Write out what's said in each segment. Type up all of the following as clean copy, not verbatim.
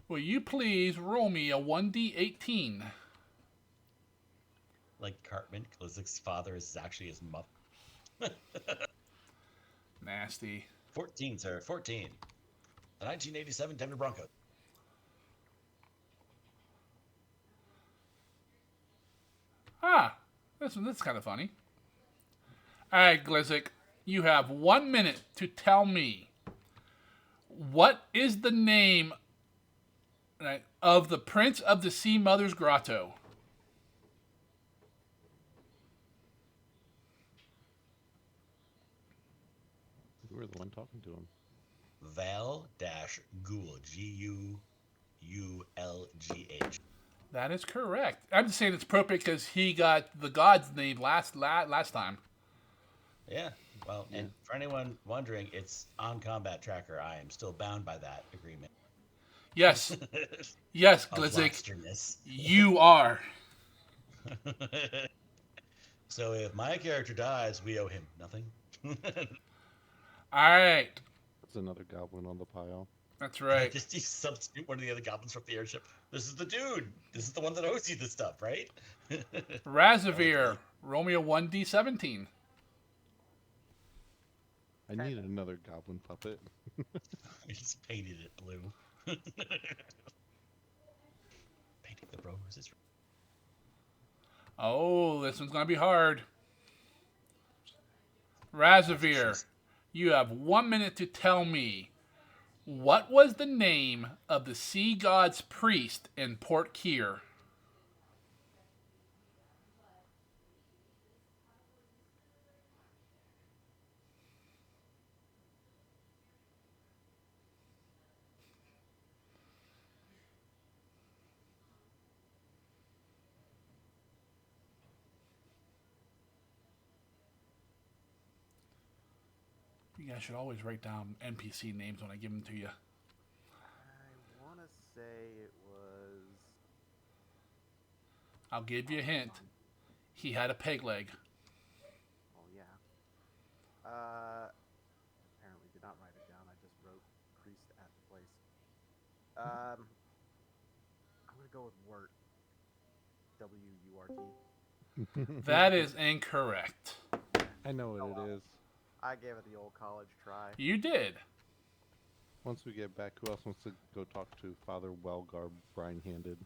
Will you please roll me a 1d18? Like Cartman, Glizzik's father is actually his mother. Nasty. 14, sir. 14. The 1987 Denver Broncos. Ah, that's kind of funny. All right, Glizzik, you have 1 minute to tell me what is the name of the Prince of the Sea Mother's Grotto. You were the one talking to him. Val-Ghoul. G-U-U-L-G-H. That is correct. I'm just saying it's appropriate because he got the god's name last time. Yeah. Well, and for anyone wondering, it's on Combat Tracker. I am still bound by that agreement. Yes, yes, Of Glizzik, lobsterness. you are. So if my character dies, we owe him nothing. All right, That's another goblin on the pile. that's right. Just you substitute one of the other goblins from the airship. This is the dude. This is the one that owes you this stuff, right? Razavir, roll me a 1d17. I need another goblin puppet. I just painted it blue. Painting the roses. Oh, this one's going to be hard. Razavir, you have 1 minute to tell me what was the name of the sea god's priest in Port Keir? You guys should always write down NPC names when I give them to you. I want to say it was. I'll give you a hint. He had a peg leg. Oh yeah. Apparently did not write it down. I just wrote priest at the place. I'm gonna go with Wort. W-U-R-T. That is incorrect. I know what it is. I gave it the old college try. You did. Once we get back, who else wants to go talk to Father Wellgar Brine Handed?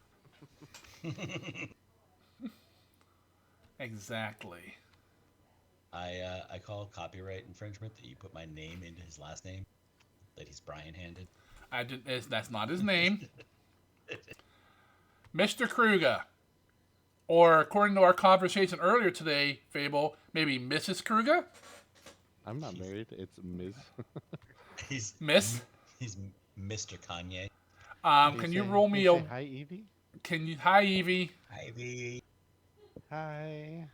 Exactly. I call copyright infringement that you put my name into his last name. That he's Brian handed. That's not his name. Mr. Kruger. Or according to our conversation earlier today, Fable, maybe Mrs. Kruger? I'm not married. It's Ms. He's Miss? He's Mr. Kanye. Can you roll me a... Hi, Evie. Hi, Evie. Ivy. Hi.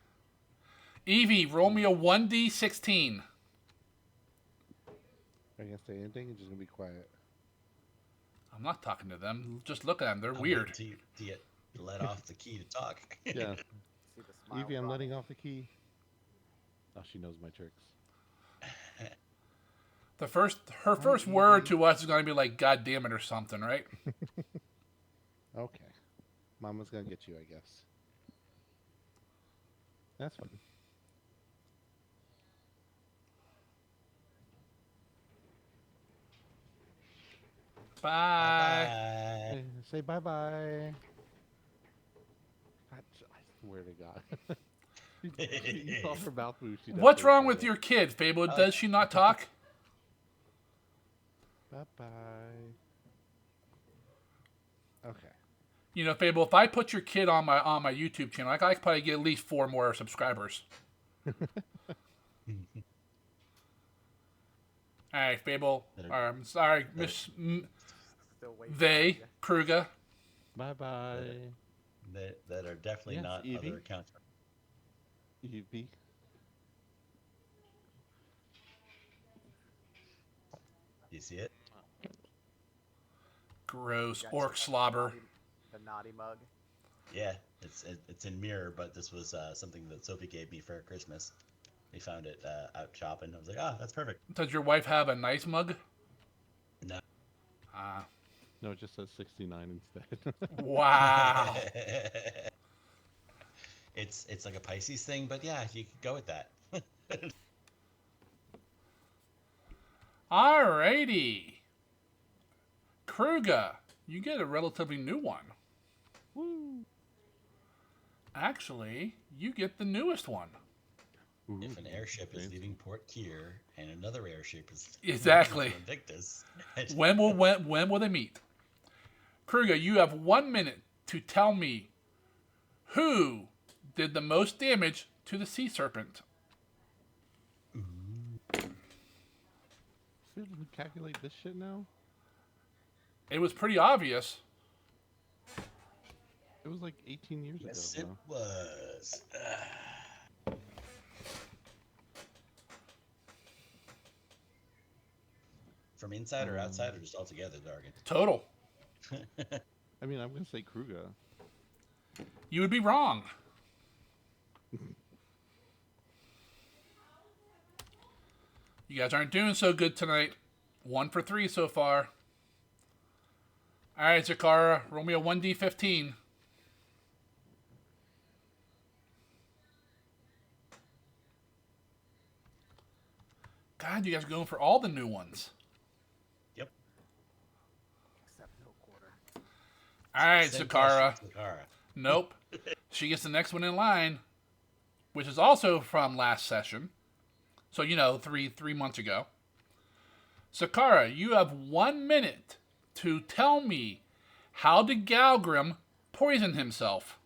Evie, roll me a 1d16. Are you gonna say anything? You're just gonna be quiet. I'm not talking to them. Just look at them. They're I'm weird. To get let off the key to talk. Yeah. See the smile Evie, I'm drop. letting off the key. Oh, she knows my tricks. Her first word to us is going to be like, God damn it, or something, right? Okay. Mama's gonna get you, I guess. That's fine. Bye. Hey, say bye-bye. I swear to God. You saw her mouth move. What's wrong with your kid, Fable? Does she not talk? Bye-bye. Okay. You know, Fable, if I put your kid on my YouTube channel, I could probably get at least 4 more subscribers. All right, Fable. I'm sorry, Miss Still waiting. They Kruger. Bye-bye. That are definitely Yes, not Evie. other accounts. Evie. You see it? Gross. Got Orc you. slobber. The naughty mug. Yeah, it's in mirror, but this was something that Sophie gave me for Christmas. We found it out shopping. I was like, that's perfect. Does your wife have a nice mug? No. No, it just says 69 instead. Wow. It's like a Pisces thing, but yeah, you could go with that. Alrighty. Kruger, you get a relatively new one. Woo! Actually, you get the newest one. Ooh, If an airship is fancy. leaving Port Kier and another airship is Exactly. leaving Invictus, When will they meet? Kruger, you have 1 minute to tell me who did the most damage to the sea serpent. See if we can calculate this shit now? It was pretty obvious. It was like 18 years yes, ago. it Now. was. From inside or outside, or just altogether, Dargan? Total. I mean, I'm gonna say Kruger. You would be wrong. You guys aren't doing so good tonight. 1 for 3 so far. Alright, Zakara, roll me a 1d15. God, you guys are going for all the new ones. Yep. Except no quarter. Alright, Same Zakara. question, Zakara. Nope. She gets the next one in line, which is also from last session. So, you know, three months ago. Sakara, you have 1 minute to tell me, how did Galgrim poison himself?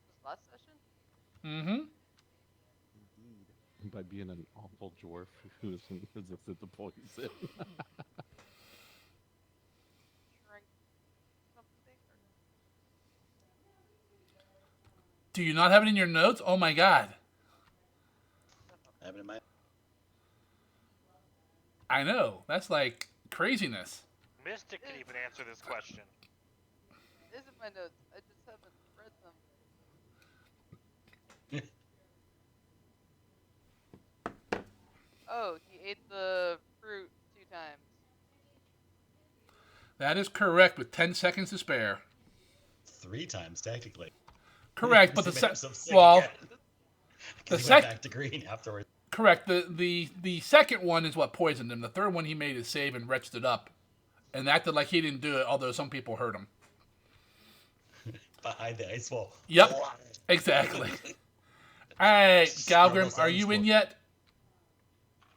Was last session? Mm-hmm. Indeed. By being an awful dwarf who isn't resistant to poison. Shrink something or no? Do you not have it in your notes? Oh my god. I have it in my. I know. That's like craziness. Mystic could even answer this question. It is in my notes. I just haven't read them. Oh, he ate the fruit 2 times. That is correct with 10 seconds to spare. 3 times, technically. Correct, but He the made himself sick well, again. the 'Cause he went sec- back to green afterwards. correct. The second one is what poisoned him. The third one he made his save and retched it up, and acted like he didn't do it. Although some people hurt him. Behind the ice wall. Yep. Exactly. All right, Galgrim, Struggle are you in sounds yet?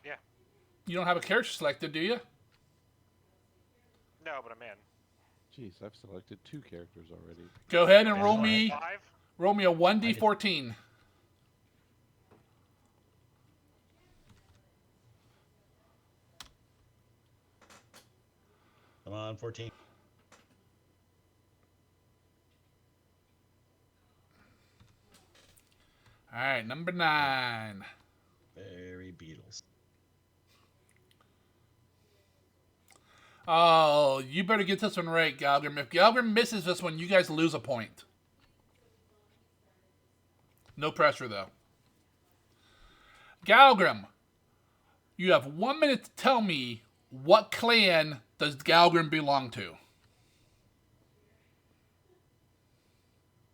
Yeah. You don't have a character selected, do you? No, but I'm in. Jeez, I've selected 2 characters already. Go ahead and Yeah, roll all me right. 5? roll me a 1d14. Come on, 14. All right, number 9. Very Beatles. Oh, you better get this one right, Galgrim. If Galgrim misses this one, you guys lose a point. No pressure, though. Galgrim, you have 1 minute to tell me, what clan does Galgrim belong to?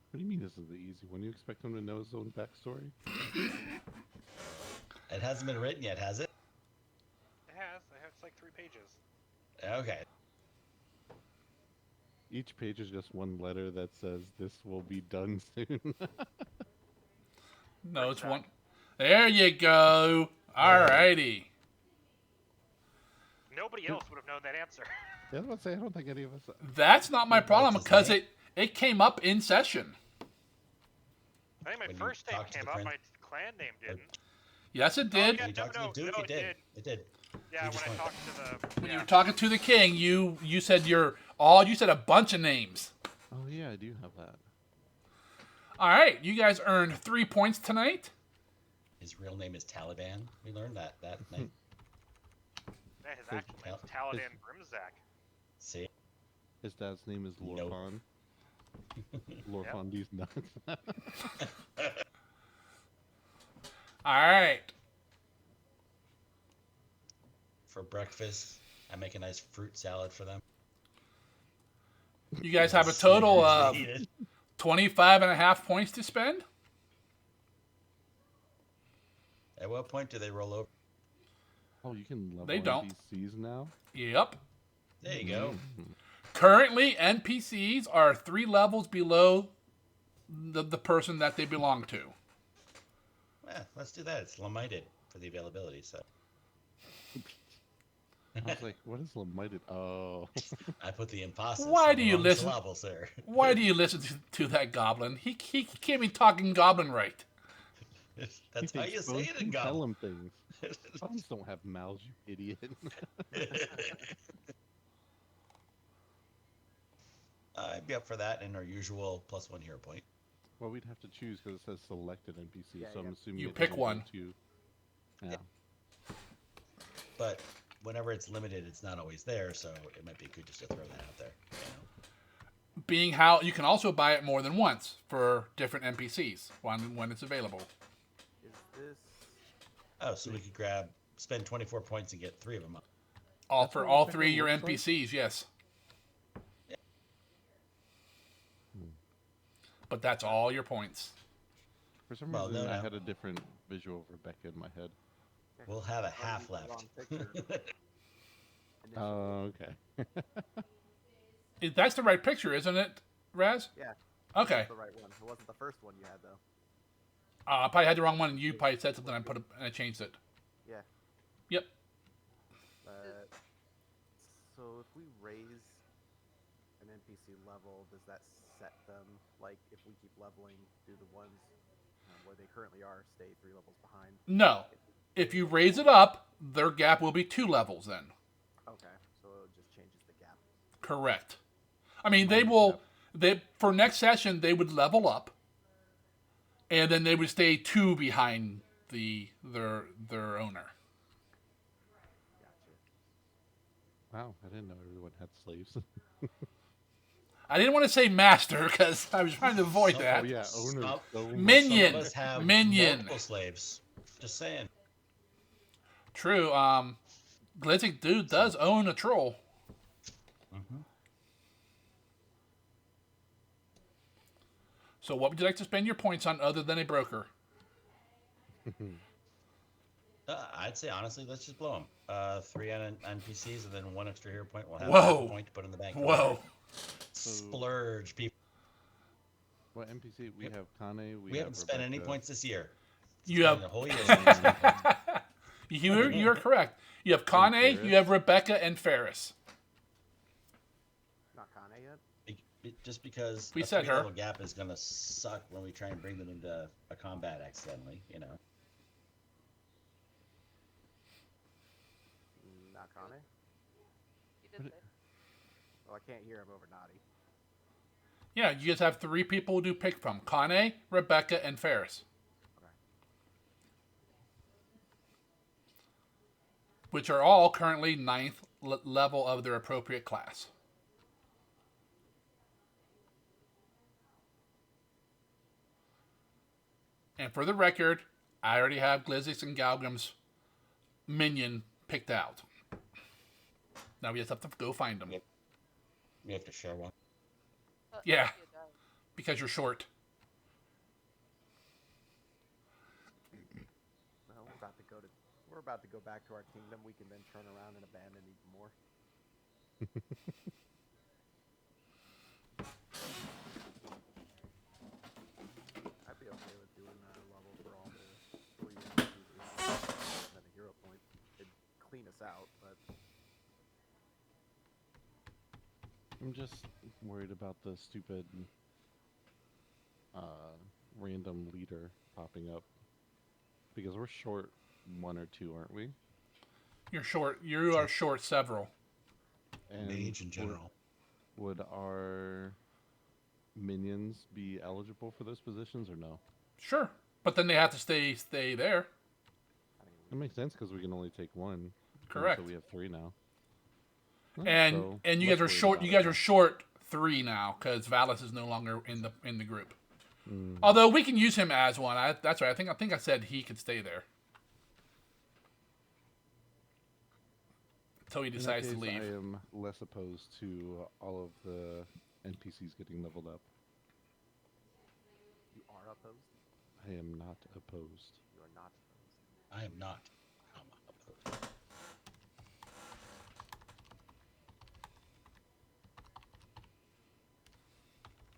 What do you mean this is the easy one? You expect him to know his own backstory? It hasn't been written yet, has it? It has. It's like 3 pages. Okay. Each page is just one letter that says, "This will be done soon." No, it's one. There you go. Alrighty. Nobody else would have known that answer. Yeah, I was about to say, I don't think any of us. That's not my problem What's his because name? it came up in session. I think my When you first name talked to came the up, prince- my clan name didn't. Yes, it did. yeah. When you talked to the Duke, no, it did. it It did. Yeah, We when just I went- talked to the... When yeah. you were talking to the king, you said you said a bunch of names. Oh yeah, I do have that. All right, you guys earned 3 points tonight. His real name is Taliban. We learned that night. Yeah, his actual name's Taladan Grimzak. See? His dad's name is Nope. Lorfon. Lorfon these nuts. All right. For breakfast, I make a nice fruit salad for them. You guys have a total of 25.5 points to spend. At what point do they roll over? Oh, you can level They don't. NPCs now? Yep. There you go. Currently, NPCs are 3 levels below the person that they belong to. Yeah, let's do that. It's limited for the availability, so. I was like, what is limited? Oh. I put the emphasis Why on do the you wrong listen- syllable, sir. Why do you listen to that goblin? He can't be talking goblin right. That's He how thinks you say phones it in can tell Goblin. him things. Phones don't have mouths, you idiot. I'd be up for that and our usual +1 hero point. Well, we'd have to choose because it says selected NPC, Yeah, so I'm yeah. assuming You it pick doesn't go one. to- Yeah. But whenever it's limited, it's not always there, so it might be good just to throw that out there. You know? Being how you can also buy it more than once for different NPCs when it's available. Is this? Oh, so we could spend 24 points and get 3 of them up. All That's for what all it 3 of your looks like? NPCs, yes. Hmm. But that's all your points. For some Well, reason, no, I no. had a different visual of Rebecca in my head. We'll have a Might be half the left. wrong picture. Initially. Oh, okay. That's the right picture, isn't it, Raz? Yeah. Okay. That's the right one. It wasn't the first one you had though. I probably had the wrong one, and you probably said something. And I changed it. Yeah. Yep. So if we raise an NPC level, does that set them, like, if we keep leveling, do the ones where they currently are stay 3 levels behind? No. If you raise it up, their gap will be 2 levels then. Okay, so it just changes the gap. Correct. I mean, for next session they would level up, and then they would stay 2 behind their owner. Gotcha. Wow, I didn't know everyone had slaves. I didn't want to say master because I was trying to avoid Some- that. Oh yeah, owners. Some- owners. Minion. Some of us have Minion. multiple slaves. Just saying. True. Glizzy dude does own a troll. Mm-hmm. So what would you like to spend your points on other than a broker? I'd say honestly, let's just blow them. 3 on NPCs and then 1 extra hero point. We'll have Whoa. half a point to put in the bank. Whoa. Splurge, people. What NPC? We Yep. have Khanae. We haven't spent any points this year. You have The whole year. spending points. you're correct. You have Khanae, Ferris. you have Rebecca, and Ferris. Not Khanae yet? Just because We a said her. 3-level gap is gonna suck when we try and bring them into a combat accidentally. You know. Not Khanae? He did say. Well, I can't hear him over Naughty. Yeah, you guys have 3 people to pick from: Khanae, Rebecca, and Ferris, Okay. which are all currently 9th level of their appropriate class. And for the record, I already have Glizzix and Galgrim's minion picked out. Now we just have to go find them. Yep. We have to share one. Yeah. He died. Because you're short. Well, we're about to go back to our kingdom. We can then turn around and abandon even more. I'd be okay with doing a level for all the 3 NPCs and a hero point. It'd clean us out, but I'm just worried about the stupid random leader popping up because we're short 1 or 2, aren't we? You're short. You are short several. And Mage in general. Would our minions be eligible for those positions or no? Sure. But then they have to stay there. I mean, That makes sense because we can only take 1. Correct. So we have 3 now. And So, you less guys are worried short. about You it guys now. are short 3 now because Valis is no longer in the group. Although we can use him as one. That's right. I think I said he could stay there until he In that decides case, to leave. I am less opposed to all of the NPCs getting leveled up. You are opposed? I am not opposed. You are not opposed. I am not, opposed.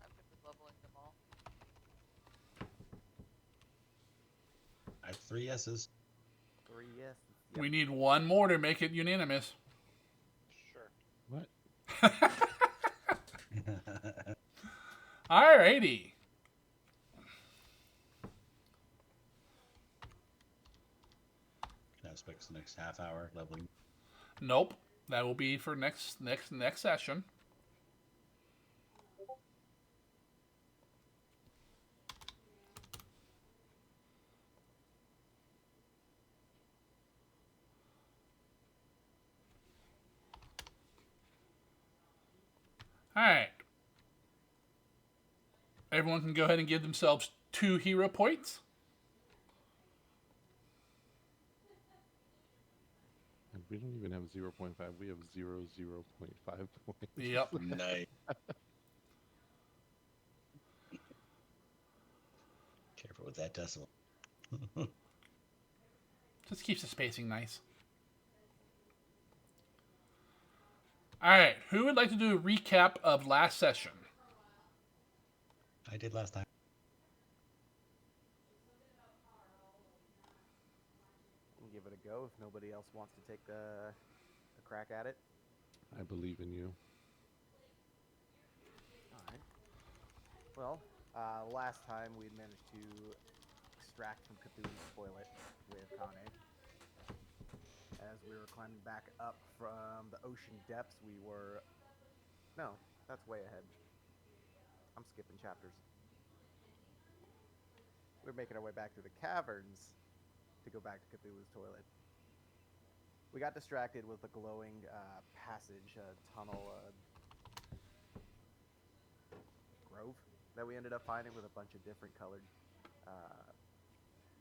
I'm good with leveling them all. I have 3 yeses. 3 yes. We need one more to make it unanimous. Sure. What? Alrighty. Can I expect the next half hour leveling? Nope. That will be for next session. Alright. Everyone can go ahead and give themselves 2 hero points. And we don't even have 0.5. We have 0.5 points. Yep. Nice. Careful with that decimal. Just keeps the spacing nice. Alright, who would like to do a recap of last session? I did last time. We'll give it a go if nobody else wants to take a crack at it. I believe in you. Alright. Well, last time we managed to extract from Cthulhu's toilet with Khanae. As we were climbing back up from the ocean depths, we were... No, that's way ahead. I'm skipping chapters. We're making our way back through the caverns to go back to Cthulhu's toilet. We got distracted with the glowing passage, tunnel, grove that we ended up finding with a bunch of different colored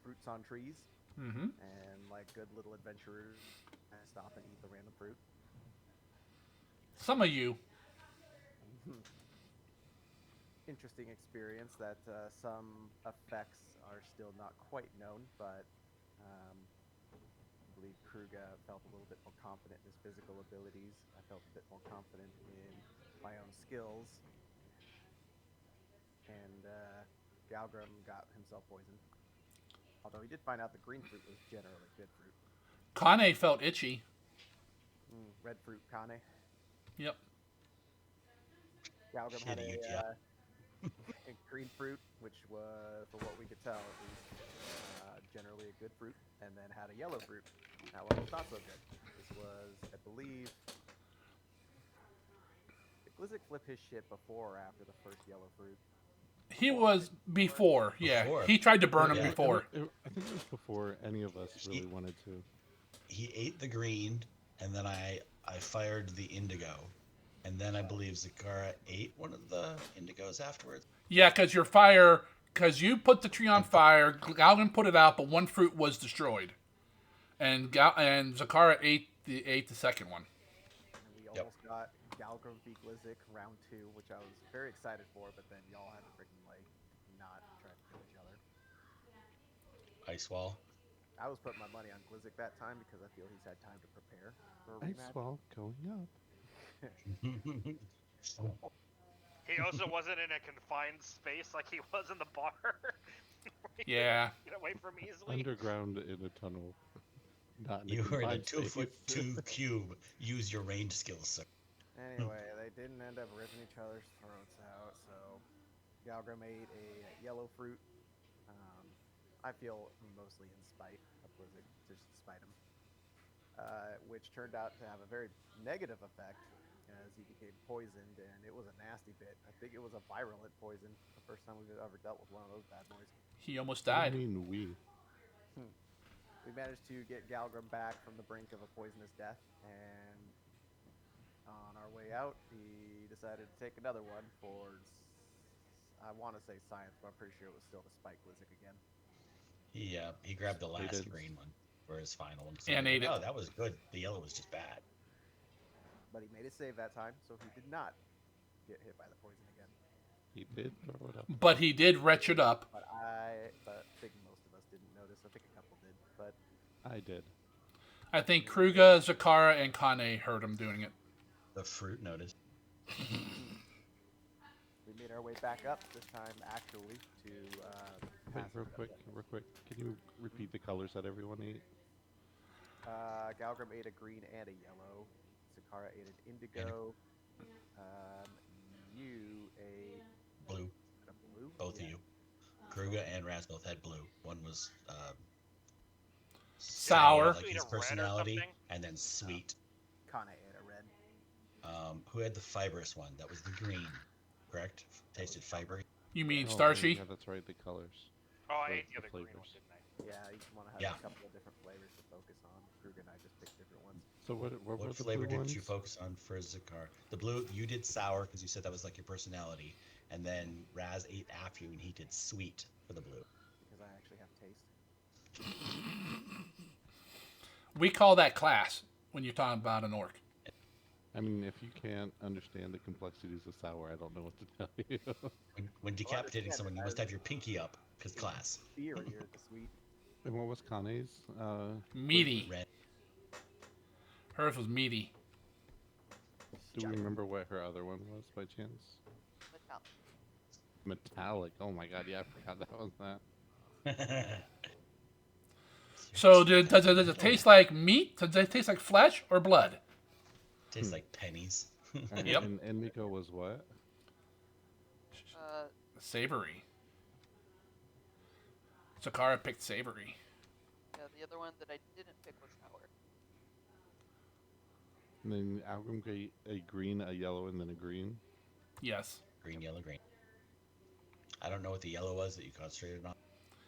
fruits on trees. Mm-hmm. And like good little adventurers, stop and eat the random fruit. Some of you. Interesting experience that some effects are still not quite known, but I believe Kruga felt a little bit more confident in his physical abilities. I felt a bit more confident in my own skills. And Galgrim got himself poisoned. Although he did find out the green fruit was generally good fruit. Khanae felt itchy. Red fruit, Khanae. Yep. Galgrim had Shitty, a green fruit, which was, for what we could tell at least, generally a good fruit, and then had a yellow fruit. That one was not so good. This was, I believe... Did Glizzick flip his shit before or after the first yellow fruit? He was before, yeah. Before. He tried to burn him Yeah. before. I think it was before any of us really wanted to. He ate the green, and then I fired the indigo. And then I believe Zakara ate one of the indigos afterwards. Yeah, because you put the tree on fire, Galgan put it out, but one fruit was destroyed. And Zakara ate the second one. And we almost got Galgrim v. Glizzick round 2, which I was very excited for, but then y'all had to freaking, like, not try to kill each other. Ice wall. I was putting my money on Glizzick that time because I feel he's had time to prepare for a Ice rematch. wall going up. He also wasn't in a confined space like he was in the bar. Yeah. Get away from easily. Underground in a tunnel. Not in You were in a confined 2'2" cube. Use your range skills, sir. Anyway, they didn't end up ripping each other's throats out, so Galgrim ate a yellow fruit. I feel mostly in spite of Glizzick, just to spite him. Which turned out to have a very negative effect as he became poisoned, and it was a nasty bit. I think it was a virulent poison, the first time we've ever dealt with one of those bad boys. He almost What died. do you mean we? We managed to get Galgrim back from the brink of a poisonous death, and on our way out, he decided to take another one for, I want to say science, but I'm pretty sure it was still the Spike Lizard again. He grabbed the last did. green one for his final one. And ate it. Oh, that was good. The yellow was just bad. But he made a save that time, so he did not get hit by the poison again. He did throw it up. But he did retch it up. But I think most of us didn't notice. I think a couple did, but I did. I think Kruga, Zakara, and Khanae heard him doing it. The fruit noticed. we made our way back up this time, actually, to Wait, past- real quick. Can you repeat the colors that everyone ate? Galgrim ate a green and a yellow. Sakara ate an indigo. You ate Blue. a blue. Both of you. Kruga and Raz both had blue. One was Sour. like Eat his a red or personality, something? and then sweet. Kana ate a red. Who had the fibrous one? That was the green, correct? Tasted fibery. You mean Oh, starchy? Yeah, that's right. The colors. Oh, I Or ate the the other green one, flavors. didn't I? Yeah, you want to have Yeah. a couple of different flavors to focus on. Kruger and I just picked different ones. So what were What the flavor blue did you ones? focus on for Zakar? The blue, you did sour because you said that was like your personality, and then Raz ate after you, and he did sweet for the blue. Because I actually have taste. We call that class when you're talking about an orc. I mean, if you can't understand the complexities of sour, I don't know what to tell you. When decapitating understand someone, it you must as- have your pinky up, because class. Inferior to sweet. And what was Kane's? Meaty. Red. Hers was meaty. Do we remember what her other one was by chance? Metallic. Metallic. Oh my god, yeah, I forgot that was that. So does it taste like meat? Does it taste like flesh or blood? Tastes like pennies. And, Yep. and Indigo was what? Savory. Zakara picked savory. Yeah, the other one that I didn't pick was sour. And then Algrim got a green, a yellow, and then a green. Yes. Green, yellow, green. I don't know what the yellow was that you concentrated on.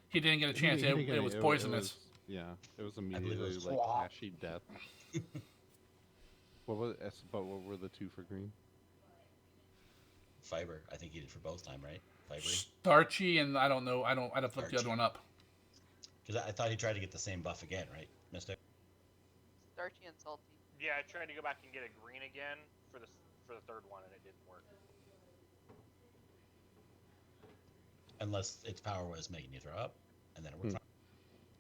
He didn't get a chance. He didn't get It was it poisonous. yeah, it was believe it immediately was like swamp. ashy death. But what were the two for green? Fiber. I think you did for both time, right? Fibery. Starchy and I don't know. I'd have to look the Starchy. other one up. Because I thought he tried to get the same buff again, right, Mystic? Starchy and salty. Yeah, I tried to go back and get a green again for the third one, and it didn't work. Unless its power was making you throw up, and then it worked.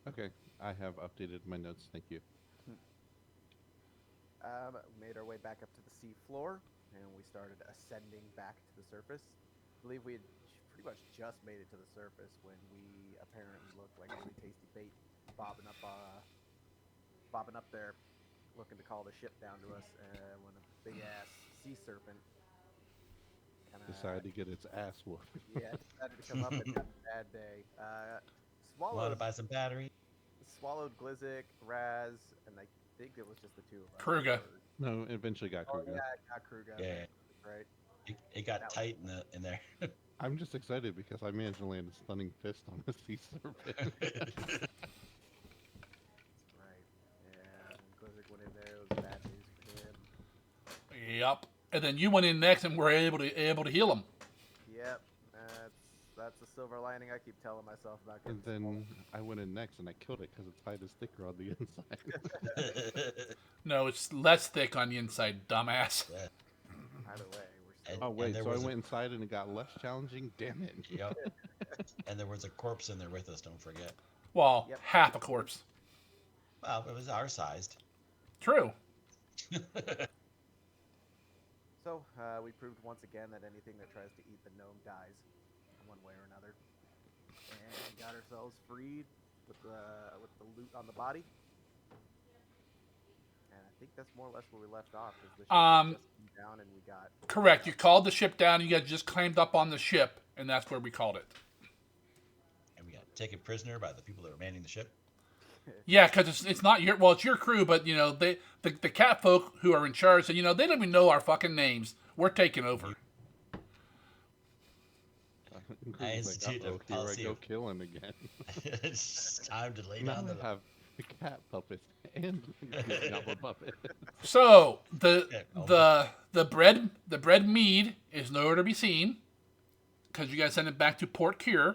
Okay, I have updated my notes. Thank you. We made our way back up to the sea floor, and we started ascending back to the surface. I believe we had pretty much just made it to the surface when we apparently looked like really tasty bait bobbing up there, looking to call the ship down to us. When a big ass sea serpent Decided to get its ass whooped. decided to come up and have a bad day. Want to buy some battery? Swallowed Glizzic, Raz, and I think it was just the two of us. Kruga. No, it eventually got Oh Kruger. yeah, it got Kruga. Yeah. Right. It got tight in there. I'm just excited because I managed to land a stunning fist on a sea serpent. That's right. Yeah, when Glizzic went in there, it was bad news for him. Yep. And then you went in next and were able to heal him. Yep, that's the silver lining I keep telling myself about. And getting then I went in next and I killed it because its hide is thicker on the inside. No, it's less thick on the inside, dumbass. Yeah. Either way, we're And- still. Oh wait, there so I was a- went inside and it got less challenging? Damn it. Yep. And there was a corpse in there with us. Don't forget. Well, Yep. half a corpse. Well, it was our sized. True. So we proved once again that anything that tries to eat the gnome dies, one way or another, and got ourselves freed with the loot on the body. And I think that's more or less where we left off. Is the ship had just came down and we got. Correct. You called the ship down. You guys just climbed up on the ship, and that's where we called it. And we got taken prisoner by the people that were manning the ship. Yeah, because it's not your it's your crew, but the cat folk who are in charge, and they don't even know our fucking names. We're taking over. And I Kruger's like, institute a "Uh-oh, here I policy go of- kill him again. It's time to lay Now down the I have the cat puppet and the goblin puppet. So Yeah, the bread mead is nowhere to be seen. because you guys send it back to Port Cure.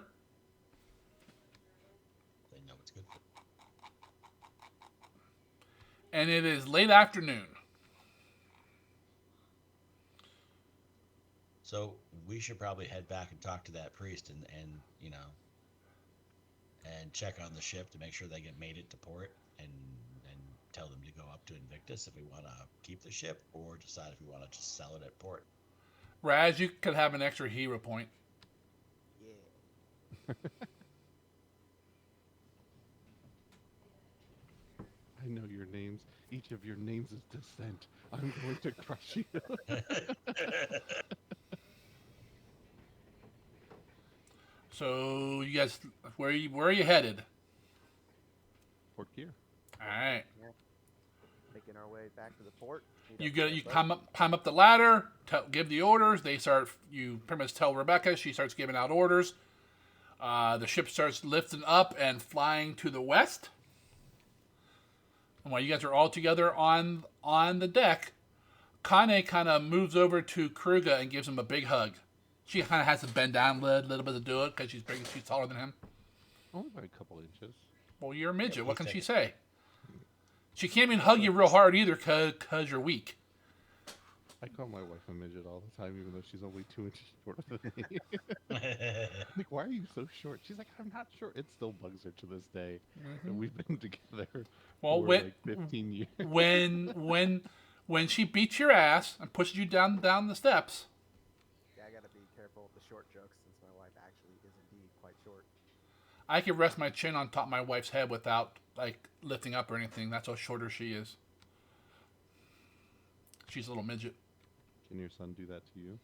They know it's good. And it is late afternoon. So we should probably head back and talk to that priest and check on the ship to make sure they made it to port and tell them to go up to Invictus if we want to keep the ship or decide if we want to just sell it at port. Raz, you could have an extra hero point. Yeah. I know your names. Each of your names is descent. I'm going to crush you. So you guys, where are you headed? Port Gear. All right. Making our way back to the port. You climb up the ladder, give the orders. You pretty much tell Rebecca. She starts giving out orders. The ship starts lifting up and flying to the west. And while you guys are all together on the deck, Khanae kind of moves over to Kruga and gives him a big hug. She kind of has to bend down a little bit to do it because she's taller than him. Only by a couple inches. Well, you're a midget. Yeah, What can she take say? She can't even hug you real hard either because you're weak. I call my wife a midget all the time, even though she's only 2 inches shorter than me. Like, why are you so short? She's like, I'm not short. It still bugs her to this day. And we've been together Well, for like 15 years. when she beats your ass and pushes you down the steps. Yeah, I gotta be careful with the short jokes since my wife actually is indeed quite short. I can rest my chin on top of my wife's head without lifting up or anything. That's how shorter she is. She's a little midget. Can your son do that to you?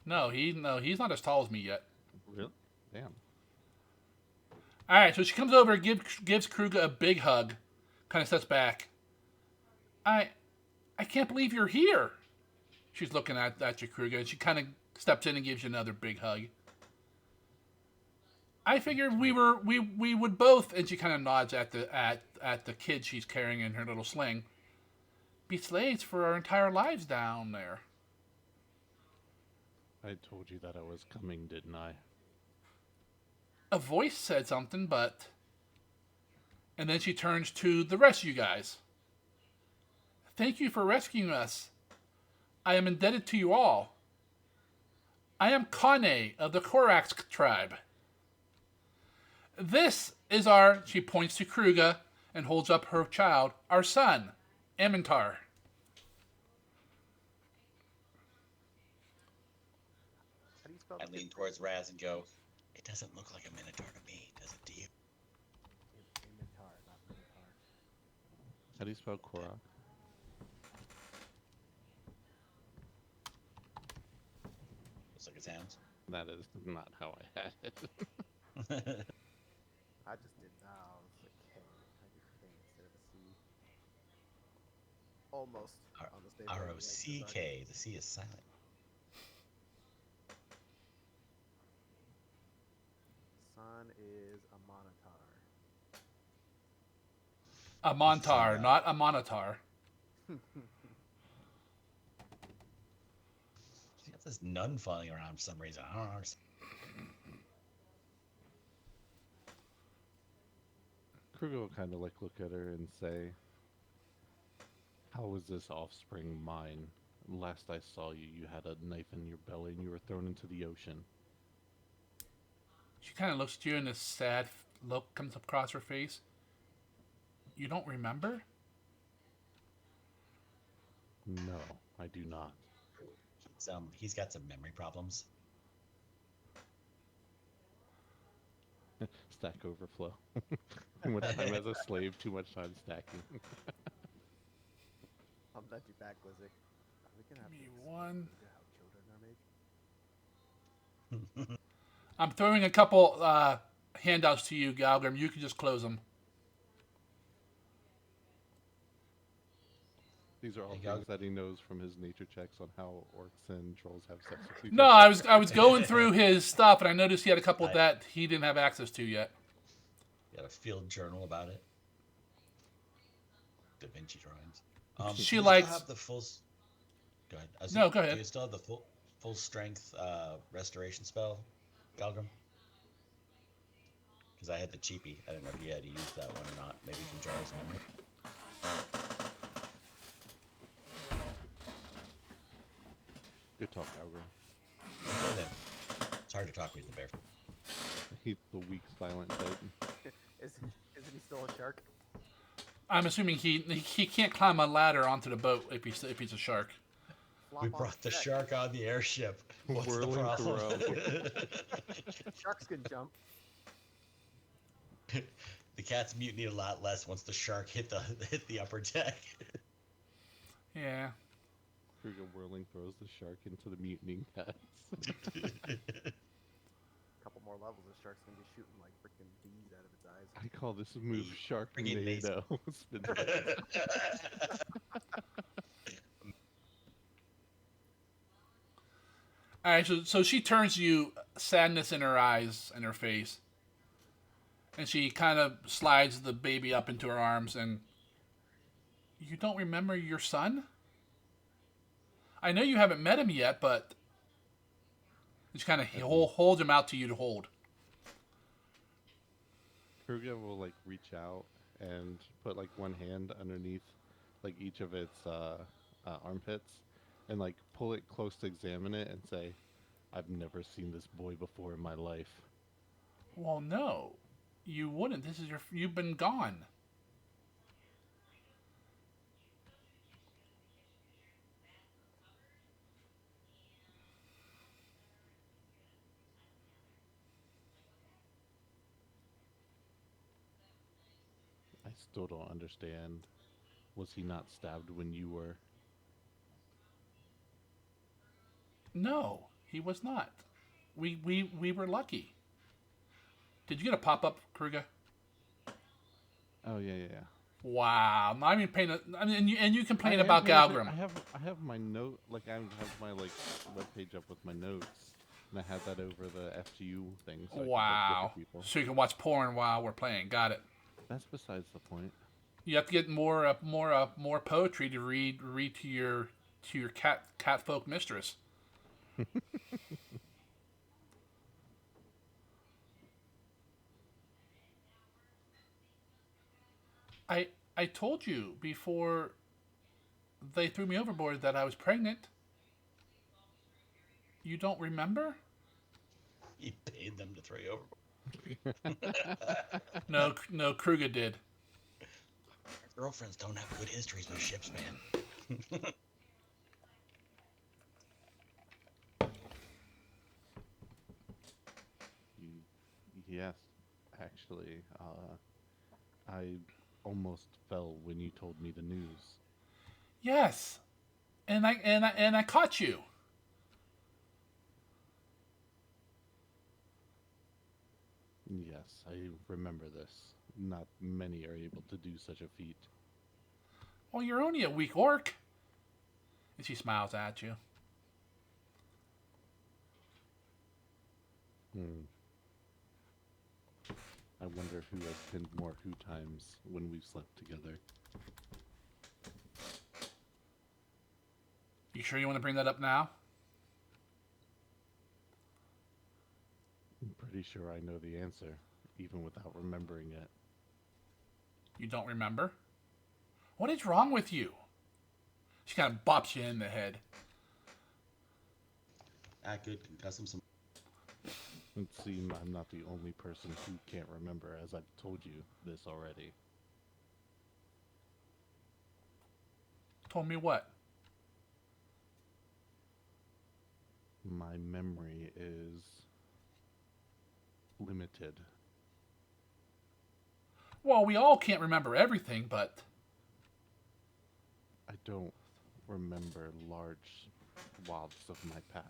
No, he's not as tall as me yet. Really? Damn. All right, so she comes over, gives Kruga a big hug, kind of steps back. I can't believe you're here. She's looking at you, Kruga, and she kind of steps in and gives you another big hug. I figured we would both, and she kind of nods at the kid she's carrying in her little sling, be slaves for our entire lives down there. I told you that I was coming, didn't I? A voice said something, but... And then she turns to the rest of you guys. Thank you for rescuing us. I am indebted to you all. I am Khanae of the Korax tribe. This is our... She points to Kruga and holds up her child, our son, Amintar. How do you spell I the lean kid's towards Raz and go, it doesn't look like a Minotaur to me, does it to you? name? Minotaur, not Minotaur. How do you spell Korok? Looks like it sounds. That is not how I had it. I just did now. It's a K. I did K instead of a C. Almost on the stage. R-O-C-K. The C is silent. Son is a Monitar. A Montar, not a Monitar. She got this nun falling around for some reason. I don't know. Kruger will kind of look at her and say, how is this offspring mine? Last I saw you, you had a knife in your belly and you were thrown into the ocean. She kind of looks at you and a sad look comes across her face. You don't remember? No, I do not. He's got some memory problems. Stack overflow. Too much time as a slave, too much time stacking. I'll nudge you back, Lizzie. We can have Give me this. one. You know how children are made. I'm throwing a couple handouts to you, Galgrim. You can just close them. These are all Hey, things that he knows from his nature checks on how orcs and trolls have sex with each No, other. I was going through his stuff and I noticed he had a couple I- that he didn't have access to yet. You got a field journal about it. Da Vinci drawings. She do you likes- Still have the full. Go ahead. No, go ahead. Do you still have the full strength restoration spell Galgrim? Because I had the cheapie. I didn't know if you had to use that one or not. Maybe from Jar's memory. Good talk, Algrim. Okay, then. It's hard to talk with the bear. He's the weak, silent type. Isn't he still a shark? I'm assuming he can't climb a ladder onto the boat if he's a shark. Flop We on brought the deck. shark on the airship. What's the Whirling problem? Sharks can jump. The cats mutiny a lot less once the shark hit the upper deck. Yeah. Kruger whirling throws the shark into the mutinying cats. A couple more levels, the shark's gonna be shooting like freaking bees out of its eyes. I call this move Friggin' Sharknado. Spin back. All right, so she turns to you, sadness in her eyes and her face, and she kind of slides the baby up into her arms. And you don't remember your son? I know you haven't met him yet, but she kind of holds him out to you to hold. Kruger will like reach out and put like one hand underneath like each of its armpits and like pull it close to examine it and say, "I've never seen this boy before in my life." Well, no, you wouldn't. You've been gone. I still don't understand. Was he not stabbed when you were? No, he was not. We were lucky. Did you get a pop-up, Kruger? Oh yeah. Wow, not even paying. I mean, and you complain I about have- Galgrim. I have my note, like I have my like webpage up with my notes, and I have that over the FGU thing. So I can, like, look Wow. at people. So you can watch porn while we're playing. Got it. That's besides the point. You have to get more poetry to read to your cat folk mistress. I told you before they threw me overboard that I was pregnant. You don't remember? He paid them to throw you over. No, Kruger did. Girlfriends don't have good histories with ships, man. Yes, actually, I almost fell when you told me the news. Yes, and I caught you. Yes, I remember this. Not many are able to do such a feat. Well, you're only a weak orc. And she smiles at you. I wonder who has pinned more who times when we've slept together. You sure you want to bring that up now? I'm pretty sure I know the answer, even without remembering it. You don't remember? What is wrong with you? She kind of bops you in the head. Good. Concuss him some. It seems I'm not the only person who can't remember, as I've told you this already. Told me what? My memory is limited. Well, we all can't remember everything, but I don't remember large swaths of my past,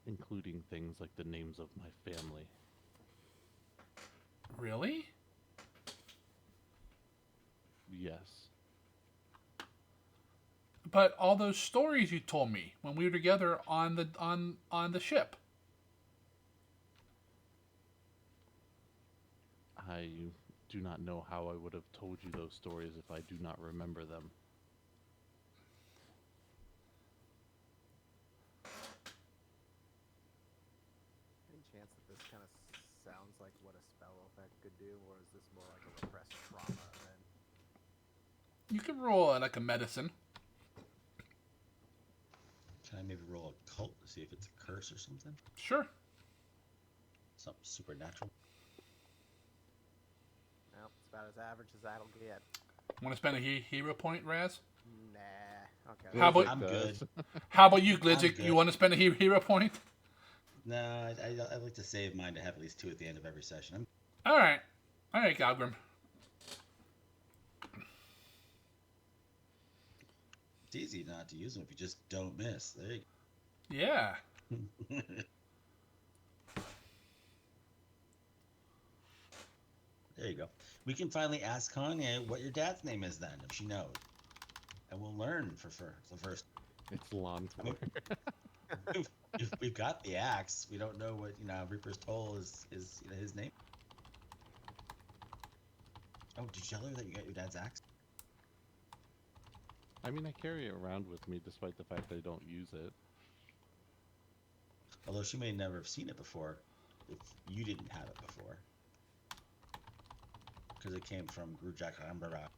including things like the names of my family. really? Yes. But all those stories you told me when we were together on the ship. I do not know how I would have told you those stories if I do not remember them. sense that this kind of sounds like what a spell effect could do, or is this more like a repressed trauma event? You can roll like a medicine. Can I maybe roll a cult to see if it's a curse or something? Sure. Something supernatural. Well, it's about as average as that'll get. Want to spend a hero point, Raz? Nah. Okay. How about- I'm good. How about you, I'm Glitzik? good. You want to spend a hero point? No, I like to save mine to have at least 2 at the end of every session. All right, Galgrim. It's easy not to use them if you just don't miss. There you Yeah. go. There you go. We can finally ask Khanae what your dad's name is then, if she knows. And we'll learn for the first. It's lawn I mean, we've got the axe. We don't know what, Reaper's Toll is his name. Oh, did you tell her that you got your dad's axe? I mean, I carry it around with me despite the fact that I don't use it. Although she may never have seen it before, if you didn't have it before. Because it came from Grujak Ambara.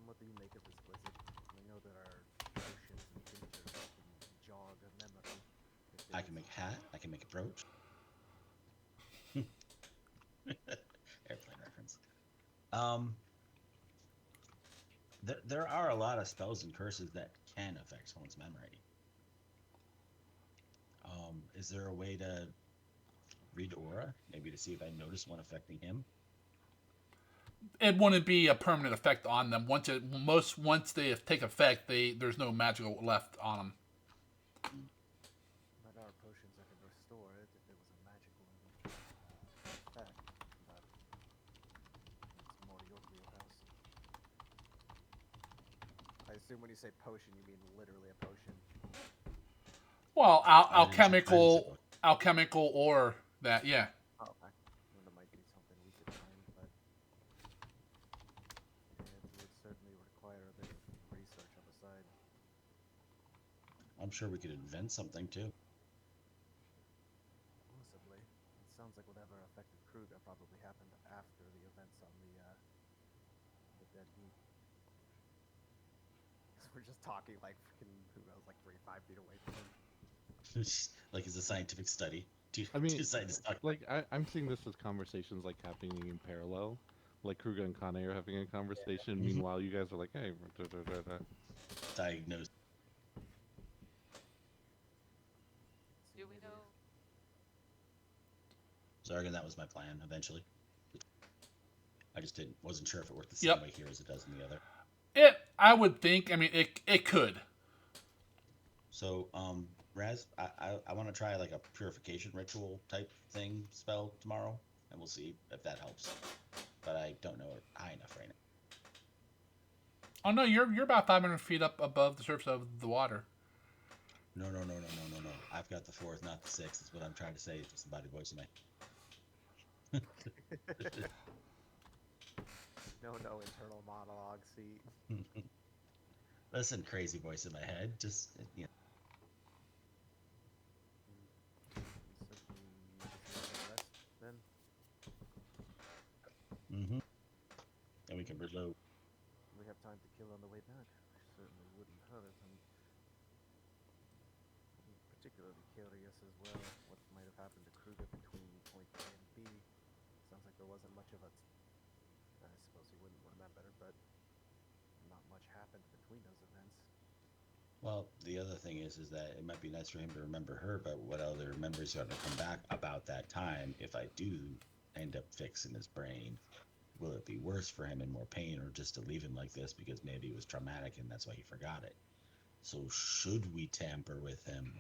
What do you make of this blizzard? I know there are potions and tinctures that can jog a memory. I can make a hat. I can make a brooch. Airplane reference. There are a lot of spells and curses that can affect someone's memory. Is there a way to read aura? Maybe to see if I notice one affecting him? It wouldn't be a permanent effect on them. Once they take effect, there's no magical left on them. But there are potions that can restore it if it was a magical effect. But it's more your wheelhouse. I assume when you say potion, you mean literally a potion. Well, I didn't say alchemical or that, yeah. Oh, okay. Well, that might be something we could find, but it would certainly require a bit of research on the side. I'm sure we could invent something too. Possibly. It sounds like whatever affected Kruger probably happened after the events on the dead heap. We're just talking like freaking, who knows, like 5 feet away from him. Like it's a scientific study. Two scientists talk. Like I'm seeing this as conversations like happening in parallel. Like Kruger and Khanae are having a conversation. Meanwhile, you guys are like, hey, Diagnosed. Do we know? Zargan, that was my plan eventually. I just wasn't sure if it worked the same way here as it does in the other. I would think. I mean, it could. So, Raz, I want to try like a purification ritual type thing spell tomorrow, and we'll see if that helps. But I don't know it high enough right now. Oh no, you're about 500 feet up above the surface of the water. No. I've got the 4th, not the 6th. Is what I'm trying to say. It's just a body voice in my. No internal monologue. See. Listen, crazy voice in my head. Just Then Mm-hmm. And we can reload. we have time to kill on the way back. Certainly wouldn't hurt. I'm particularly curious as well what might have happened to Kruger between point A and B. Sounds like there wasn't much of a. I suppose he wouldn't remember, but not much happened between those events. Well, the other thing is that it might be nice for him to remember her, but what other memories are going to come back about that time if I do end up fixing his brain? Will it be worse for him and more pain, or just to leave him like this because maybe it was traumatic and that's why he forgot it? So should we tamper with him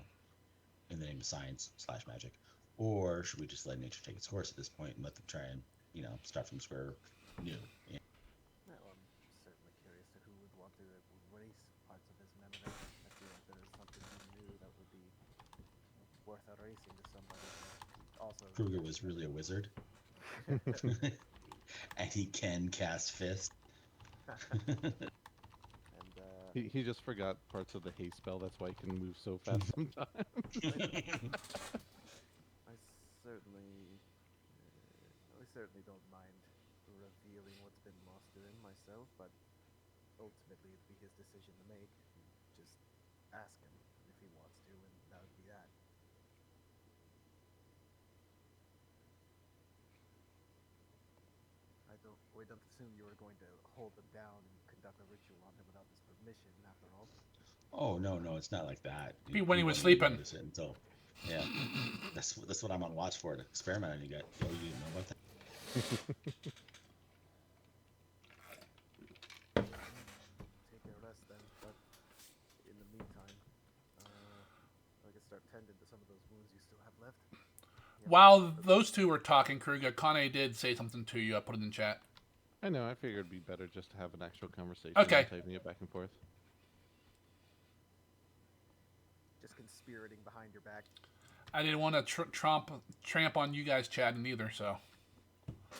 in the name of science / magic, or should we just let nature take its course at this point and let them try and start from square new? Yeah. Well, I'm certainly curious to who would want to erase parts of his memory. I feel like there is something he knew that would be worth erasing to somebody. Also, Kruger was really a wizard. And he can cast fist. and He just forgot parts of the haste spell. That's why he can move so fast sometimes. I certainly don't mind revealing what's been lost to him myself, but ultimately it'd be his decision to make. Just ask him if he wants to, and that would be that. We don't assume you were going to hold them down and conduct a ritual on him without his permission, after all. Oh no, it's not like that. Be when he was wouldn't even sleeping. notice it until, yeah, that's what I'm on watch for, to experiment on you guys. Oh, you didn't know about that? Take a rest then, but in the meantime, I can start tending to some of those wounds you still have left. Yeah, While those two were talking, Kruger, Khanae did say something to you. I put it in chat. I know. I figured it'd be better just to have an actual conversation. Okay. Than typing it back and forth. just conspirating behind your back. I didn't want to tramp on you guys chatting either, so.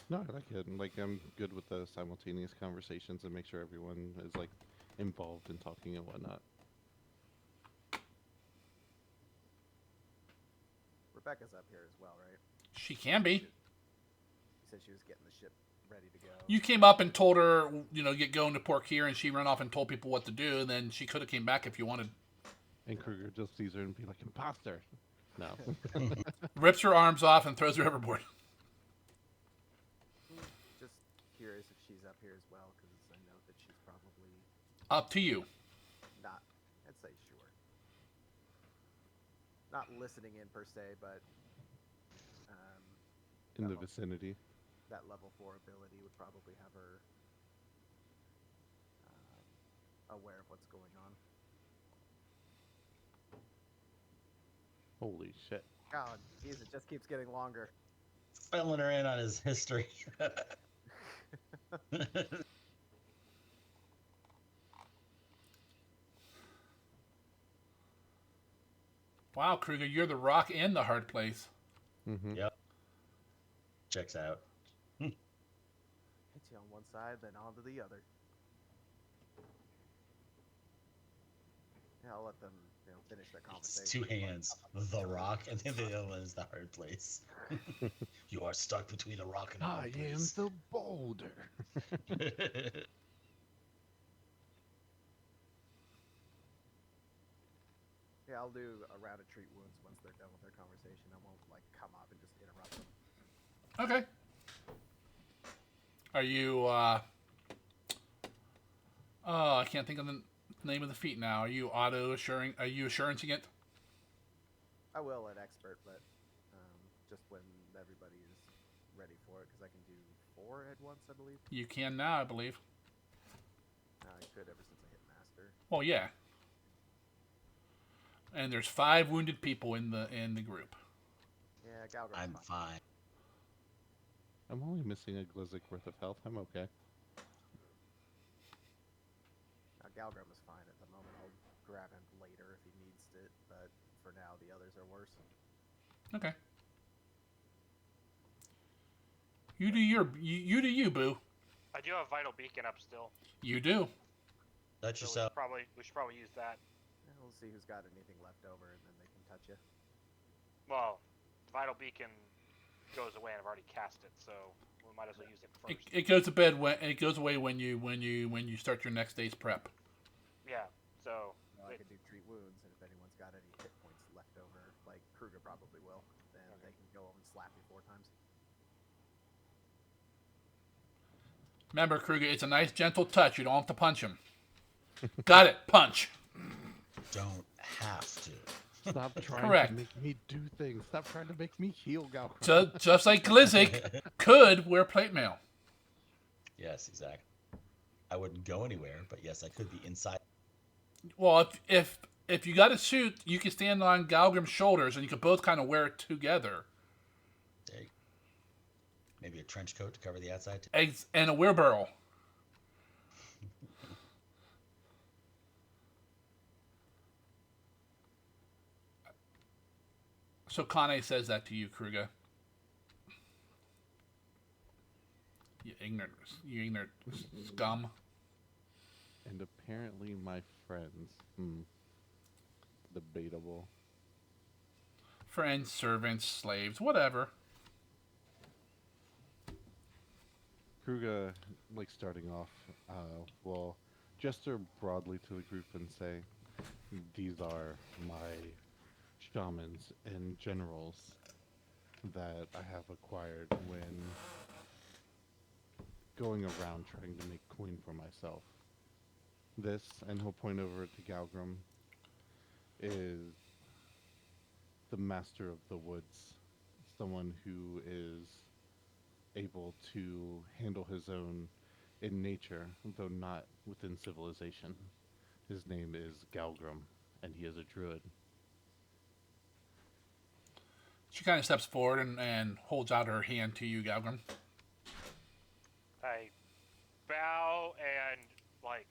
No, I like it. Like, I'm good with the simultaneous conversations and make sure everyone is like involved in talking and whatnot. Rebecca's up here as well, right? She can be. She said she was getting the ship ready to go. You came up and told her, get going to Port here, and she ran off and told people what to do, and then she could have came back if you wanted. And Kruger just sees her and be like, imposter. No. Rips her arms off and throws her overboard. Just curious if she's up here as well, because I know that she's probably Up to you. not. I'd say sure. Not listening in per se, but In the level- vicinity. that level 4 ability would probably have her aware of what's going on. Holy shit. God, jeez, it just keeps getting longer. Filling her in on his history. Wow, Kruger, you're the rock and the hard place. Mm-hmm. Yep. Checks out. Hits you on one side, then onto the other. Yeah, I'll let them finish their It's conversation. two hands, the rock, and then the other one is the hard place. You are stuck between a rock and a I hard am place. the boulder. Yeah, I'll do a round of treat wounds once they're done with their conversation. I won't come up and just interrupt them. Okay. Are you, I can't think of the name of the feat now. Are you auto-assuring? Are you assurancing it? I will at expert, but just when everybody is ready for it, because I can do 4 at once, I believe. You can now, I believe. I could ever since I hit master. Well, yeah. And there's 5 wounded people in the group. Yeah, Galgram's I'm fine. fine. I'm only missing a Glizzic worth of health. I'm okay. Now, Galgram is fine at the moment. I'll grab him later if he needs it, but for now, the others are worse. Okay. You do you do you, boo. I do have Vital Beacon up still. You do. Touch So yourself. we should probably use that. Yeah, we'll see who's got anything left over, and then they can touch you. Well, Vital Beacon goes away, and I've already cast it, so we might as well use it first. It goes to bed when it goes away when you start your next day's prep. Yeah. So I could do treat wounds, and if anyone's got any hit points left over, like Kruger probably will, then they can go over and slap you 4 times. Remember, Kruger, it's a nice gentle touch. You don't have to punch him. Got it. Punch. Don't have to. Stop trying Correct. to make me do things. Stop trying to make me heal, Galgram. Just like Glizzic could wear plate mail. Yes, exactly. I wouldn't go anywhere, but yes, I could be inside. Well, if you got a suit, you can stand on Galgram's shoulders, and you could both kind of wear it together. There you- Maybe a trench coat to cover the outside. Too. And a wheelbarrow. So Khanae says that to you, Kruger. You ignorant scum. And apparently my friends. Debatable. Friends, servants, slaves, whatever. Kruga, like starting off, will gesture broadly to the group and say, "These are my shamans and generals that I have acquired when going around trying to make coin for myself. This," and he'll point over to Galgrim, "is the master of the woods, someone who is able to handle his own in nature, though not within civilization. His name is Galgrim, and he is a druid." She kind of steps forward and holds out her hand to you, Galgrim. I bow and like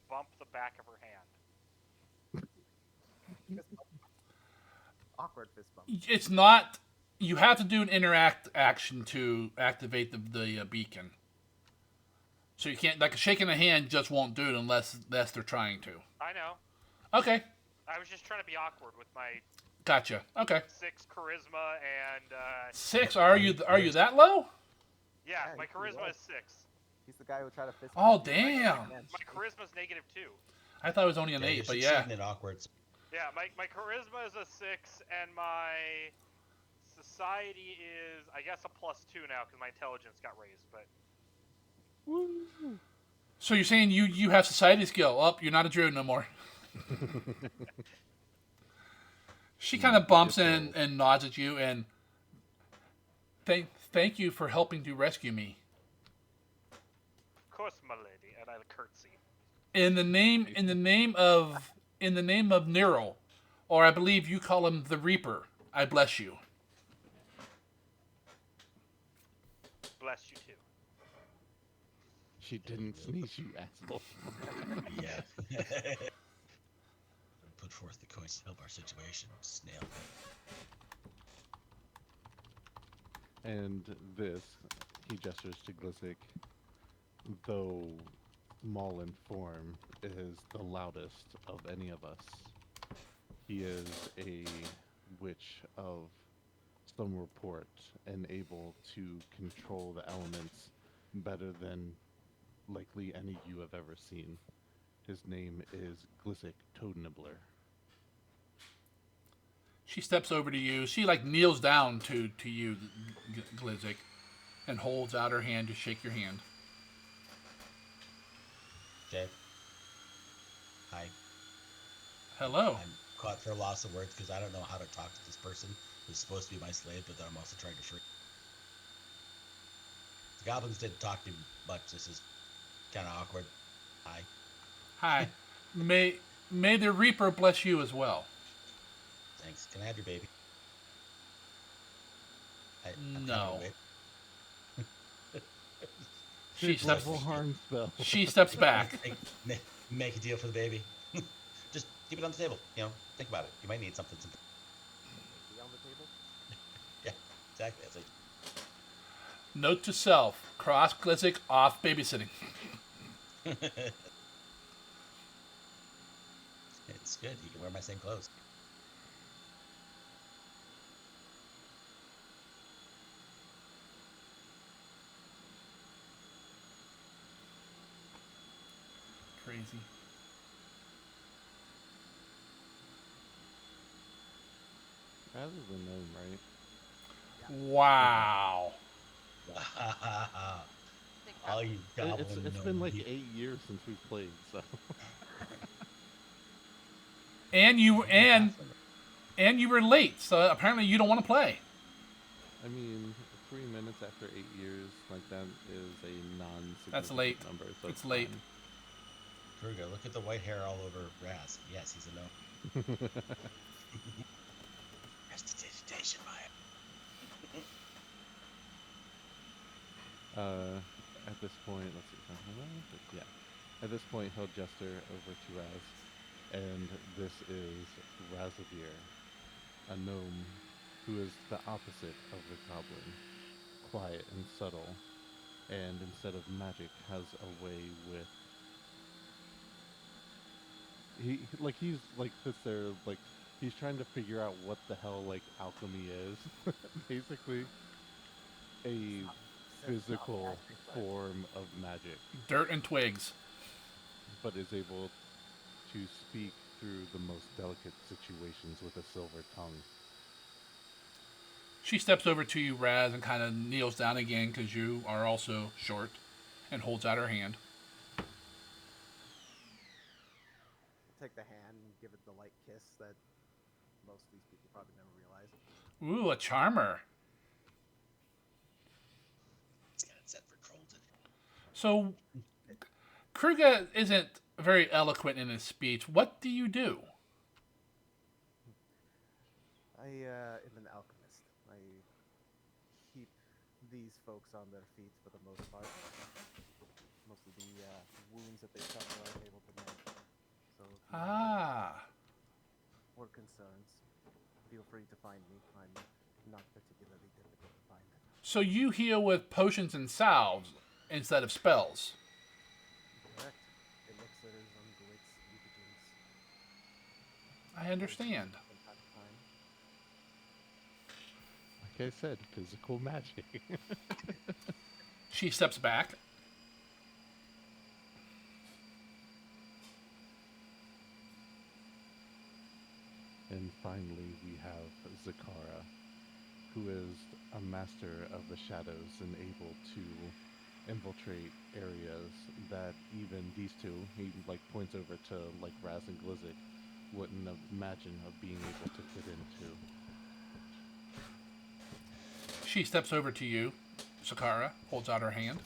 bump the back of her hand. Fist bump. Awkward fist bump. It's not. You have to do an interact action to activate the beacon. So you can't, like, shaking a hand just won't do it unless they're trying to. I know. Okay, I was just trying to be awkward with my gotcha. Okay, 6 charisma and 6. Are you that low? yeah, Yeah, my he's pretty charisma low. is 6. He's the guy who tried to fist Oh, bump you. damn. My charisma's -2. I thought it was only an Yeah, 8, you're but yeah. succeeding at awkward. Yeah, my charisma is a 6 and my society is I guess a +2 now because my intelligence got raised, but Woo! So you're saying you have society skill? Up, you're not a druid no more. She kind of bumps and nods at you and thank you for helping to rescue me. of course, my lady, and I curtsy. In the name of Nero, or I believe you call him the Reaper, I bless you. Bless you too. She didn't sneeze, you asshole. Yeah. Put forth the coins to help our situation. Snail. And this, he gestures to Glizik, though small in form, is the loudest of any of us. He is a witch of some report and able to control the elements better than likely any you have ever seen. His name is Glizik Toadnibbler. She steps over to you. She like kneels down to you, Glizik, and holds out her hand to shake your hand. Okay. Hi. Hello. I'm caught for a loss of words because I don't know how to talk to this person who's supposed to be my slave, but that I'm also trying to free. The goblins didn't talk to me much. This is kind of awkward. Hi. Hi. May the Reaper bless you as well. Thanks. Can I have your baby? I'm No. Kind of She steps. Level harm spell. She steps back. Make a deal for the baby. Just keep it on the table. Think about it. You might need something. Is he on the table? Yeah, exactly. That's it. Note to self: cross Glizik off babysitting. It's good. You can wear my same clothes. Crazy. Rather than gnome, right? Wow. Think All that- you goblin It's been like 8 years since we've played, so. And you were late, so apparently you don't want to play. I mean, 3 minutes after 8 years, like that is a non-significant That's late. number. So It's late. fine. Kruger, look at the white hair all over Raz. Yes, he's a gnome. Prestidigitation, Maya. At this point, let's see. Yeah. At this point, he'll gesture over to Raz, and this is Razavir, a gnome who is the opposite of the goblin, quiet and subtle, and instead of magic, has a way with he's like sits there like he's trying to figure out what the hell like alchemy is. Basically, a Says it's not physical magic, but form of magic, Dirt and twigs. but is able to speak through the most delicate situations with a silver tongue. She steps over to you, Raz, and kind of kneels down again because you are also short, and holds out her hand. take the hand and give it the light kiss that most of these people probably never realize. Ooh, a charmer. It's got it set for troll today. So, Kruger isn't very eloquent in his speech. What do you do? I am an alchemist. I keep these folks on their feet for the most part. Most of the wounds that they suffer, I'm able to mend. So if you have Ah. more concerns, feel free to find me. I'm not particularly difficult to find. So you heal with potions and salves instead of spells. Correct. Elixirs, unguents, mutagens. I understand. From time to time. Like I said, physical magic. She steps back. And finally, we have Zakara, who is a master of the shadows and able to infiltrate areas that even these two, he like points over to like Raz and Glizzic, wouldn't imagine of being able to fit into. She steps over to you. Sakara holds out her hand.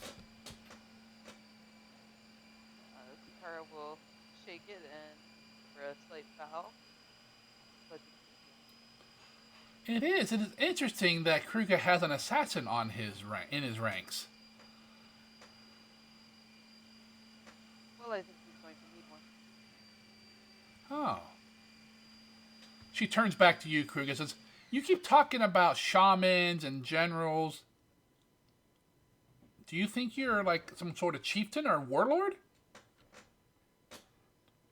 Sakara will shake it and for a slight bow. Pleasure to meet you. It is. It is interesting that Kruger has an assassin on his in his ranks. Well, I think he's going to need one. Oh. She turns back to you, Kruger, and says, "You keep talking about shamans and generals. Do you think you're like some sort of chieftain or warlord?"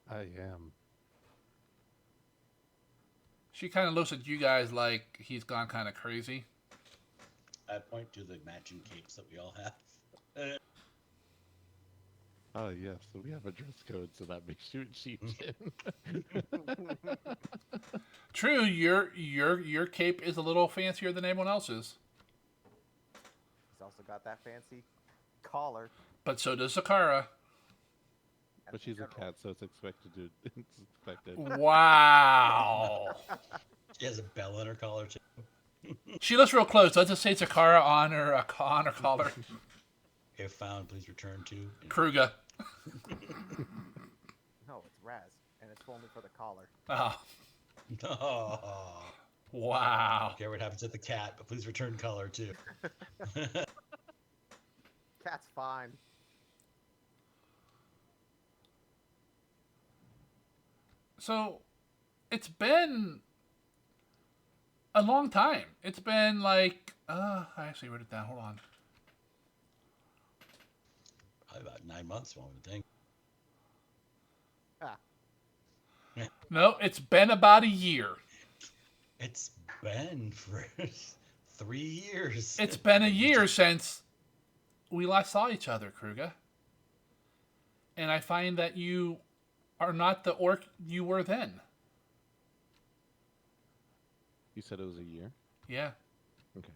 I am. She kind of looks at you guys like he's gone kind of crazy. I point to the matching capes that we all have. Oh yes, so we have a dress code, so that makes you a chieftain. True, your cape is a little fancier than anyone else's, He's also got that fancy collar. but so does Sakara. But she's a cat, so it's expected to. It's expected. Wow. She has a bell on her collar too. She looks real close. Does it say Sakara on her collar? If found, please return to Kruger. No, it's Raz, and it's only for the collar. Oh, Oh. wow. Care what happens to the cat, but please return color too. Cat's fine. So, it's been a long time. It's been like, I actually wrote it down. Hold on. Probably about 9 months, one would think. Ah, No, it's been about a year. It's been for 3 years. It's been a year since we last saw each other, Kruger. And I find that you are not the orc you were then. You said it was a year? Yeah. Okay.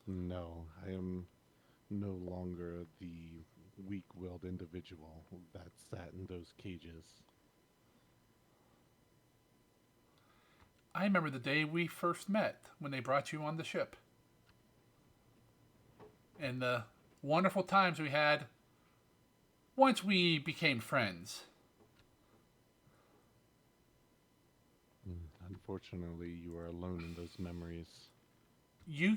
No, I am no longer the weak-willed individual that sat in those cages. I remember the day we first met when they brought you on the ship. And the wonderful times we had once we became friends. Unfortunately, you are alone in those memories. You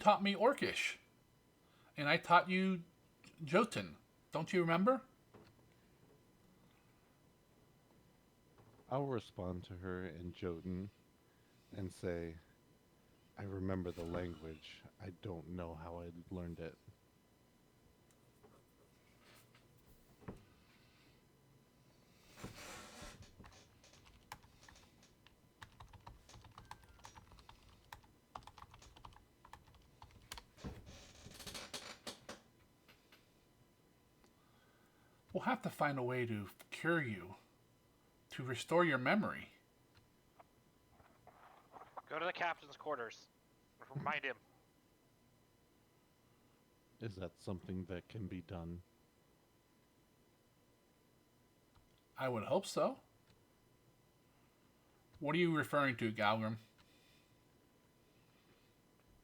taught me Orcish. And I taught you Jotun. Don't you remember? I'll respond to her in Jotun and say, I remember the language. I don't know how I learned it. We'll have to find a way to cure you, to restore your memory. Go to the captain's quarters. Remind him. Is that something that can be done? I would hope so. What are you referring to, Galgrim?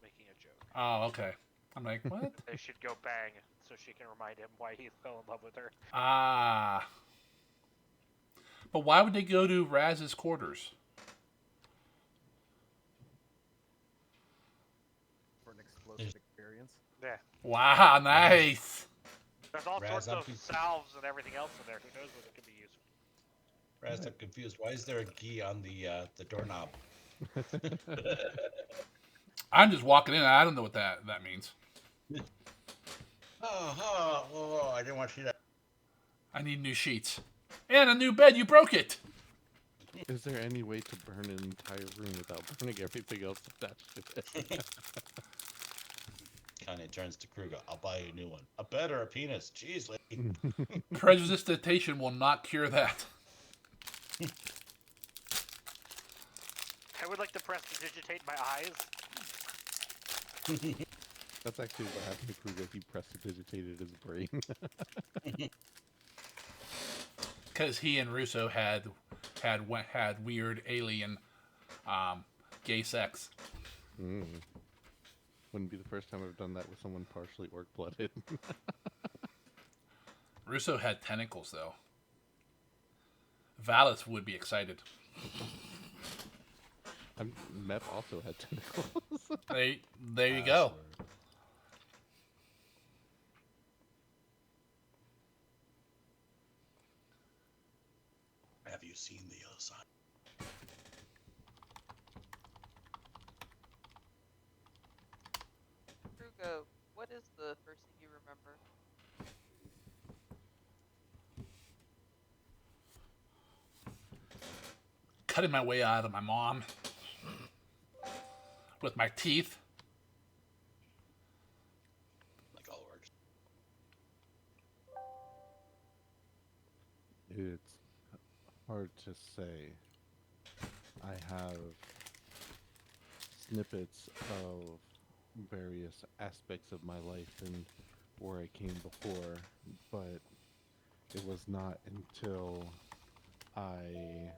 Making a joke. Oh, okay. I'm like, what? They should go bang so she can remind him why he fell in love with her. Ah. But why would they go to Raz's quarters? For an explosive experience. Yeah. Wow, nice. There's all Raz, sorts I'm of salves and everything else in there. Who knows what it could be used for? Raz, I'm confused. Why is there a key on the doorknob? I'm just walking in. I don't know what that means. Oh, I didn't want to see that. I need new sheets. And a new bed. You broke it. Is there any way to burn an entire room without burning everything else attached to it? Khanae turns to Kruger. I'll buy you a new one. A bed or a penis? Jeez, lady. Prestidigitation will not cure that. I would like to prestidigitate my eyes. That's actually what happened to Kruger. He prestidigitated his brain. Because he and Russo had weird alien gay sex. Wouldn't be the first time I've done that with someone partially orc-blooded. Russo had tentacles, though. Valis would be excited. Mep also had tentacles. There you go. Have you seen the other side? Krugo, what is the first thing you remember? Cutting my way out of my mom with my teeth. Like all orcs. It's hard to say. I have snippets of various aspects of my life and where I came before, but it was not until I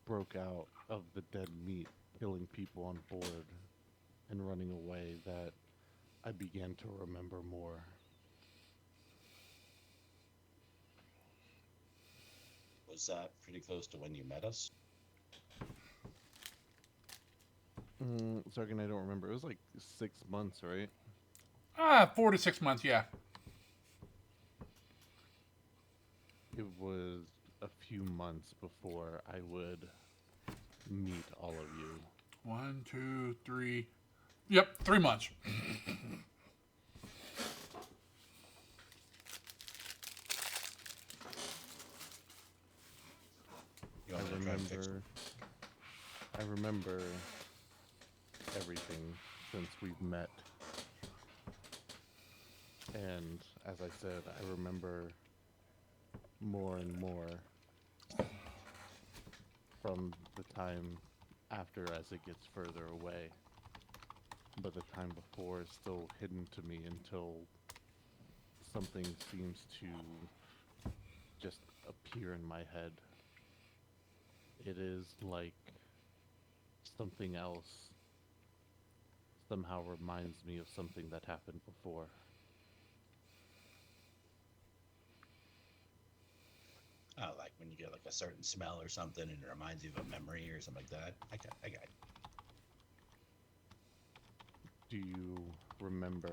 broke out of the dead meat, killing people on board and running away, that I began to remember more. Was that pretty close to when you met us? Sargon, I don't remember. It was like 6 months, right? 4 to 6 months, yeah. It was a few months before I would meet all of you. 1, 2, 3. Yep, 3 months. You want me to try and fix it? I remember everything since we've met. And as I said, I remember more and more from the time after as it gets further away. But the time before is still hidden to me until something seems to just appear in my head. It is like something else somehow reminds me of something that happened before. Oh, like when you get like a certain smell or something and it reminds you of a memory or something like that. I got it. Do you remember?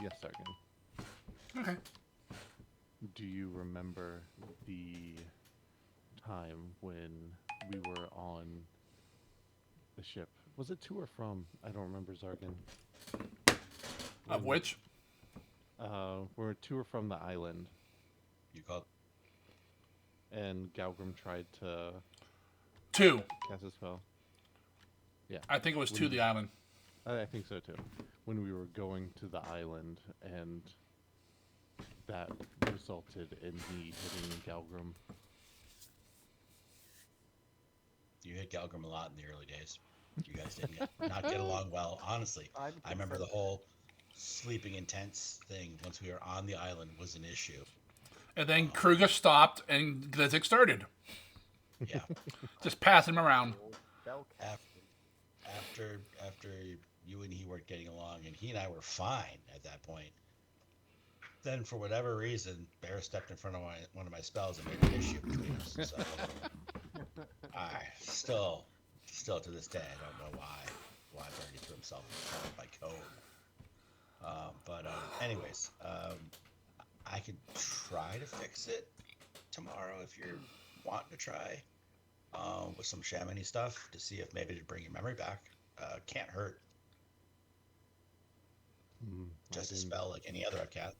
Yes, Sargon. Okay. Do you remember the time when we were on the ship? Was it to or from? I don't remember, Zargan. Of which? We're to or from the island, You called? and Galgrim tried to 2. cast a spell. Yeah. I think it was 2 the island. I think so too. When we were going to the island, and that resulted in me hitting Galgrim. You hit Galgrim a lot in the early days. You guys didn't not get along well. Honestly, I'd I remember the consent. whole sleeping in tents thing once we were on the island was an issue. And then Kruger stopped and Glizik started. Yeah. Just passing him around. Old spell casting. After you and he weren't getting along, and he and I were fine at that point. Then, for whatever reason, Bear stepped in front of one of my spells and made an issue between us. So, I still to this day, I don't know why Bernie threw himself in front of my code. Anyways, I could try to fix it tomorrow if you're wanting to try with some shamany stuff to see if maybe to bring your memory back. Can't hurt. Just a spell like any other cat.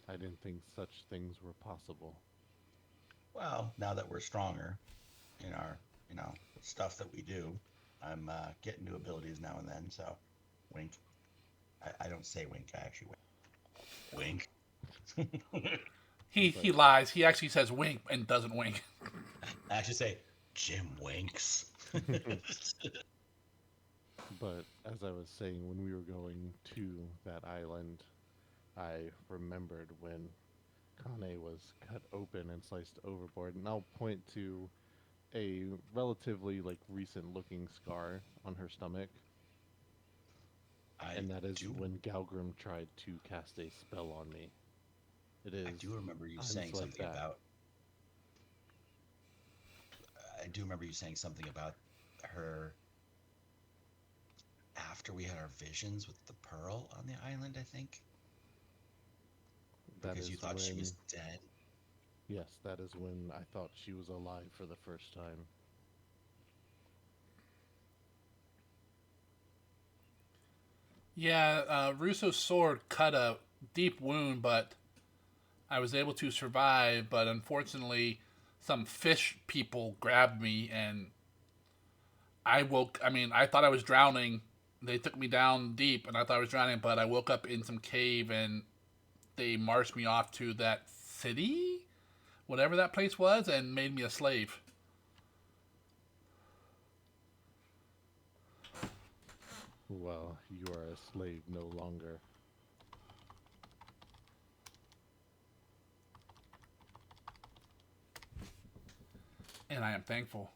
I didn't think such things were possible. Well, now that we're stronger in our, stuff that we do, I'm getting new abilities now and then. So, wink. I don't say wink. I actually wink. Wink. He lies. He actually says wink and doesn't wink. I actually say Jim winks. But as I was saying, when we were going to that island, I remembered when Khanae was cut open and sliced overboard, and I'll point to a relatively recent looking scar on her stomach. And that is when Galgrim tried to cast a spell on me. It is. I do remember you saying something about. I do remember you saying something about her after we had our visions with the pearl on the island. I think. Because you thought she was dead. Yes, that is when I thought she was alive for the first time. Yeah, Russo's sword cut a deep wound, but I was able to survive. But unfortunately, some fish people grabbed me, and I woke. I mean, I thought I was drowning. They took me down deep, and I thought I was drowning, but I woke up in some cave, and they marched me off to that city, whatever that place was, and made me a slave. Well, you are a slave no longer. And I am thankful.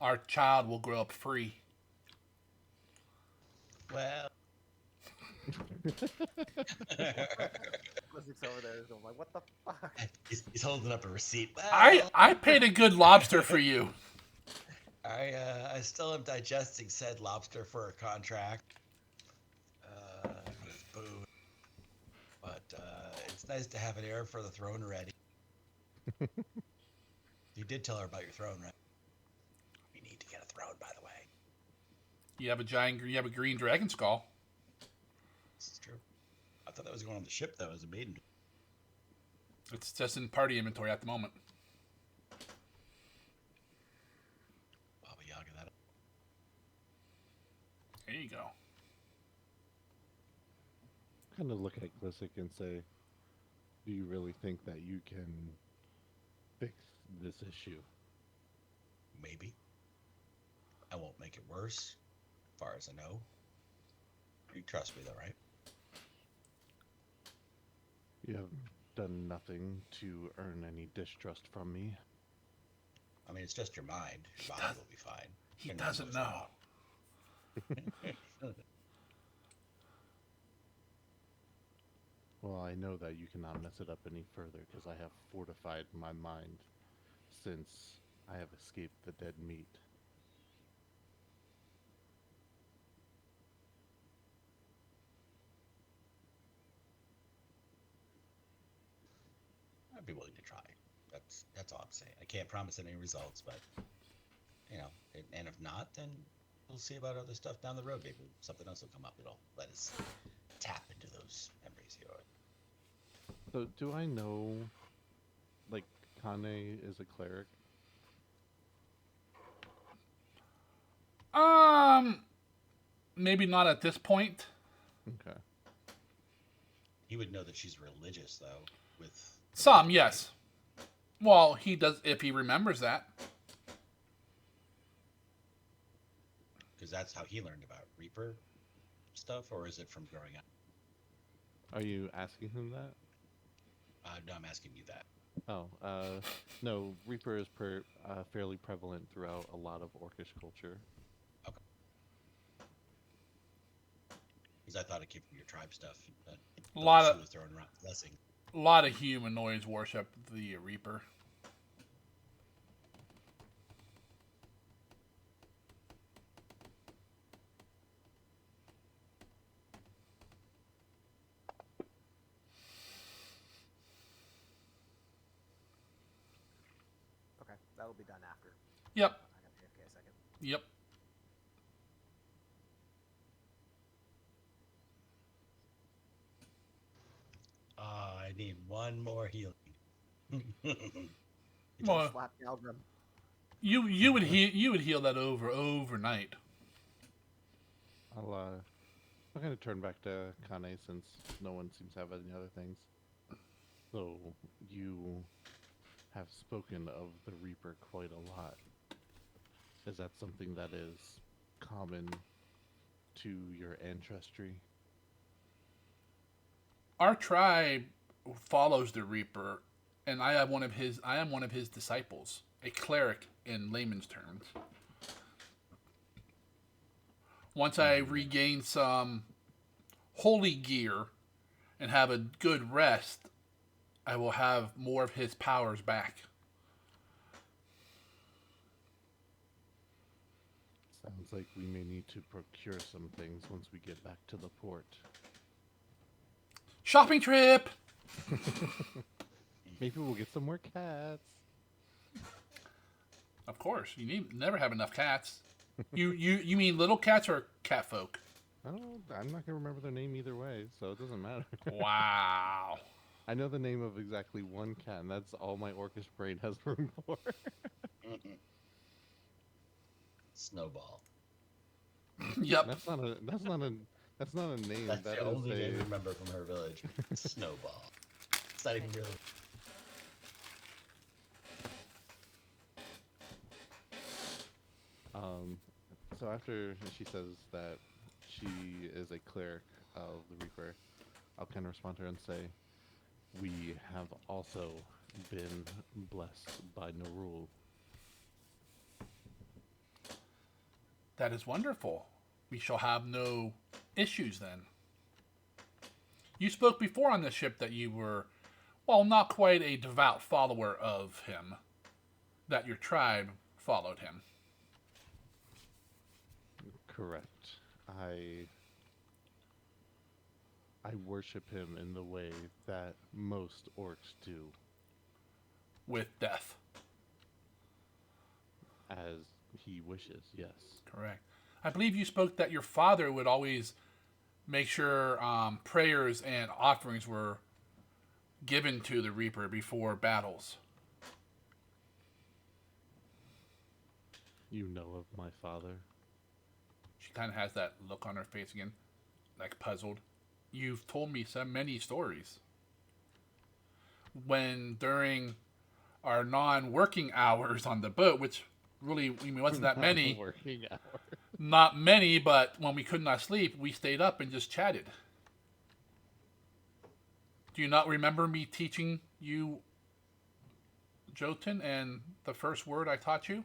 Our child will grow up free. Well. Blizzik's over there going like, what the fuck? He's holding up a receipt. Well, I paid a good lobster for you. I still am digesting said lobster for a contract. With booze. But it's nice to have an heir for the throne ready. You did tell her about your throne, right? We need to get a throne, by the way. You have a green dragon skull. This is true. I thought that was going on the ship, though, as a maiden. It's just in party inventory at the moment. Baba Yaga that. There you go. Kind of look at Glisik and say, do you really think that you can fix this issue? Maybe. I won't make it worse, as far as I know. You trust me, though, right? You have done nothing to earn any distrust from me. I mean, it's just your mind. Your body will be fine. He Your doesn't mind know. Well, I know that you cannot mess it up any further because I have fortified my mind since I have escaped the dead meat. I'd be willing to try. That's all I'm saying. I can't promise any results, but and if not, then we'll see about other stuff down the road. Maybe something else will come up. It'll let us tap into those memories here. So, do I know, Khanae is a cleric? maybe not at this point. Okay. He would know that she's religious, though. With Some, yes. Well, he does if he remembers that. because that's how he learned about Reaper stuff, or is it from growing up? Are you asking him that? No, I'm asking you that. Oh, no. Reaper is fairly prevalent throughout a lot of Orcish culture. Okay. Because I thought it came from your tribe stuff. But A lot she of was throwing around blessing. humanoids worship the Reaper. Okay, that'll be done after. Yep. I got AFK a second. Yep. I need one more healing. Well, Slap Galgrim. you would heal that overnight. I'm gonna turn back to Khanae since no one seems to have any other things. So you have spoken of the Reaper quite a lot. Is that something that is common to your ancestry? Our tribe follows the Reaper, and I am one of his disciples, a cleric in layman's terms. Once I regain some holy gear and have a good rest, I will have more of his powers back. Sounds like we may need to procure some things once we get back to the port. Shopping trip! Maybe we'll get some more cats. Of course, you never have enough cats. You mean little cats or cat folk? I'm not gonna remember their name either way, so it doesn't matter. Wow. I know the name of exactly one cat, and that's all my Orcish brain has room for. Snowball. Yep. That's not a name. That's That the is only name I remember from her village. Snowball. It's not even really. So after she says that she is a cleric of the Reaper, I'll kind of respond to her and say, we have also been blessed by Nerul. That is wonderful. We shall have no issues then. You spoke before on this ship that you were, well, not quite a devout follower of him, that your tribe followed him. Correct. I worship him in the way that most orcs do, With death. as he wishes, yes. Correct. I believe you spoke that your father would always make sure prayers and offerings were given to the Reaper before battles. You know of my father? She kind of has that look on her face again, like puzzled. You've told me so many stories. When during our non-working hours on the boat, which really wasn't that many, Working hours. not many, but when we could not sleep, we stayed up and just chatted. Do you not remember me teaching you Jotun and the first word I taught you?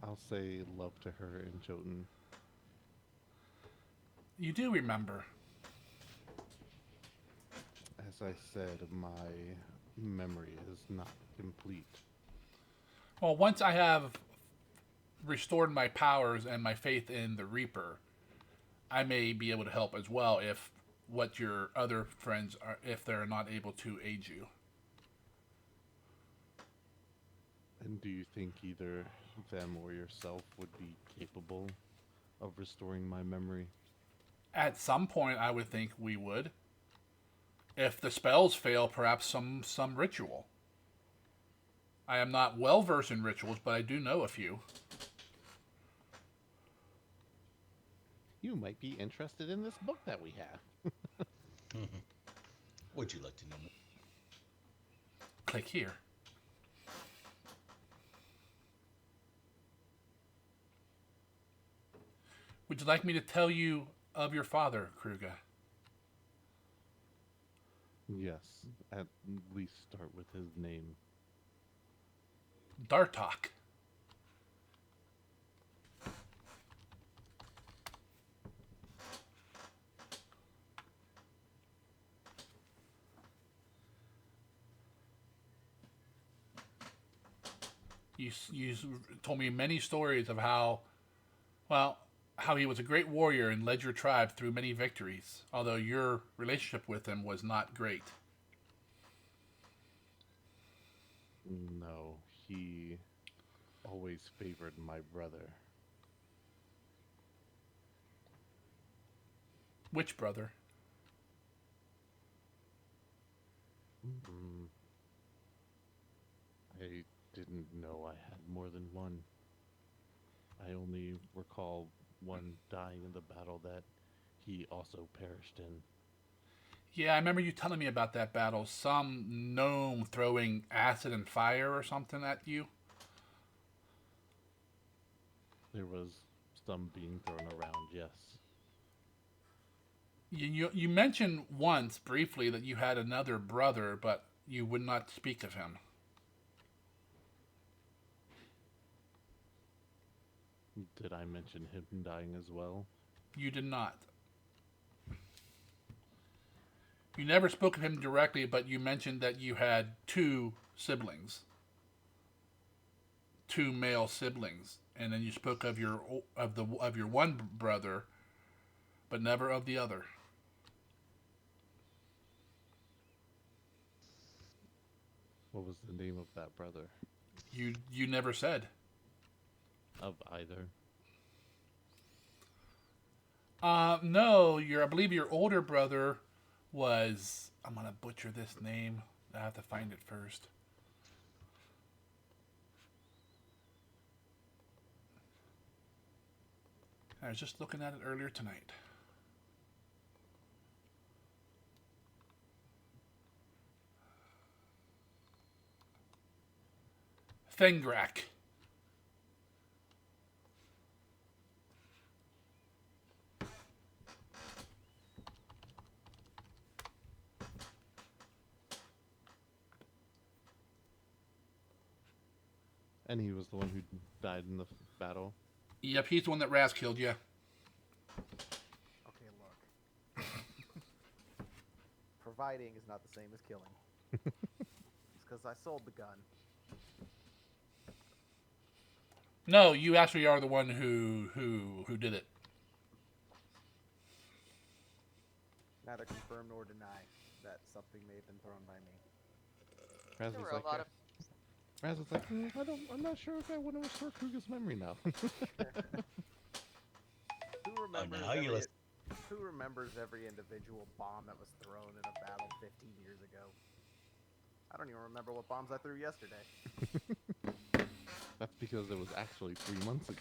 I'll say love to her in Jotun. You do remember. As I said, my memory is not complete. Well, once I have restored my powers and my faith in the Reaper, I may be able to help as well if what your other friends are, if they're not able to aid you. And do you think either them or yourself would be capable of restoring my memory? At some point, I would think we would. If the spells fail, perhaps some ritual. I am not well versed in rituals, but I do know a few. You might be interested in this book that we have. Would you like to know more? Click here. Would you like me to tell you of your father, Kruger? Yes, at least start with his name. Dartok. You told me many stories of how he was a great warrior and led your tribe through many victories, although your relationship with him was not great. No, he always favored my brother. Which brother? Mm, I didn't know I had more than one. I only recall one dying in the battle that he also perished in. Yeah, I remember you telling me about that battle. Some gnome throwing acid and fire or something at you. There was some being thrown around, yes. You mentioned once briefly that you had another brother, but you would not speak of him. Did I mention him dying as well? You did not. You never spoke of him directly, but you mentioned that you had two siblings, two male siblings, and then you spoke of your one brother, but never of the other. What was the name of that brother? You never said. Of either? No, I believe your older brother was. I'm gonna butcher this name. I have to find it first. I was just looking at it earlier tonight. Thengrak. And he was the one who died in the battle? Yep, he's the one that Raz killed you. Okay, look. Providing is not the same as killing. It's because I sold the gun. No, you actually are the one who did it. Neither confirm nor deny that something may have been thrown by me. Raz There was were like, a lot of Raz was like, I'm not sure if I want to restore Kruger's memory now. Who remembers every individual bomb that was thrown in a battle 15 years ago? I don't even remember what bombs I threw yesterday. That's because it was actually 3 months ago.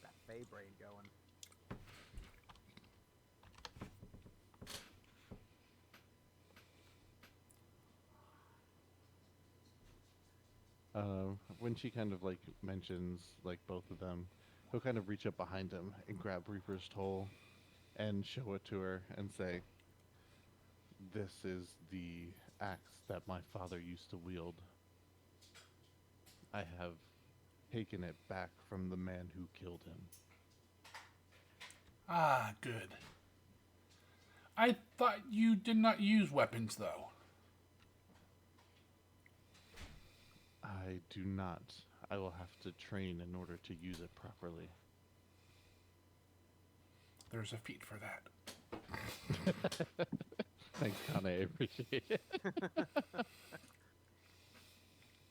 That Fey brain going. When she kind of like mentions like both of them, he'll kind of reach up behind him and grab Reaper's toll and show it to her and say, "This is the axe that my father used to wield. I have taken it back from the man who killed him." Ah, good. I thought you did not use weapons, though. I do not. I will have to train in order to use it properly. There's a feat for that. Thanks, Khanae. I appreciate it.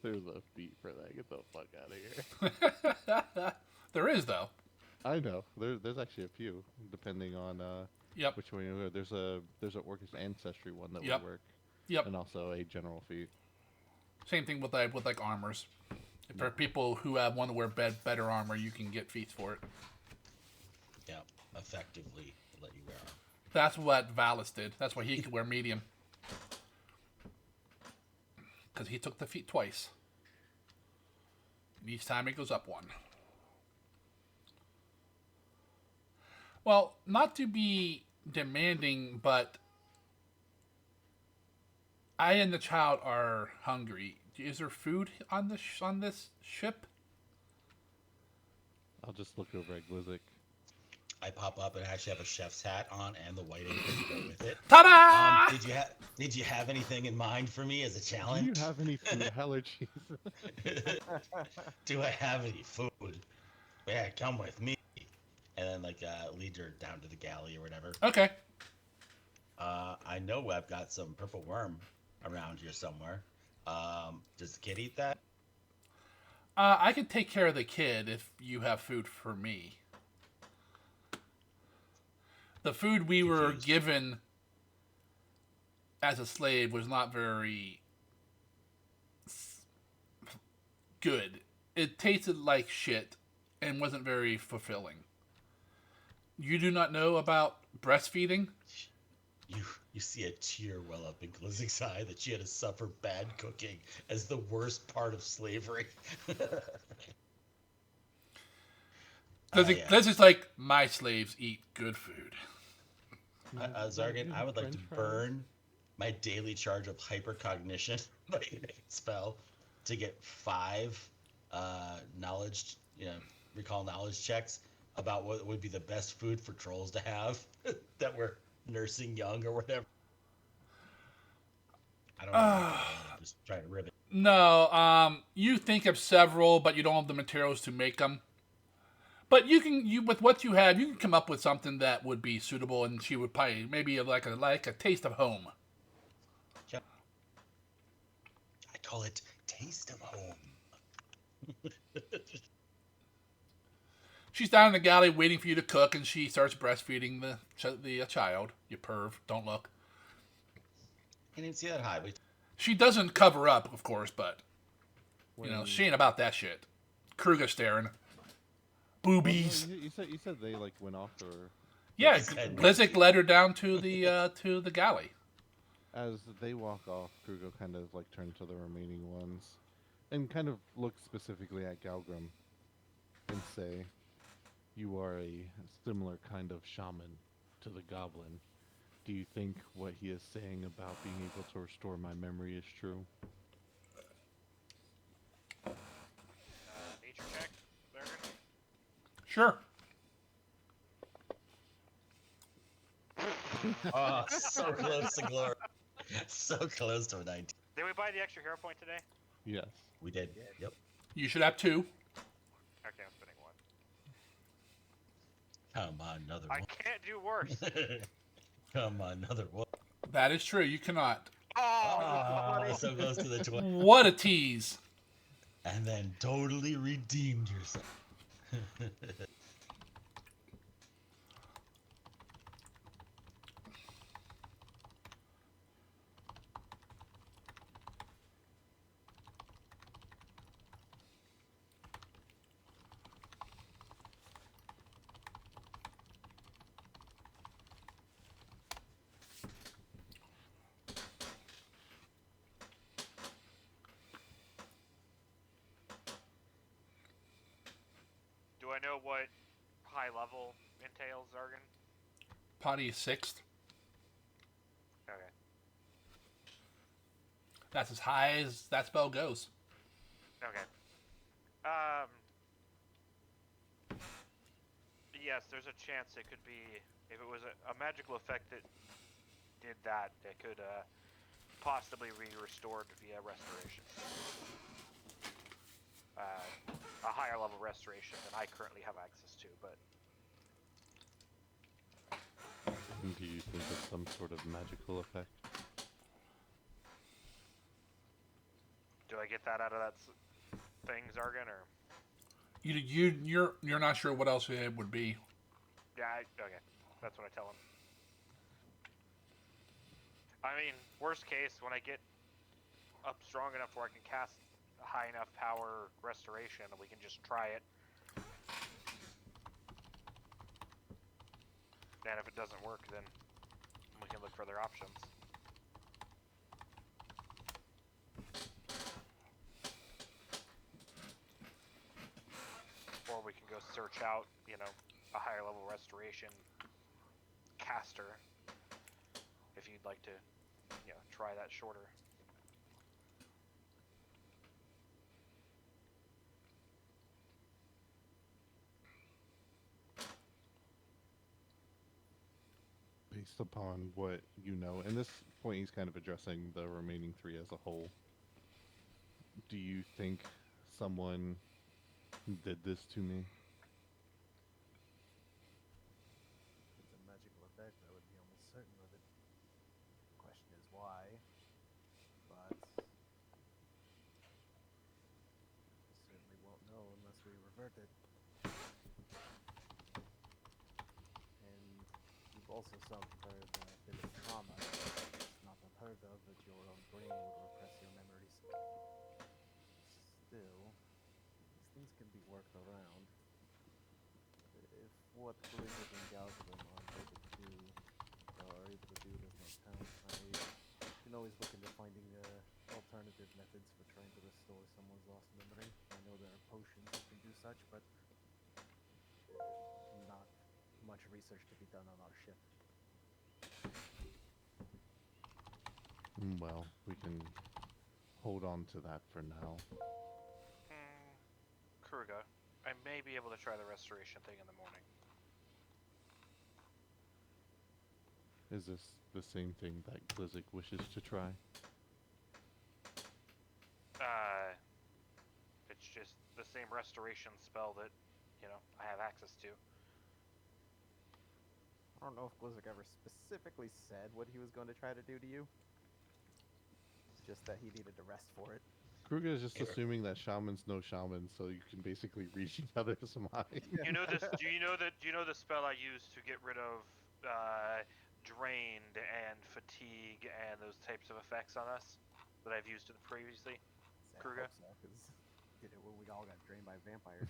There's a feat for that. Get the fuck out of here. There is, though. I know. There's actually a few, depending on Yep. which one you go. There's a Orcish ancestry one that Yep. would work, Yep. and also a general feat. Same thing with like armors. For people who want to wear better armor, you can get feats for it. Yeah, effectively let you wear armor. That's what Valis did. That's why he could wear medium. Because he took the feat twice. And each time it goes up one. Well, not to be demanding, but I and the child are hungry. Is there food on this ship? I'll just look over at Glizik. I pop up and I actually have a chef's hat on and the white apron to go with it. Ta-da! Did you have anything in mind for me as a challenge? Do you have any food allergies? Do I have any food? Yeah, come with me. And then lead her down to the galley or whatever. Okay. I know I've got some purple worm around here somewhere. Does the kid eat that? I can take care of the kid if you have food for me. The food we were given as a slave was not very good. It tasted like shit and wasn't very fulfilling. You do not know about breastfeeding? You see a tear well up in Glizik's eye that she had to suffer bad cooking as the worst part of slavery. Glizik's like, my slaves eat good food. Zargan, I would like to burn my daily charge of hypercognition spell to get 5 knowledge, recall knowledge checks about what would be the best food for trolls to have that were nursing young or whatever. I don't know. I'm just trying to rib it. No, you think of several, but you don't have the materials to make them. But you with what you have, you can come up with something that would be suitable, and she would probably maybe like a taste of home. Yep. I call it taste of home. She's down in the galley waiting for you to cook, and she starts breastfeeding the child. You perv, don't look. I didn't see that high. But... She doesn't cover up, of course, but she ain't about that shit. Kruger staring. Boobies. Well, you said they went off or. Yeah, Glizik led her down to the galley. As they walk off, Krugo kind of turns to the remaining ones, and kind of looks specifically at Galgrim, and say, "You are a similar kind of shaman to the goblin. Do you think what he is saying about being able to restore my memory is true?" Nature check, Zargan. Sure. Oh, so close to glory. So close to a 19. Did we buy the extra hero point today? Yes. We did. Yep. You should have 2. Okay, I'm spending 1. Come on, another one. I can't do worse. Come on, another one. That is true. You cannot. Oh, so close to the 20. What a tease. And then totally redeemed yourself. Do I know what high level entails, Zargan? Potty is 6th. Okay. That's as high as that spell goes. Okay. Yes, there's a chance it could be, if it was a magical effect that did that, it could possibly be restored via restoration. A higher level restoration than I currently have access to, but Do you think it's some sort of magical effect? do I get that out of that thing, Zargan, or? You're not sure what else it would be. Yeah, okay. That's what I tell him. I mean, worst case, when I get up strong enough where I can cast a high enough power restoration, we can just try it. And if it doesn't work, then we can look for other options. Or we can go search out, a higher level restoration caster. If you'd like to, try that shorter. Based upon what you know, and this point he's kind of addressing the remaining three as a whole. Do you think someone did this to me? If it's a magical effect, I would be almost certain of it. The question is why, but we certainly won't know unless we revert it. And you've also heard a bit of trauma. It's not unheard of that your own brain would repress your memories. Still, these things can be worked around. If what Blizzard and Galgrim are able to do, there's no count, I can always look into finding alternative methods for trying to restore someone's lost memory. I know there are potions that can do such, but not much research to be done on our ship. Well, we can hold on to that for now. Kuruga, I may be able to try the restoration thing in the morning. Is this the same thing that Glizik wishes to try? It's just the same restoration spell that, I have access to. I don't know if Blizzard ever specifically said what he was going to try to do to you. It's just that he needed to rest for it. Kruger is just assuming that shamans know shamans, so you can basically read each other's mind. You know this? Do you know the spell I used to get rid of drained and fatigue and those types of effects on us that I've used previously? Kruger? Because did it when we all got drained by vampires.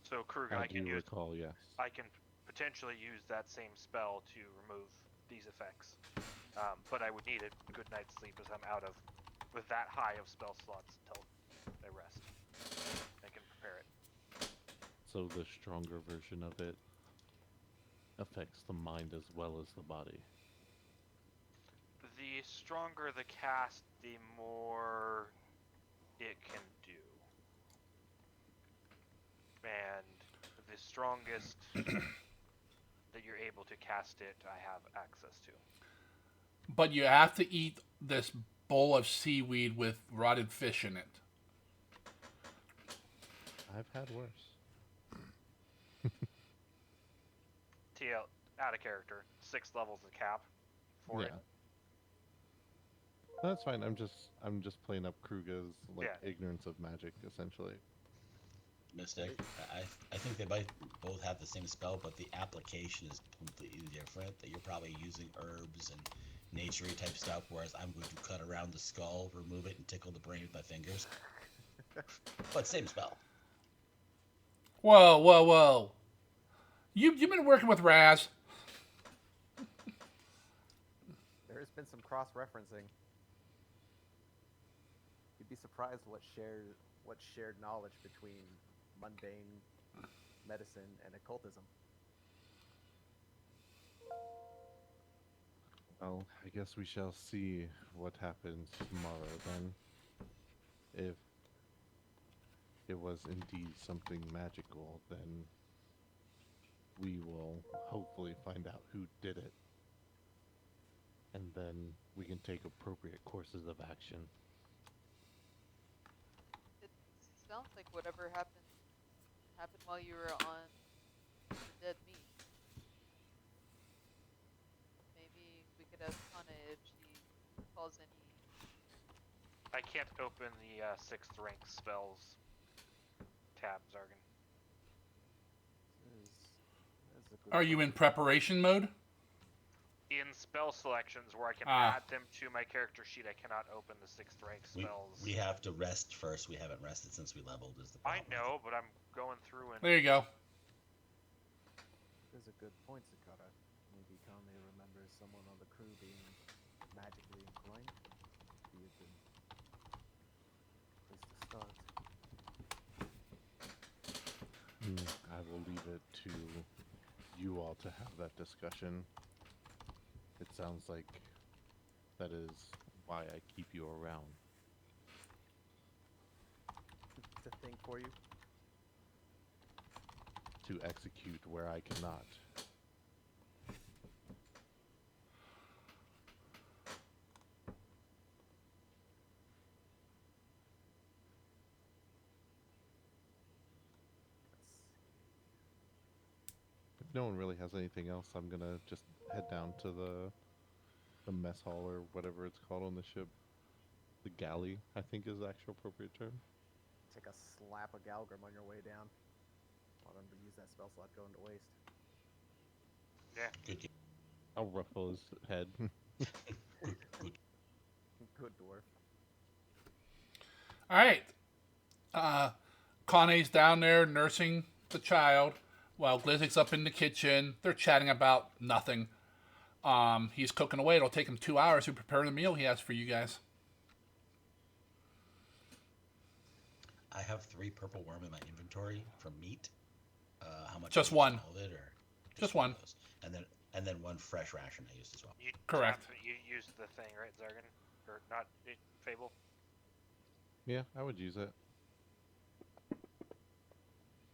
So Kruger, I do recall, yes. I can potentially use that same spell to remove these effects, but I would need a good night's sleep as I'm out of with that high of spell slots until I rest. I can prepare it. So the stronger version of it affects the mind as well as the body. The stronger the cast, the more it can do. And the strongest that you're able to cast it, I have access to. But you have to eat this bowl of seaweed with rotted fish in it. I've had worse. TL, out of character. 6 levels of cap for it. That's fine. I'm just playing up Kruger's ignorance of magic, essentially. Mystic. I think they might both have the same spell, but the application is completely different. That you're probably using herbs and nature-y type stuff, whereas I'm going to cut around the skull, remove it, and tickle the brain with my fingers. But same spell. Whoa. You've been working with Raz. There has been some cross-referencing. You'd be surprised what shared knowledge between mundane medicine and occultism. Well, I guess we shall see what happens tomorrow then. If it was indeed something magical, then we will hopefully find out who did it. And then we can take appropriate courses of action. It sounds like whatever happened while you were on the dead meat. Maybe we could ask Khanae if she calls any. I can't open the 6th rank spells tab, Zargan. Are you in preparation mode? in spell selections where I can Ah. add them to my character sheet, I cannot open the 6th rank spells. We have to rest first. We haven't rested since we leveled. Is the I problem? know, but I'm going through and There you go. There's a good point, Sakata. Maybe Khanae remembers someone on the crew being magically inclined. Be a good place to start. I will leave it to you all to have that discussion. It sounds like that is why I keep you around. To think for you. To execute where I cannot. If no one really has anything else, I'm gonna just head down to the mess hall or whatever it's called on the ship. The galley, I think, is the actual appropriate term. Take a slap of Galgrim on your way down. Want him to use that spell slot going to waste. yeah. Good. I'll ruffle his head. Good dwarf. All right. Khanae's down there nursing the child while Glizzik's up in the kitchen. They're chatting about nothing. He's cooking away. It'll take him 2 hours to prepare the meal he has for you guys. I have 3 purple worm in my inventory from meat. How much? Just I used one. All of it, or Just one. of those? And then 1 fresh ration I used as well. You Correct. You used the thing, right, Zargan? Or not, Fable? Yeah, I would use it.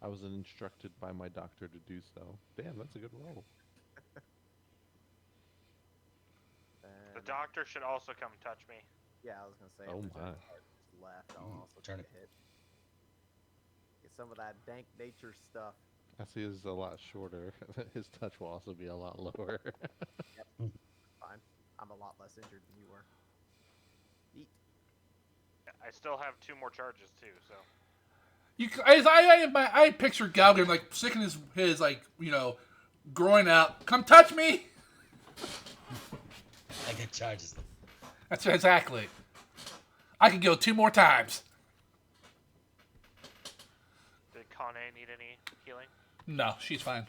I was instructed by my doctor to do so. Damn, that's a good roll. The And, doctor should also come touch me. yeah, I was gonna say. Oh if there's my. any parts left, I'll also Turn take a hit. Get some of that dank nature stuff. As he is a lot shorter, his touch will also be a lot lower. Fine. I'm a lot less injured than you were. Eat. I still have 2 more charges too, so. I picture Galgrim like sticking his like groin out. Come touch me. I get charges. That's exactly. I could go 2 more times. Did Khanae need any healing? No, she's fine.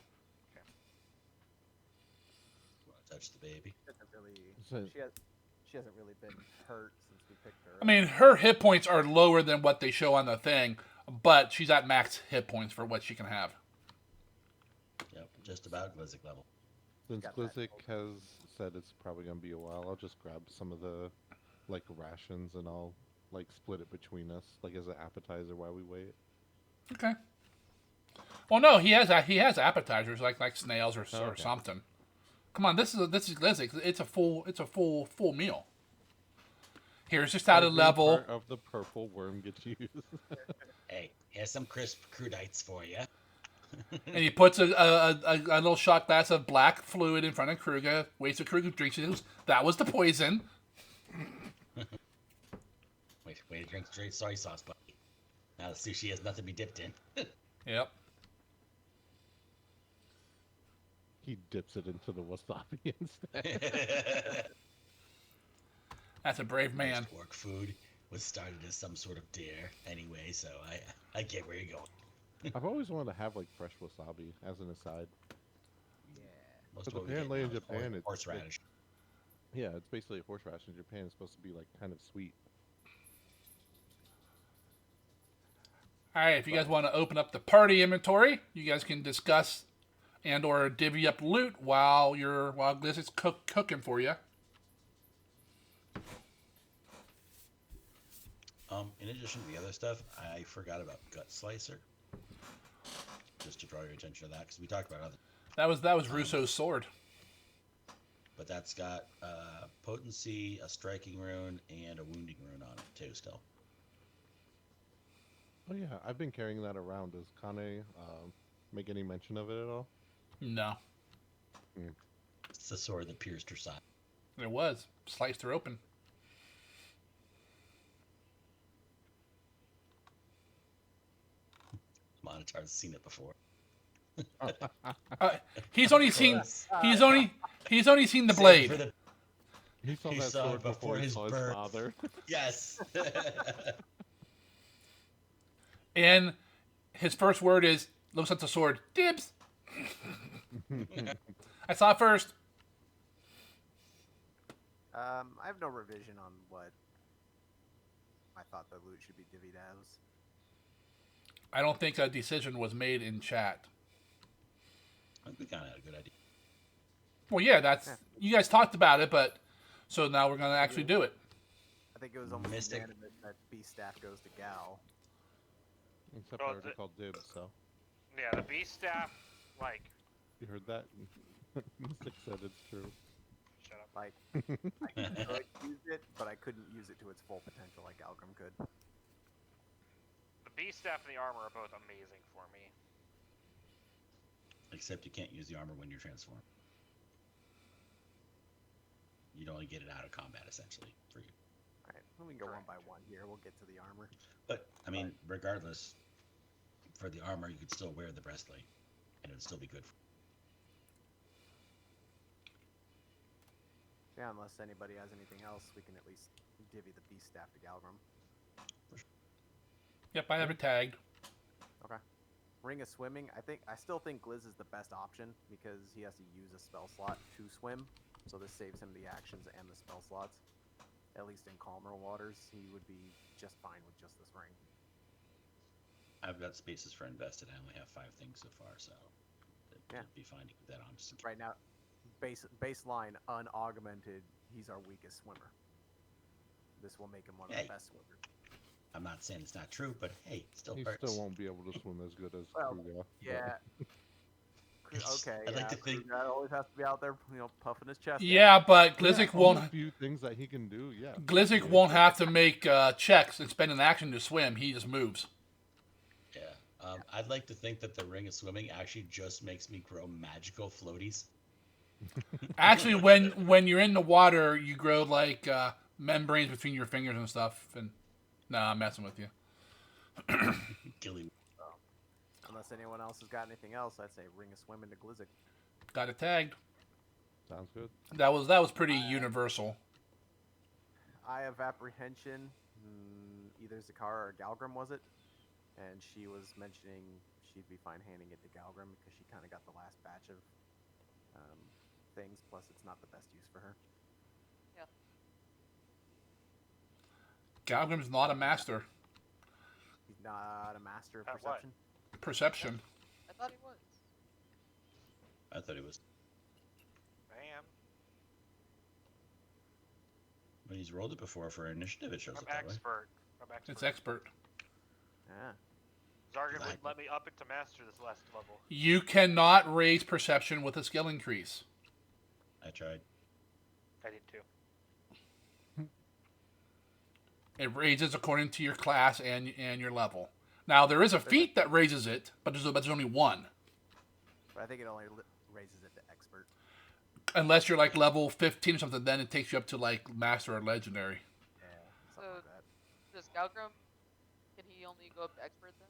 Want to touch the baby? So- She hasn't really been hurt since we picked her up. I mean, her hit points are lower than what they show on the thing, but she's at max hit points for what she can have. Yep, just about Glizzic level. Since Got that. Glizzic has said it's probably gonna be a while, I'll just grab some of the rations and I'll split it between us, as an appetizer while we wait. Okay. Well, no, he has appetizers like snails or Okay. something. Come on, this is Glizzik. It's a full meal. Here's just out of Every level. part of the purple worm gets used. Hey, here's some crisp crudites for you. And he puts a little shot glass of black fluid in front of Kruger. Waits till Kruger drinks it. He goes, that was the poison. Way to drink straight soy sauce, buddy. Now the sushi has nothing to be dipped in. Yep. He dips it into the wasabi instead. That's a brave man. Most orc food was started as some sort of dare anyway, so I get where you're going. I've always wanted to have fresh wasabi as an aside. Yeah. Most But of what we apparently get in now is Japan, it's horseradish. Yeah, it's basically a horseradish in Japan. It's supposed to be kind of sweet. All right, if you guys want to open up the party inventory, you guys can discuss and or divvy up loot while Glizzik's cooking for you. In addition to the other stuff, I forgot about Gut Slicer. Just to draw your attention to that, because we talked about other. That was Russo's sword. But that's got potency, a striking rune, and a wounding rune on it too. Still. Oh yeah, I've been carrying that around. Does Khanae make any mention of it at all? No, It's the sword that pierced her side. it was sliced her open. Monitar's seen it before. He's only seen Close. he's only seen the Save blade. for the- He saw He that saw it sword before he saw his birth. father. Yes. And his first word is, looks at the sword, dibs. I saw it first. I have no revision on what I thought the loot should be divvied as. I don't think a decision was made in chat. I think we kind of had a good idea. Well, yeah, you guys talked about it, but so now we're gonna actually do it. I think it was almost Mystic. unanimous that B staff goes to Gal. Except Oh, I already called dibs, so. Yeah, the B staff, like, You heard that? Mystic said it's true. shut up. Like, I could use it, but I couldn't use it to its full potential like Algrim could. The B staff and the armor are both amazing for me. Except you can't use the armor when you're transformed. You'd only get it out of combat, essentially, for you. Alright, we can go one by one here. We'll get to the armor. But, I mean, regardless, for the armor, you could still wear the breastplate, and it would still be good. Yeah, unless anybody has anything else, we can at least divvy the B staff to Galgrim. Yep, I have it tagged. Okay. Ring of Swimming, I still think Gliz is the best option because he has to use a spell slot to swim, so this saves him the actions and the spell slots. At least in calmer waters, he would be just fine with just this ring. I've got spaces for invested. I only have 5 things so far, so it'd be fine to keep that on. Just in case. Right now, baseline unaugmented, he's our weakest swimmer. This will make him one of the best swimmers. I'm not saying it's not true, but hey, still He hurts. still won't be able to swim as good as Kruger. Yeah. Okay, I like yeah, to think- Kruger always has to be out there, puffing his chest. Yeah, but Yeah, Glizzik on the won't. few things that he can do, yeah. Glizzik won't have to make checks and spend an action to swim. He just moves. Yeah. I'd like to think that the Ring of Swimming actually just makes me grow magical floaties. Actually, when you're in the water, you grow like membranes between your fingers and stuff. And no, I'm messing with you. Gilly. Unless anyone else has got anything else, I'd say Ring of Swimming to Glizzik. Got it tagged. Sounds good. That was pretty universal. Eye of Apprehension, either Zakara or Galgrim was it? And she was mentioning she'd be fine handing it to Galgrim because she kind of got the last batch of things, plus it's not the best use for her. Galgrim's not a master. He's not a master of At what? perception. Perception. I thought he was. I thought it was. Man, When he's rolled it before for initiative, it shows I'm it that way. expert. I'm expert. It's expert. Yeah. Zargan Like- would let me up it to master this last level. You cannot raise perception with a skill increase. I tried. I did too. It raises according to your class and your level. Now there is a feat that raises it, but there's only one. But I think it only raises it to expert. Unless you're like level 15 or something, then it takes you up to like master or legendary. Yeah. Something So- like that. Does Galgrim, can he only go up to expert then?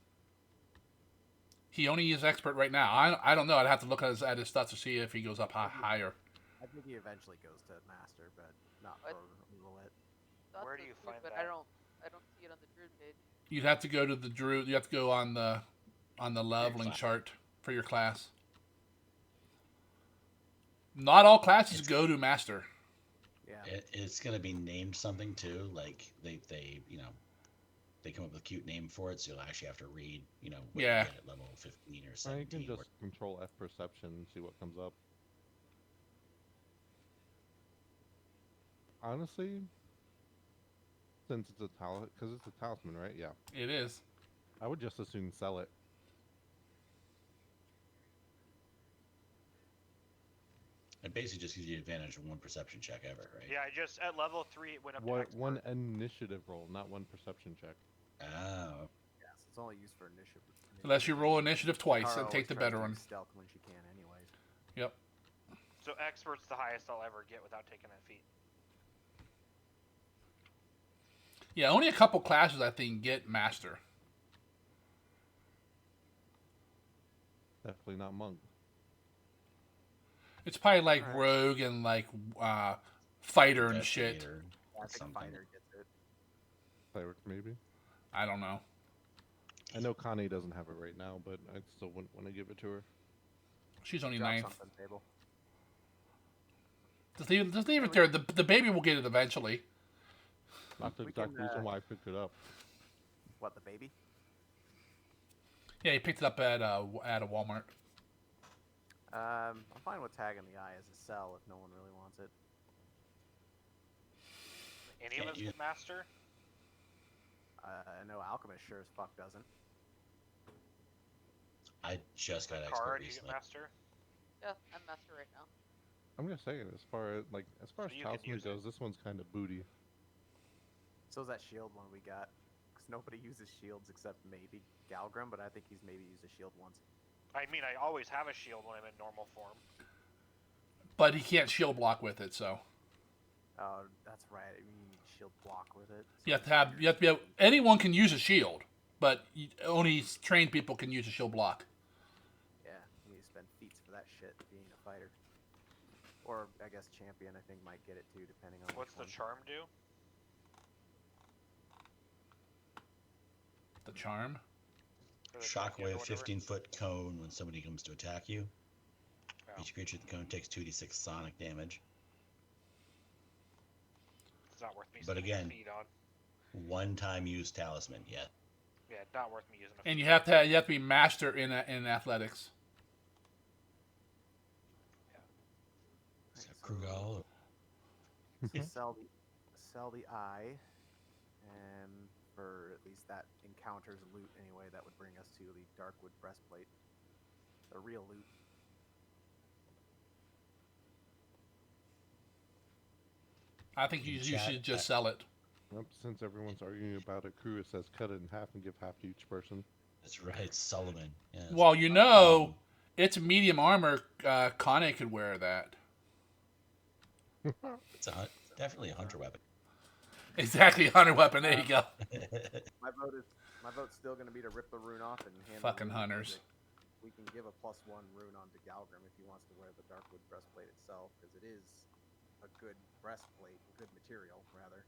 He only is expert right now. I don't know. I'd have to look at his stats to see if he goes up higher. I think he eventually goes to master, but not What? for a little bit. Thought Where so do you too, find but that? I don't see it on the Druid page. You'd have to go to the Druid. You have to go on the leveling class. chart for your class. Not all classes go to master. Yeah. It's gonna be named something too. Like they they come up with a cute name for it, so you'll actually have to read what Yeah. you get at level 15 or Or you 17. can just control F perception and see what comes up. Honestly, since it's because it's a talisman, right? Yeah. It is. I would just as soon sell it. It basically just gives you advantage of one perception check ever, right? Yeah, I just at level 3 it went up to expert. One initiative roll, not one perception check. Oh, Yeah, so it's only used for initiative. Unless you roll initiative twice Kara and take always the tries better to one. use Stealth when she can, anyways. Yep. So expert's the highest I'll ever get without taking that feat. Yeah, only a couple classes I think get master. Definitely not monk. It's probably like Alright. rogue and like fighter and shit. Investigator I or think something. fighter gets it. Cleric, maybe. I don't know. I know Khanae doesn't have it right now, but I still wouldn't want to give it to her. She's only Drop 9th. something table. Just leave it there. The baby will get it eventually. Not the We exact can, reason why I picked it up. What, the baby? Yeah, he picked it up at a Walmart. I'm fine with tagging the eye as a sell if no one really wants it. Any Yeah, of us you- get master? I know Alchemist sure as fuck doesn't. I just got expert Kara, do you get recently. master? Yeah, I'm master right now. I'm just saying, as far as So you can Talisman use it. goes, this one's kind of booty. So's that shield one we got. Because nobody uses shields except maybe Galgrim, but I think he's maybe used a shield once. I mean, I always have a shield when I'm in normal form. But he can't shield block with it, so Oh, that's right. You need shield block with it. you have to be able, anyone can use a shield, but only trained people can use a shield block. Yeah, you need to spend feats for that shit being a fighter. Or, I guess champion, I think, might get it too, depending on What's the which charm do? The charm. For the champion or Shockwave, whatever? 15-foot cone when somebody comes to attack you. Oh. Each creature with the cone takes 2d6 sonic damage. It's not worth me But spending again- feet on. One-time use talisman, yeah. Yeah, not worth me using a And feat. you have to be master in athletics. one. So Krugal, So sell the eye, and for at least that encounter's loot anyway, that would bring us to the Darkwood breastplate. The real loot. I think you Chat, should just sell it. Yep, since everyone's arguing about a crew, it says cut it in half and give half to each person. that's right, Sullivan. Yes. Well, you know, it's medium armor. Khanae could wear that. It's definitely a hunter weapon. Exactly, hunter weapon. There you go. My vote's still going to be to rip the rune off and hand the Fucking rune to hunters. Isaac. We can give a +1 rune onto Galgrim if he wants to wear the Darkwood breastplate itself, because it is a good breastplate, good material rather.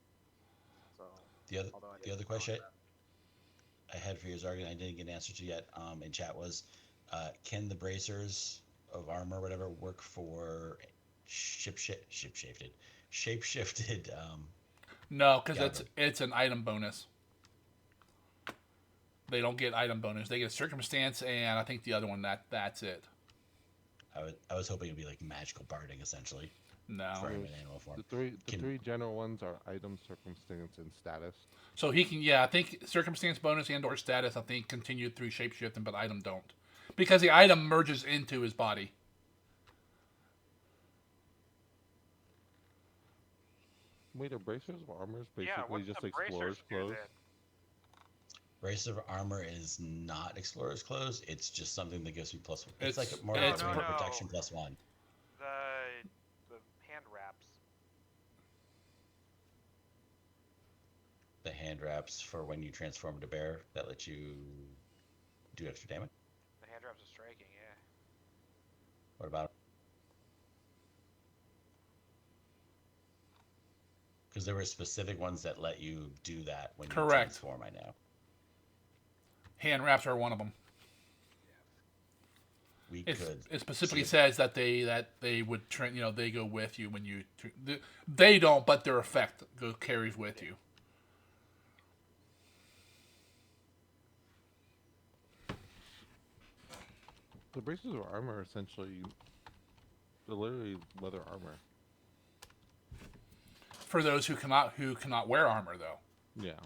So The other, although I the think other it's question not I had for you is argument I didn't get an answer to yet in chat was, can the bracers of armor or whatever work for shapeshifted No, because Galgrim. it's an item bonus. They don't get item bonus. They get circumstance, and I think the other one that's it. I was hoping it'd be like magical barding essentially No. for him in animal form. The Can- three general ones are item, circumstance, and status. So he can, yeah, I think circumstance bonus and or status, I think, continued through shapeshifting, but item don't. Because the item merges into his body. Wait, are bracers of armor is Yeah, basically what's just the explorer's bracers do clothes? then? Brace of armor is not explorer's clothes. It's just something that gives me plus. It's It's- like more it's like pro- protection +1. The hand wraps. The hand wraps for when you transform into bear that let you do extra damage. The hand wraps are striking, yeah. What about? Because there were specific ones that let you do that when you Correct. transform. I know. Hand wraps are one of them. We It, could. it specifically see says that they would train. You know, they go with you when you. They don't, but their effect carries with you. The bracers of armor are essentially, they're literally leather armor. For those who cannot wear armor, though, Yeah.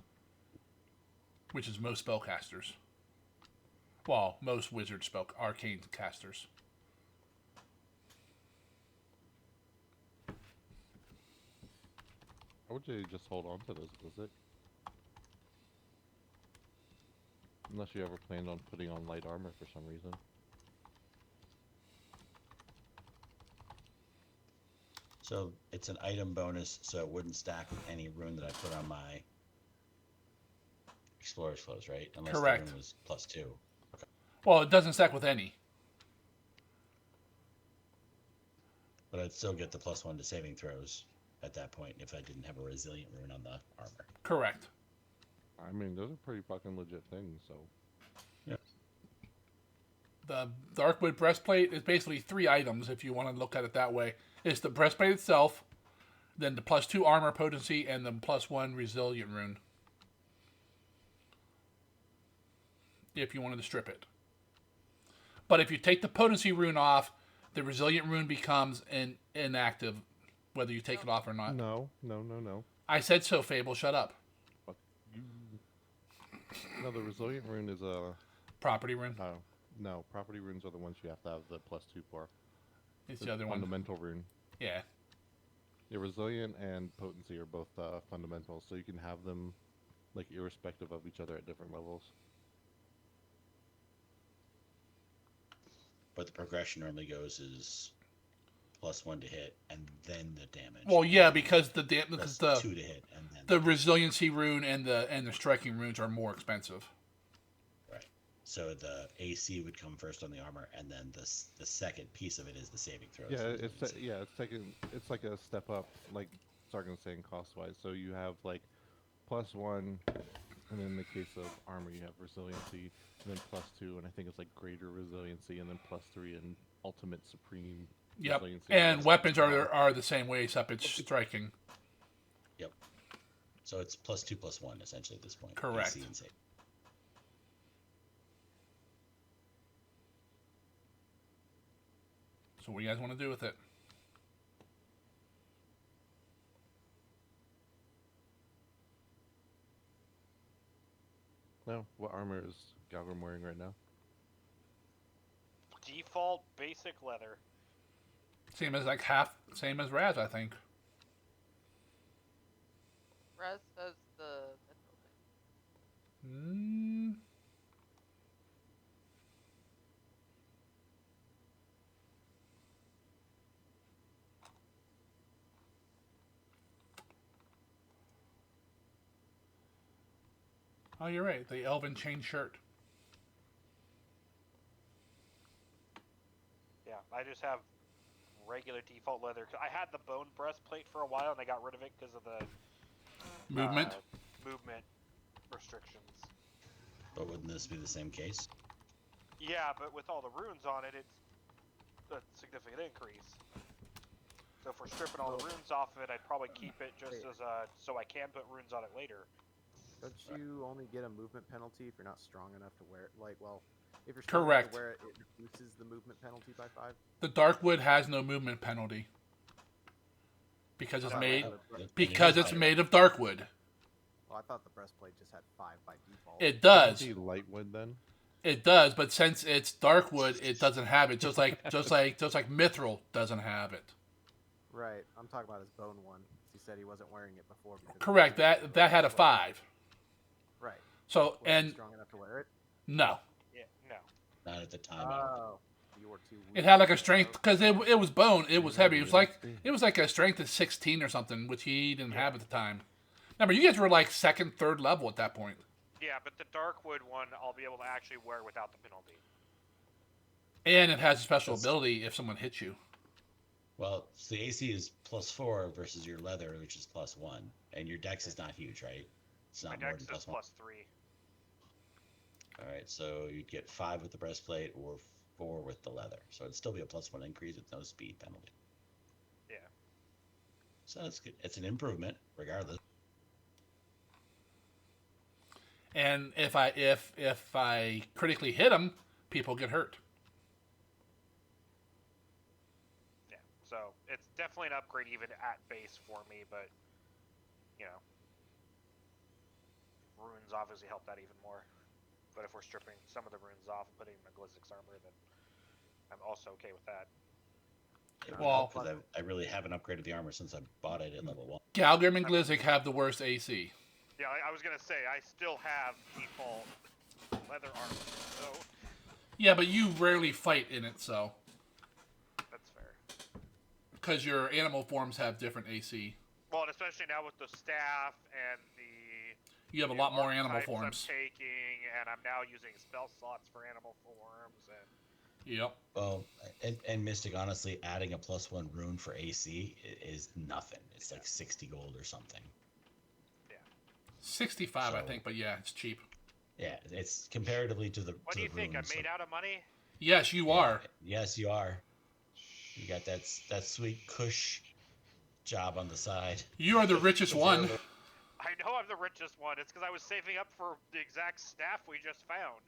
which is most spellcasters. Well, most wizard arcane casters. How would you just hold on to those, Blizzard? Unless you ever planned on putting on light armor for some reason. So it's an item bonus, so it wouldn't stack with any rune that I put on my explorer's clothes, right? Unless Correct. the rune was +2. Well, it doesn't stack with any. But I'd still get the +1 to saving throws at that point if I didn't have a resilient rune on the armor. Correct. I mean, those are pretty fucking legit things. So Yeah. The Darkwood breastplate is basically 3 items if you want to look at it that way. It's the breastplate itself, then the +2 armor potency, and the +1 resilient rune. If you wanted to strip it. But if you take the potency rune off, the resilient rune becomes inactive, whether you take it off or not. no. I said so, Fable. Shut up. Fuck you. No, the resilient rune is a Property rune. no. Property runes are the ones you have to have the +2 for. It's the other one. Fundamental rune. Yeah. Yeah, resilient and potency are both fundamental, so you can have them like irrespective of each other at different levels. But the progression normally goes is +1 to hit, and then the damage. Well, yeah, because the Plus 2 to hit, and then the resiliency rune and the striking runes are more expensive. right. So the AC would come first on the armor, and then the second piece of it is the saving throws. Yeah, and it's resiliency. second. It's like a step up, like Sargon's saying, cost wise. So you have like +1, and in the case of armor, you have resiliency, and then +2, and I think it's like greater resiliency, and then +3 and ultimate supreme. Yep. Resiliency. And weapons are the same way, except it's striking. Yep. So it's +2 +1 essentially at this point. Correct. AC and save. So what do you guys want to do with it? No, what armor is Galgrim wearing right now? Default basic leather. Same as same as Raz, I think. Raz has the mithril thing. Mm. Oh, you're right. The elven chain shirt. Yeah, I just have regular default leather. I had the bone breastplate for a while, and I got rid of it because of the Movement. movement restrictions. But wouldn't this be the same case? Yeah, but with all the runes on it, it's a significant increase. So if we're stripping all the runes off of it, I'd probably keep it just as so I can put runes on it later. Don't you only get a movement penalty if you're not strong enough to wear it? Like, well, if you're strong enough Correct. to wear it, it reduces the movement penalty by 5. The Darkwood has no movement penalty because it's Oh, made right. because it's made of Darkwood. Well, I thought the breastplate just had 5 by default. It does. Is he lightwood then? It does, but since it's Darkwood, it doesn't have it. Just like Mithril doesn't have it. Right. I'm talking about his bone one. He said he wasn't wearing it before. Because Correct. That had a 5. Right. So Was he and strong enough to wear it? no, Yeah, no. Not at the time. Oh, you were too weak. it had like a strength because it was bone. It was heavy. It was like a strength of 16 or something, which he didn't have at the time. Remember, you guys were like 2nd, 3rd level at that point. Yeah, but the Darkwood one, I'll be able to actually wear without the penalty. And it has a special ability if someone hits you. Well, so the AC is +4 versus your leather, which is +1, and your dex is not huge, right? It's My not more dex than is +1. +3. All right, so you'd get 5 with the breastplate or 4 with the leather. So it'd still be a +1 increase with no speed penalty. Yeah. So that's good. It's an improvement, regardless. And if I critically hit him, people get hurt. Yeah. So it's definitely an upgrade even at base for me, but you know, runes obviously help that even more. But if we're stripping some of the runes off and putting in the Glizzik's armor, then I'm also okay with that. Well, because I really haven't upgraded the armor since I bought it at level 1. Galgrim and Glizzik have the worst AC. Yeah, I was gonna say I still have default leather armor, so Yeah, but you rarely fight in it, so that's fair. because your animal forms have different AC. Well, and especially now with the staff and the You have a new lot more animal archetypes forms. I'm taking, and I'm now using spell slots for animal forms, and Yep. Well, and Mystic, honestly, adding a +1 rune for AC is nothing. It's like 60 gold or something. 65, I So- think, but yeah, it's cheap. Yeah, it's comparatively to the. What to do you the think? I'm runes, made out of money? Yes, you yeah, are. Yes, you are. You got that sweet Kush job on the side. You are the richest one. I know I'm the richest one. It's because I was saving up for the exact staff we just found.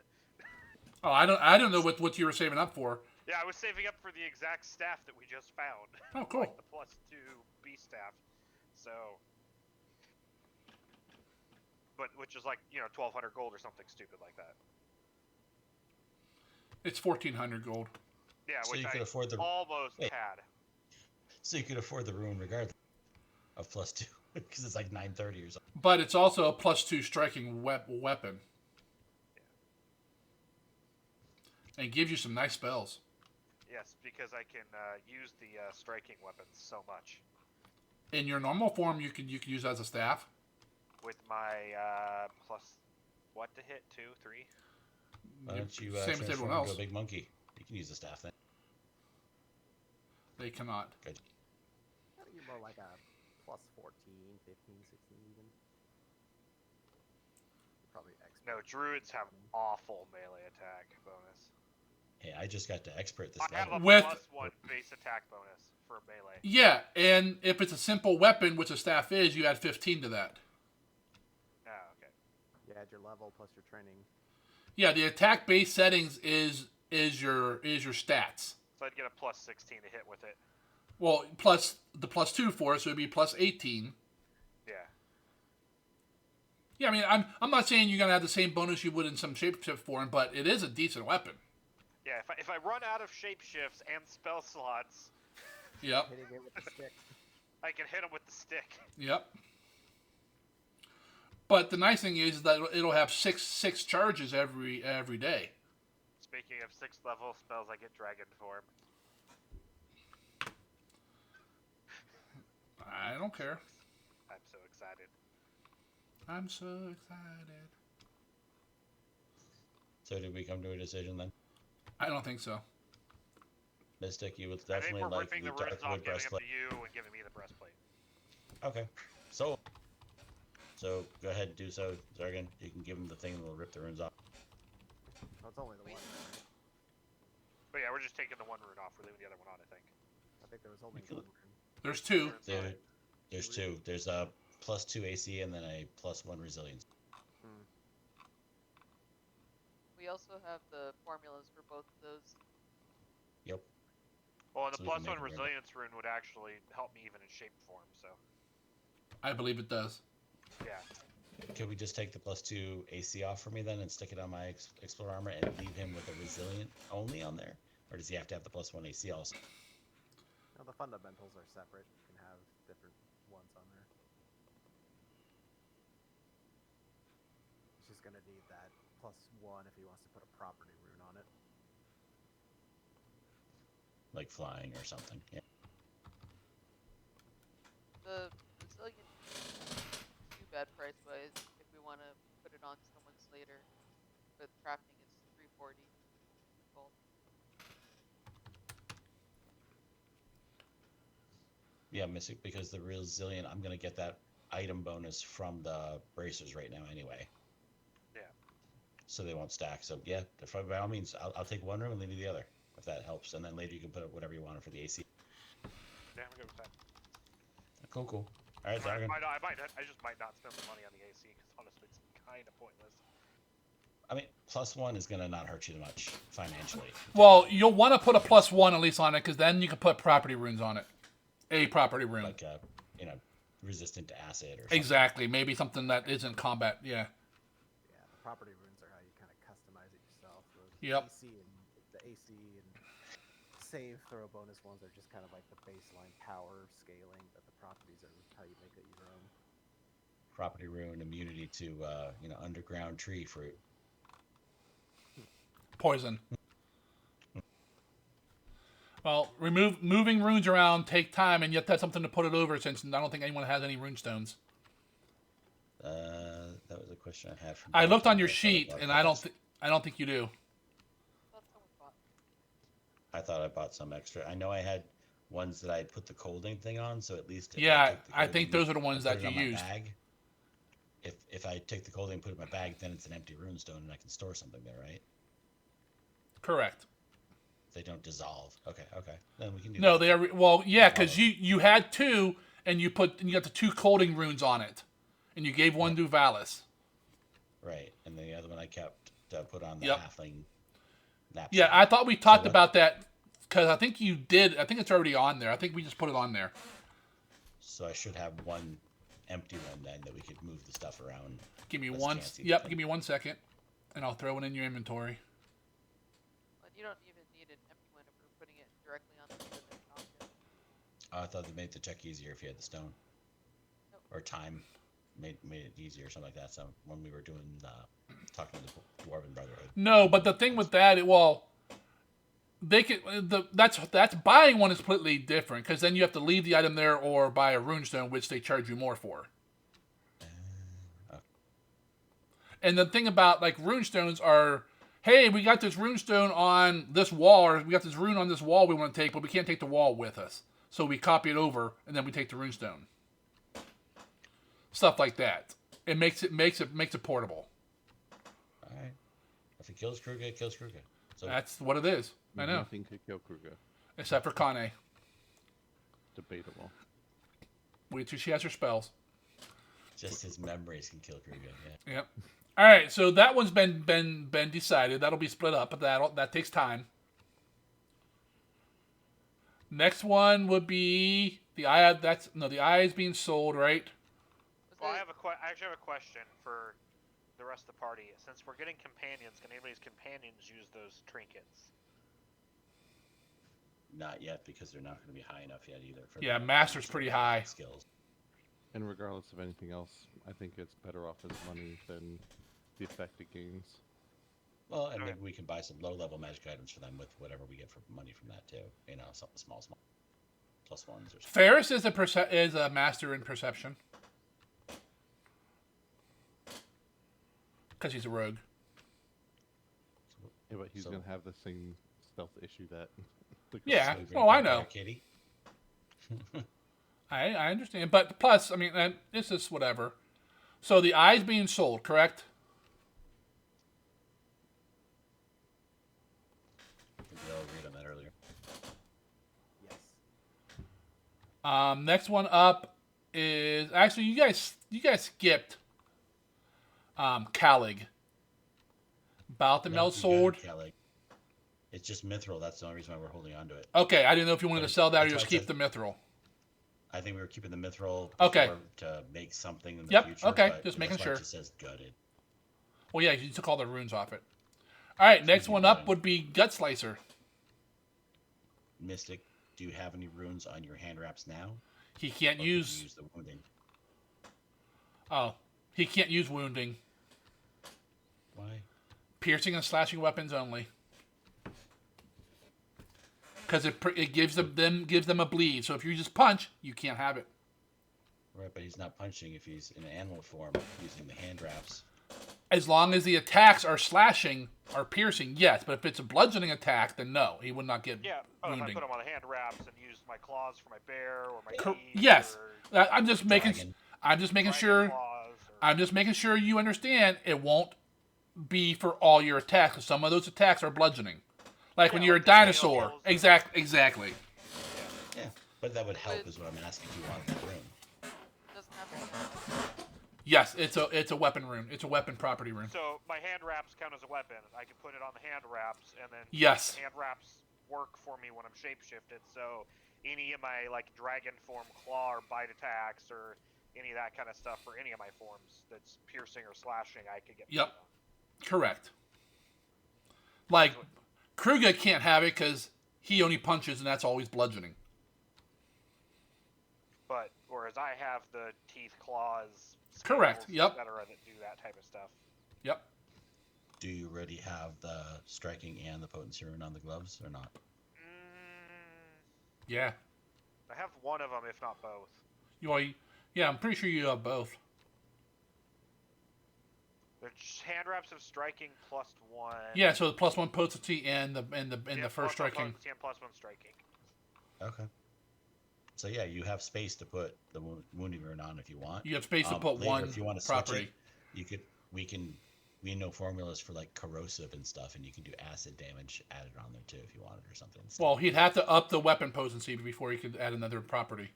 Oh, I don't know what you were saving up for. Yeah, I was saving up for the exact staff that we just found. Oh, cool. Like the +2 B staff. So, but which is like 1,200 gold or something stupid like that. It's 1,400 gold. Yeah, So which you I could afford the. almost Wait. had. So you could afford the rune regardless of +2 because it's like 930 or something. But it's also a +2 striking weapon. And gives you some nice spells. Yes, because I can use the striking weapons so much. In your normal form, you can use that as a staff. With my plus what to hit? 2, 3? Why don't you Same as transform everyone into else. a big monkey? You can use the staff then. They cannot. Good. I think you're more like a +14, 15, 16 even. Probably expert. No, druids have awful melee attack bonus. Hey, I just got to expert this I have level. a With- +1 base attack bonus for melee. Yeah, and if it's a simple weapon, which a staff is, you add 15 to that. Oh, okay. You add your level plus your training. Yeah, the attack base settings is your stats. So I'd get a +16 to hit with it. Well, plus the +2 for it, so it'd be +18. Yeah. Yeah, I mean, I'm not saying you're gonna have the same bonus you would in some shapeshift form, but it is a decent weapon. Yeah, if I run out of shapeshifts and spell slots, Yep. Hitting it with the stick. I can hit them with the stick. Yep. But the nice thing is that it'll have six charges every day. Speaking of 6th level spells, I get dragon form. I don't care. I'm so excited. I'm so excited. So did we come to a decision then? I don't think so. Mystic, you would I think definitely we're like ripping the the runes off, Darkwood giving them breastplate. to you, and giving me the breastplate. Okay. So go ahead and do so, Zargan. You can give him the thing and we'll rip the runes off. Oh, it's only the one. Right? But yeah, we're just taking the one rune off. We're leaving the other one on, I think. I think there was only You one could- room. There's two. There's two. There's a +2 AC and then a +1 resilience. We also have the formulas for both of those. Yep. Well, and the So we can +1 make it random. resilience rune would actually help me even in shape form, so. I believe it does. Yeah. Could we just take the +2 AC off for me then and stick it on my Explorer armor and leave him with a resilient only on there? Or does he have to have the +1 AC also? No, the fundamentals are separate. You can have different ones on there. He's just gonna need that +1 if he wants to put a property rune on it. Like flying or something. Yeah. The resilient isn't too bad price wise if we want to put it on someone's later. But crafting is 340 gold. Yeah, Mystic, because the resilient, I'm gonna get that item bonus from the bracers right now anyway. Yeah. So they won't stack. So yeah, by all means, I'll take one room and leave you the other, if that helps. And then later you can put whatever you want for the AC. Yeah, I'm good with that. Cool. All right, I Zargan. I just might not spend the money on the AC, because honestly, it's kind of pointless. I mean, +1 is gonna not hurt you much financially. Well, you'll want to put a +1 at least on it, because then you can put property runes on it. A property rune. Like resistant to acid or something. Exactly. Maybe something that isn't combat. Yeah. Yeah, the property runes are how you kind of customize it yourself. The Yep. AC and save throw bonus ones are just kind of like the baseline power scaling, but the properties are how you make it your own. Property rune, immunity to underground tree fruit. Poison. Well, moving runes around take time, and yet that's something to put it over since I don't think anyone has any rune stones. That was a question I had from. I looked on your Dalton, sheet, but and I don't think you do. Thought someone bought. I thought I bought some extra. I know I had ones that I put the colding thing on, so at least if I Yeah, take the I think colding those are the and ones put that it you on my used. bag, if I take the colding and put it in my bag, then it's an empty runestone and I can store something there, right? Correct. They don't dissolve. Okay, then we can do No, that. they are. Well, yeah, Follow. because you had two, and you got the two colding runes on it, and you gave one to Valis. Right, and the other one I kept to put on the Yep. halfling knapsack. Yeah, I thought we talked what- about that because I think you did. I think it's already on there. I think we just put it on there. So I should have one empty one then that we could move the stuff around. Give me Let's one. can't see the Yep, thing. give me 1 second, and I'll throw it in your inventory. But you don't even need an empty one if we're putting it directly on the specific object. I thought they made the check easier if you had the stone. Nope. Or time made it easier or something like that. So when we were doing talking to the Dwarven Brotherhood. No, but the thing with that, they can that's buying one is completely different because then you have to leave the item there or buy a runestone, which they charge you more for. Okay. And the thing about like runestones are, hey, we got this runestone on this wall, or we got this rune on this wall we want to take, but we can't take the wall with us, so we copy it over and then we take the runestone. Stuff like that. It makes it portable. All right. If it kills Kruger, it kills Kruger. So That's what it is. I know. Nothing could kill Kruger. Except for Khanae. Debatable. Wait till she has her spells. just his memories can kill Kruger. Yeah. Yep. All right, so that one's been decided. That'll be split up, but that takes time. Next one would be the eye. The eye is being sold, right? Well, I actually have a question for the rest of the party. Since we're getting companions, can anybody's companions use those trinkets? Not yet because they're not going to be high enough yet either. Yeah, Master's pretty high. Skills. And regardless of anything else, I think it's better off as money than the effect it gains. Well, and Okay. maybe we can buy some low-level magic items for them with whatever we get for money from that too. You know, something small, plus ones or something. Ferris is a master in perception because he's a rogue. Yeah, but he's So- gonna have the same stealth issue that. the Yeah. So we ghost bring Oh, I Vampire know. Kitty. I understand, but plus, I mean, this is whatever. So the eye's being sold, correct? I think we all agreed on that earlier. Yes. Next one up is actually you guys skipped Calig. About the No, meld we got sword. it, Kelly. It's just mithril. That's the only reason why we're holding on to it. Okay, I didn't know if you wanted to sell that or That's just why I keep the mithril. I think we were keeping the mithril Okay. to make something in the Yep, future. okay, but just that's making why sure. It just says gutted. Well, yeah, you took all the runes off it. All right, next you one up going. would be Gut Slicer. Mystic, do you have any runes on your hand wraps now? He can't Or did you use. use the wounding. Oh, he can't use wounding. Why? Piercing and slashing weapons only. Because it gives them a bleed. So if you just punch, you can't have it. Right, but he's not punching if he's in animal form using the hand wraps. As long as the attacks are slashing or piercing, yes. But if it's a bludgeoning attack, then no, he would not get Yeah, but if I wounding. put them on the hand wraps and use my claws for my bear or my teeth, Yes, or I'm just making Dragon. dragon sure. claws, or... I'm just making sure you understand. It won't be for all your attacks. 'Cause some of those attacks are bludgeoning, like when Yeah, you're a like the snail dinosaur. kills. Exactly. Yeah, but that would help is what I'm asking if you want that rune. Doesn't have to. Yes, it's a weapon rune. It's a weapon property rune. So my hand wraps count as a weapon. I can put it on the hand wraps, and then Yes. the hand wraps work for me when I'm shapeshifted. So any of my like dragon form claw or bite attacks or any of that kind of stuff for any of my forms that's piercing or slashing, I could get. Yep. put on. Correct. Like Kruger can't have it because he only punches and that's always bludgeoning. But whereas I have the teeth, claws, Correct, scales, yep. etc. that do that type of stuff. Yep. Do you already have the striking and the potency rune on the gloves or not? Yeah. I have one of them, if not both. Yeah, I'm pretty sure you have both. The hand wraps of striking +1. Yeah, so the +1 potency and the Yeah, first +1 striking. potency and +1 striking. Okay. So yeah, you have space to put the wounding rune on if you want. You have space to put later, one if you want to property. switch it, we know formulas for like corrosive and stuff, and you can do acid damage added on there too if you wanted or something. Well, he'd have to up the weapon potency before he could add another property.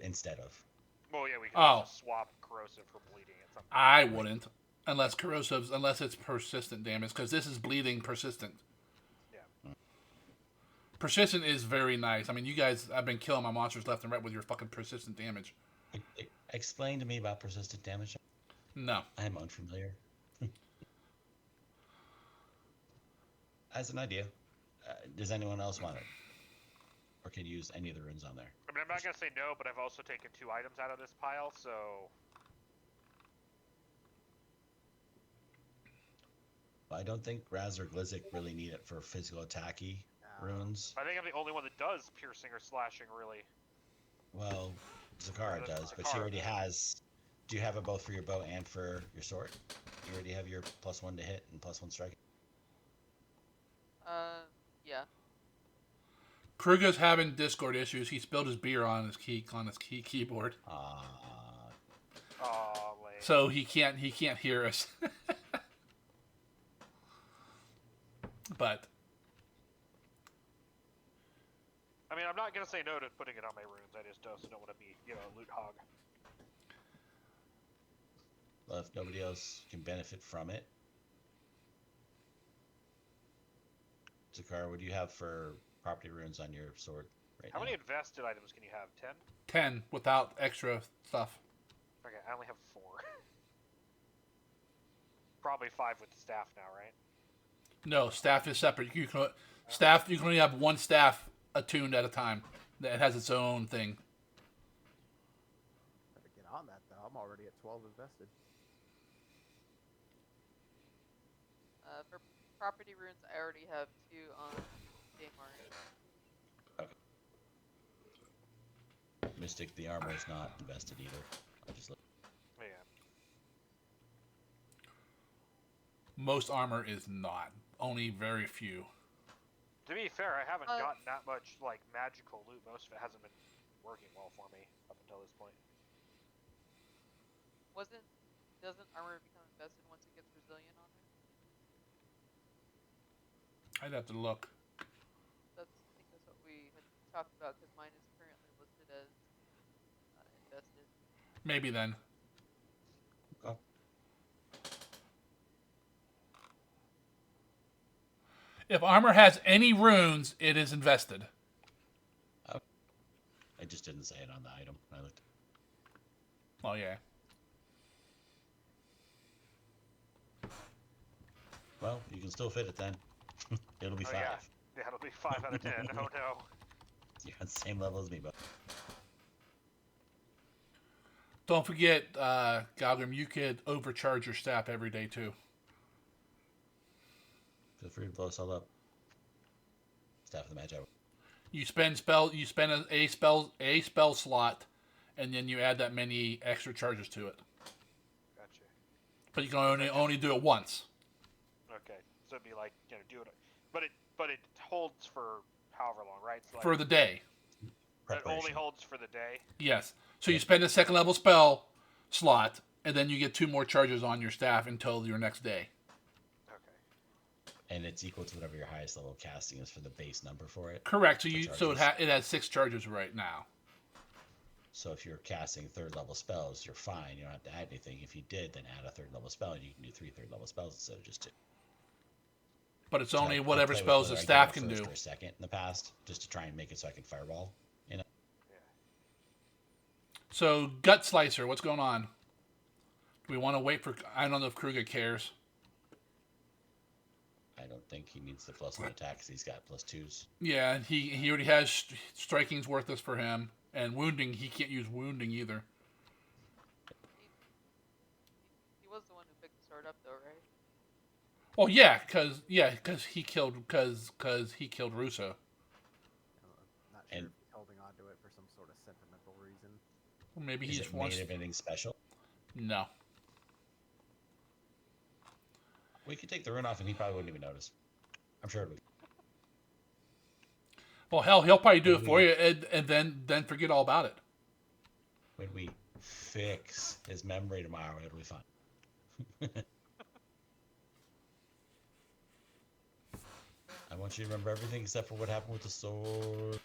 Instead of. Well, yeah, we can also swap corrosive for bleeding at some point. I wouldn't, unless it's persistent damage, because this is bleeding persistent. Yeah. Persistent is very nice. I mean, you guys have been killing my monsters left and right with your fucking persistent damage. Explain to me about persistent damage. No. I'm unfamiliar. As an idea, does anyone else want it? Or can you use any of the runes on there? I mean, I'm not going to say no, but I've also taken 2 items out of this pile, so... I don't think Raz or Glizik really need it for physical attacky runes. I think I'm the only one that does piercing or slashing, really. Well, Zakara does, but she already has... Do you have it both for your bow and for your sword? You already have your +1 to hit and +1 strike? Yeah. Kruger's having Discord issues. He spilled his beer on his keyboard. Lame. So he can't hear us. But I mean, I'm not gonna say no to putting it on my runes. I just also don't want to be, a loot hog. Well, if nobody else can benefit from it. Zakara, what do you have for property runes on your sword right now? How many invested items can you have? 10? 10 without extra stuff. Okay, I only have 4. Probably 5 with the staff now, right? No, staff is separate. You can only have one staff attuned at a time. That has its own thing. Better get on that though. I'm already at 12 invested. For property runes, I already have 2 on Daymar. Mystic, the armor is not invested either. I just look. Yeah. Most armor is not. Only very few. To be fair, I haven't gotten that much, magical loot. Most of it hasn't been working well for me up until this point. Doesn't armor become invested once it gets resilient on there? I'd have to look. I think that's what we had talked about, because mine is currently listed as invested. Maybe then. Oh. If armor has any runes, it is invested. I just didn't say it on the item. I looked. Oh, yeah. Well, you can still fit it then. It'll be 5. Yeah, it'll be 5 out of 10. Oh no. You're on the same level as me, but Don't forget, Galgrim, you could overcharge your staff every day too. feel free to blow us all up. Staff of the Magi. You spend a spell slot, and then you add that many extra charges to it. Gotcha. But you can only do it once. Okay, so it'd be like, do it, but it holds for however long, right? So For the day. it only holds for the day. Yes. So you spend a second level spell slot, and then you get 2 more charges on your staff until your next day. Okay. And it's equal to whatever your highest level casting is for the base number for it. Correct. So it has 6 charges right now. So if you're casting 3rd level spells, you're fine. You don't have to add anything. If you did, then add a 3rd level spell, and you can do 3 3rd level spells instead of just 2. But it's So only I whatever play with spells the whether I staff get a can do. first or a second in the past, just to try and make it so I can fireball. Yeah. So, Gut Slicer, what's going on? Do we want to wait for... I don't know if Kruger cares. I don't think he needs the +1 attack because he's got +2s. Yeah, he already has... Striking's worthless for him. And wounding, he can't use wounding either. He was the one who picked the sword up, though, right? Well, yeah, because he killed Russo. Not sure And- if he's holding on to it for some sort of sentimental reason. Or maybe he Is just it wants... made of anything special? No. We could take the rune off, and he probably wouldn't even notice. I'm sure it would. Well, hell, he'll probably do it When for we- you, and then forget all about it. When we fix his memory tomorrow, it'll be fine. I want you to remember everything except for what happened with the sword.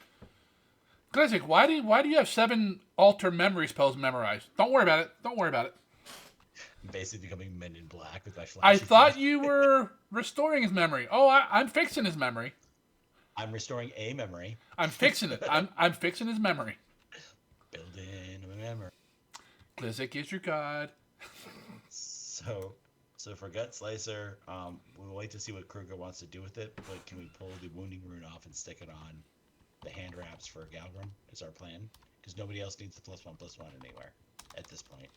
Glizzy, why do you have 7 alter memory spells memorized? Don't worry about it. Don't worry about it. I'm basically becoming Men in Black with my I flashy thought flash. you were restoring his memory. Oh, I'm fixing his memory. I'm restoring a memory. I'm fixing it. I'm fixing his memory. Building a memory. Glizzy is your god. So for Gut Slicer, we'll wait to see what Kruger wants to do with it, but can we pull the wounding rune off and stick it on the hand wraps for Galgrim is our plan, because nobody else needs the +1/+1 anywhere at this point.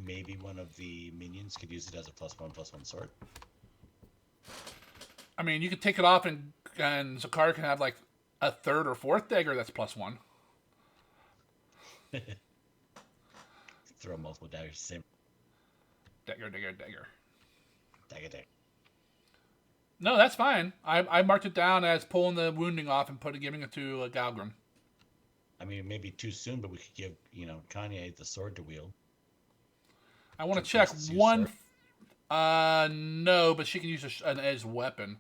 Maybe one of the minions could use it as a +1/+1 sword. I mean, you could take it off and Zakar can have like a 3rd or 4th dagger that's +1. Throw multiple daggers, same Dagger. dagger. No, that's fine. I marked it down as pulling the wounding off and giving it to Galgrim. I mean, it may be too soon, but we could give Khanae the sword to wield. I want to Two check places use one. sword. No, but she can use an edged weapon.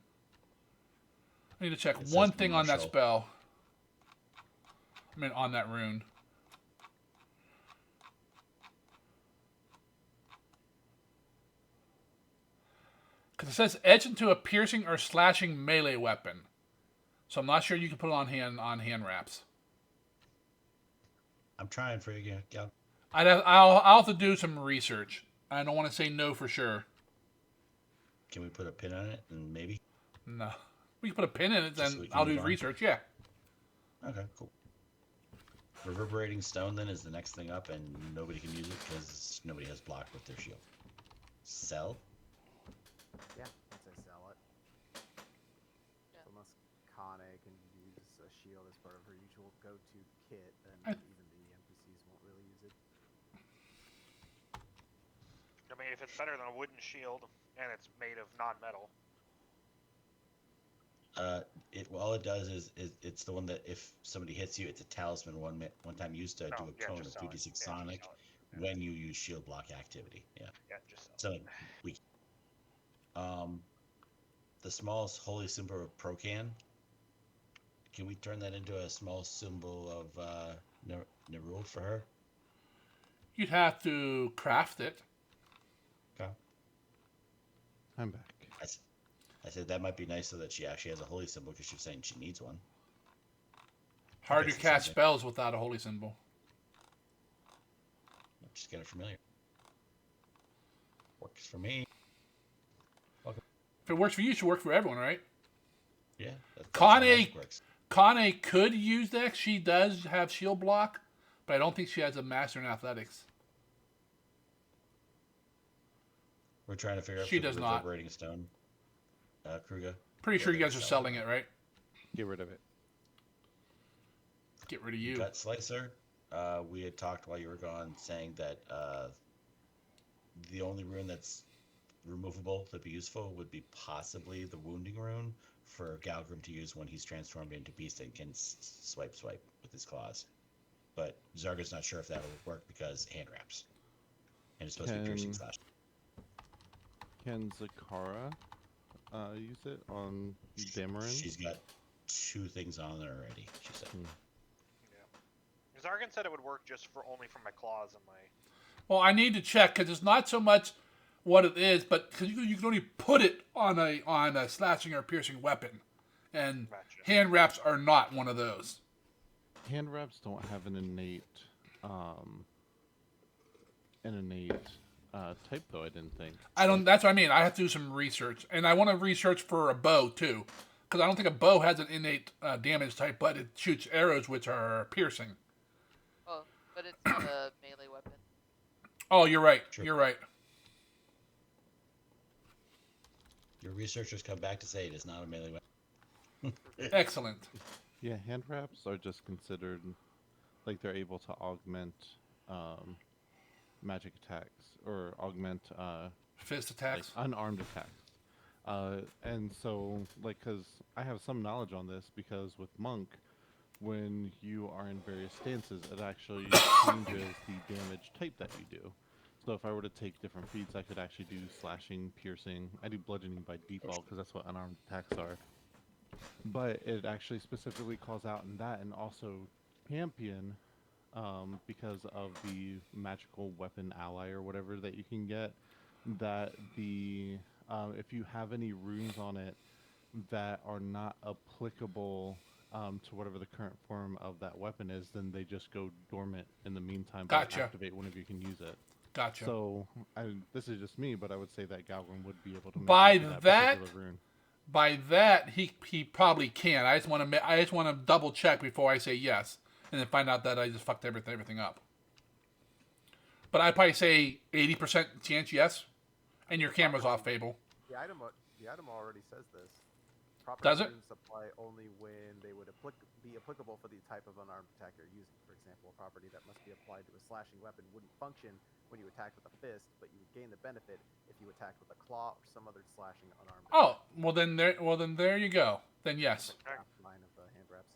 I need to check It one says thing on that martial. spell. I mean, on that rune. Because it says edge into a piercing or slashing melee weapon. So I'm not sure you can put it on hand wraps. I'm trying for you, Gal. I'll have to do some research. I don't want to say no for sure. Can we put a pin on it and maybe? No. We can put a pin in it, Just so then we can I'll do move on? research, yeah. Okay, cool. Reverberating Stone then is the next thing up, and nobody can use it because nobody has block with their shield. Sell? Yeah, I'd say sell it. Yeah. So unless Khanae can use a shield as part of her usual go-to kit, then I- even the NPCs won't really use it. I mean, if it's better than a wooden shield and it's made of non-metal, All it does is it's the one that if somebody hits you, it's a talisman one time used to do a cone of just sell it. 2d6 Yeah, just sonic sell it. when you use shield block activity. Yeah. Yeah, just sell it. So we the smallest holy symbol of Procan. Can we turn that into a small symbol of Nerul for her? You'd have to craft it. Okay. I'm back. I said that might be nice so that she actually has a holy symbol because she's saying she needs one. Hard to Basically cast something. spells without a holy symbol. Just get it familiar. Works for me. If it works for you, it should work for everyone, right? Yeah. That's Khanae- how magic works. Khanae could use that. She does have shield block, but I don't think she has a master in athletics. We're trying to figure out She for the does not. reverberating stone. Kruger. Pretty sure you whether guys are it's selling it, right? Get rid of it. Get rid of you. Gut Slicer. We had talked while you were gone, saying that the only rune that's removable that'd be useful would be possibly the wounding rune for Galgrim to use when he's transformed into beast and can swipe with his claws. But Zarga's not sure if that'll work because hand wraps, and it's supposed to be piercing Can- slash. Can Zakara use it on Dameron? She's got 2 things on there already. She said. Yeah. Zargan said it would work just for only for my claws and my. Well, I need to check because it's not so much what it is, but because you can only put it on a slashing or piercing weapon, and Gotcha. hand wraps are not one of those. Hand wraps don't have an innate type though. I didn't think. I don't. That's what I mean. I have to do some research, and I want to research for a bow too, because I don't think a bow has an innate damage type, but it shoots arrows which are piercing. Oh, but it's not a melee weapon. Oh, you're right. True. You're right. Your researchers come back to say it is not a melee weapon. Excellent. Yeah, hand wraps are just considered like they're able to augment magic attacks or augment Fist like attacks. unarmed attacks. And so, like, because I have some knowledge on this, because with Monk, when you are in various stances, it actually changes the damage type that you do. So if I were to take different feats, I could actually do slashing, piercing. I do bludgeoning by default because that's what unarmed attacks are. But it actually specifically calls out in that, and also champion, because of the magical weapon ally or whatever that you can get, that the if you have any runes on it that are not applicable to whatever the current form of that weapon is, then they just go dormant in the meantime, but Gotcha. activate whenever you can use it. Gotcha. So this is just me, but I would say that Galgrim would be able to make By use of that- particular rune. By that, he probably can. I just want to double check before I say yes, and then find out that I just fucked everything up. But I'd probably say 80% chance yes, and your camera's off, Fable. The item already says this. Property Does it? runes apply only when they would be applicable for the type of unarmed attack you're using. For example, a property that must be applied to a slashing weapon wouldn't function when you attack with a fist, but you would gain the benefit if you attack with a claw or some other slashing unarmed Oh, well then there you go. Then yes. attack. Line of hand wraps.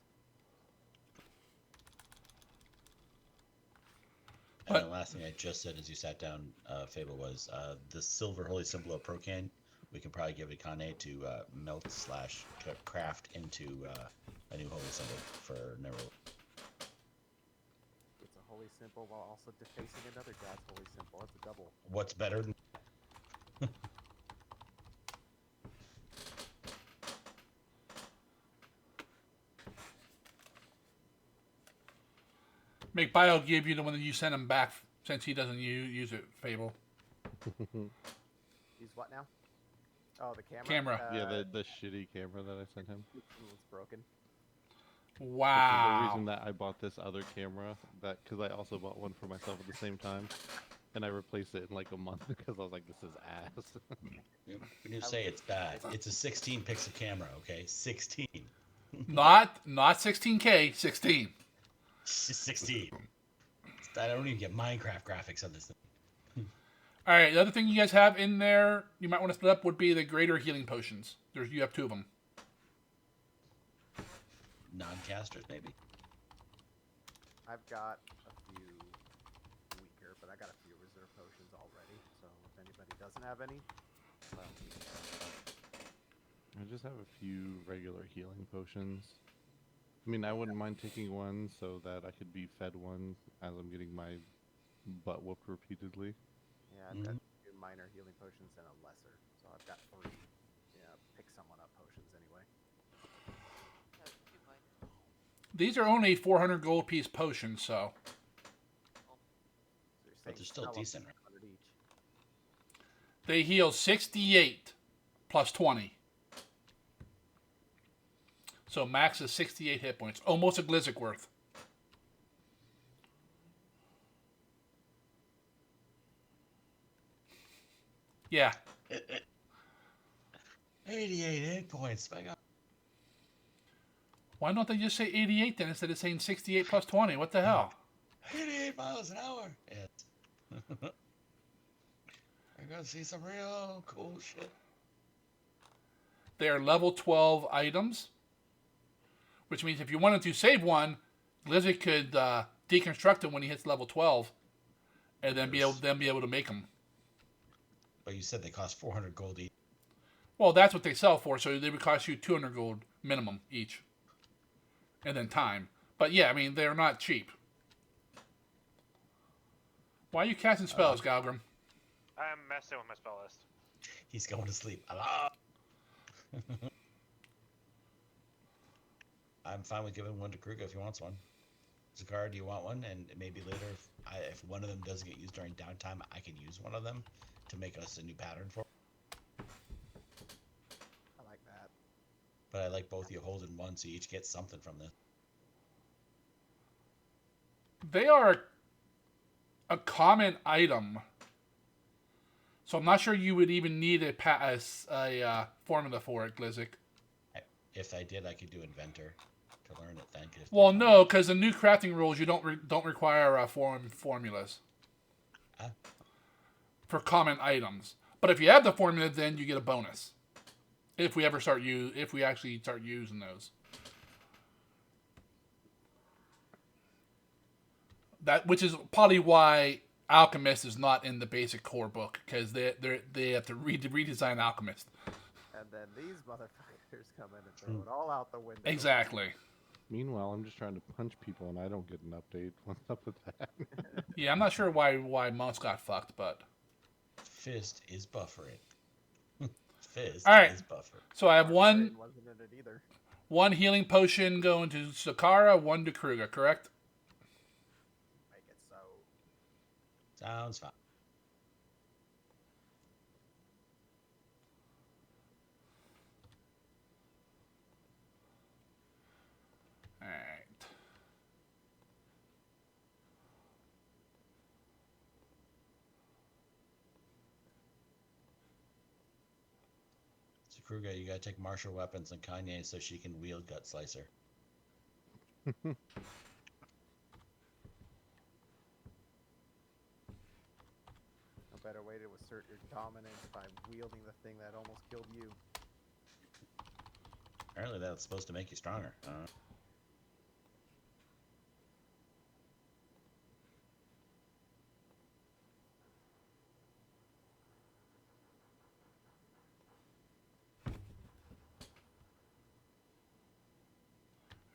And But- the last thing I just said as you sat down, Fable, was the silver holy symbol of Procan. We can probably give it Khanae to melt/craft into a new holy symbol for Never. It's a holy symbol while also defacing another god's holy symbol. That's a double. What's better than? Make Bio give you the one that you send him back since he doesn't use it, Fable. Use what now? Oh, the camera. Camera. Yeah, the shitty camera that I sent him. It's broken. Which is the Wow. reason that I bought this other camera, because I also bought one for myself at the same time, and I replaced it in like a month because I was like, this is ass. When you say it's bad, it's a 16 pixel camera, okay? 16. Not 16K, 16. 16. I don't even get Minecraft graphics on this thing. All right, the other thing you guys have in there you might want to split up would be the greater healing potions. You have 2 of them. Non-casters, maybe? I've got a few weaker, but I got a few reserve potions already. So if anybody doesn't have any, well, I just have a few regular healing potions. I mean, I wouldn't mind taking one so that I could be fed one as I'm getting my butt whooped repeatedly. yeah, I've got 2 minor healing potions and a lesser. So I've got 3. Yeah, pick someone up potions anyway. That's too much. These are only 400 gold piece potions, so So you're But saying they're still sell 'em decent, right? 100 each. they heal 68 plus 20. So max is 68 hit points, almost a Glizzic worth. Yeah. 88 hit points. My God. Why don't they just say 88 then instead of saying 68 plus 20? What the hell? 88 miles an hour. Yes. We're gonna see some real cool shit. They are level 12 items, which means if you wanted to save one, Glizzic could deconstruct it when he hits level 12, and then be able to make them. But you said they cost 400 gold each. Well, that's what they sell for, so they would cost you 200 gold minimum each, and then time. But yeah, I mean they're not cheap. Why are you casting spells, Galgrim? I'm messing with my spell list. He's going to sleep. Hello? I'm fine with giving one to Kruger if he wants one. Zakar, do you want one? And maybe later, if one of them doesn't get used during downtime, I can use one of them to make us a new pattern for. I like that. But I like both of you holding one, so you each get something from this. They are a common item, so I'm not sure you would even need a formula for it, Glizzic. If I did, I could do Inventor to learn it then. Well, no, because the new crafting rules you don't require formulas Huh? for common items. But if you have the formula, then you get a bonus. If we actually start using those. Which is probably why Alchemist is not in the basic core book, because they have to redesign Alchemist. And then these motherfuckers come in and throw it all out the window. Exactly. Meanwhile, I'm just trying to punch people and I don't get an update. What's up with that? Yeah, I'm not sure why Monks got fucked, but Fist is buffering. Fist all right. is buffering. So I have Barbarian wasn't in it either. one healing potion going to Sakara, one to Kruger, correct? Make it so. Sounds fine. All right. So Kruger, you gotta take martial weapons and Khanae so she can wield Gut Slicer. No better way to assert your dominance by wielding the thing that almost killed you. Apparently that's supposed to make you stronger.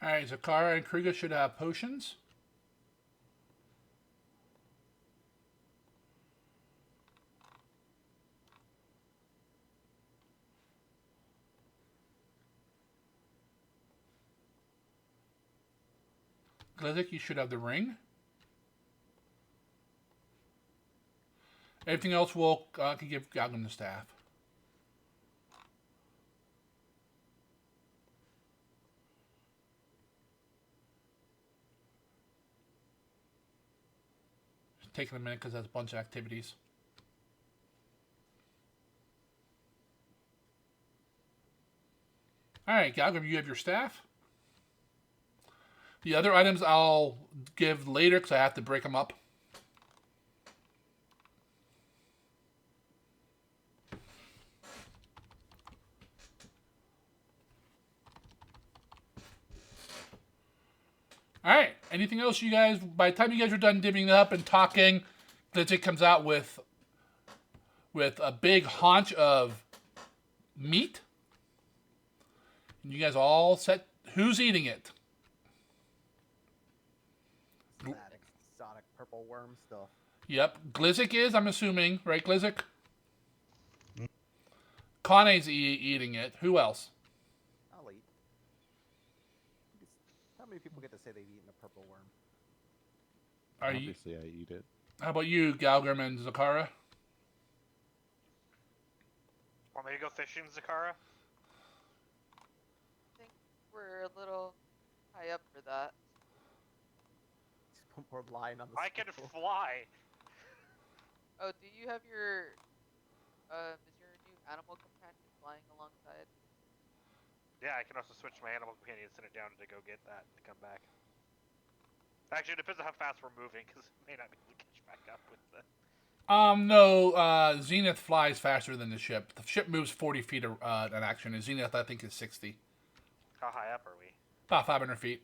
All right, Sakara and Kruger should have potions. Glizik, you should have the ring. Everything else can give Galgrim the staff. It's taking a minute because that's a bunch of activities. All right, Galgrim, you have your staff. The other items I'll give later because I have to break them up. All right. Anything else you guys? By the time you guys are done divvying it up and talking, Glitzik comes out with a big haunch of meat. And you guys all set. Who's eating it? That exotic purple worm stuff. Yep, Glizzik is. I'm assuming, right, Glizzik? Khanae's eating it. Who else? I'll eat. How many people get to say they've eaten a purple worm? Are you? Obviously, I eat it. How about you, Galgrim and Zakara? Want me to go fishing, Zakara? I think we're a little high up for that. Just put more line on the I can scale. fly. Oh, do you have your is your new animal companion flying alongside? Yeah, I can also switch my animal companion and send it down to go get that to come back. Actually, it depends on how fast we're moving, because it may not be able to catch back up with the... No, Zenith flies faster than the ship. The ship moves 40 feet in action, and Zenith, I think, is 60. How high up are we? About 500 feet.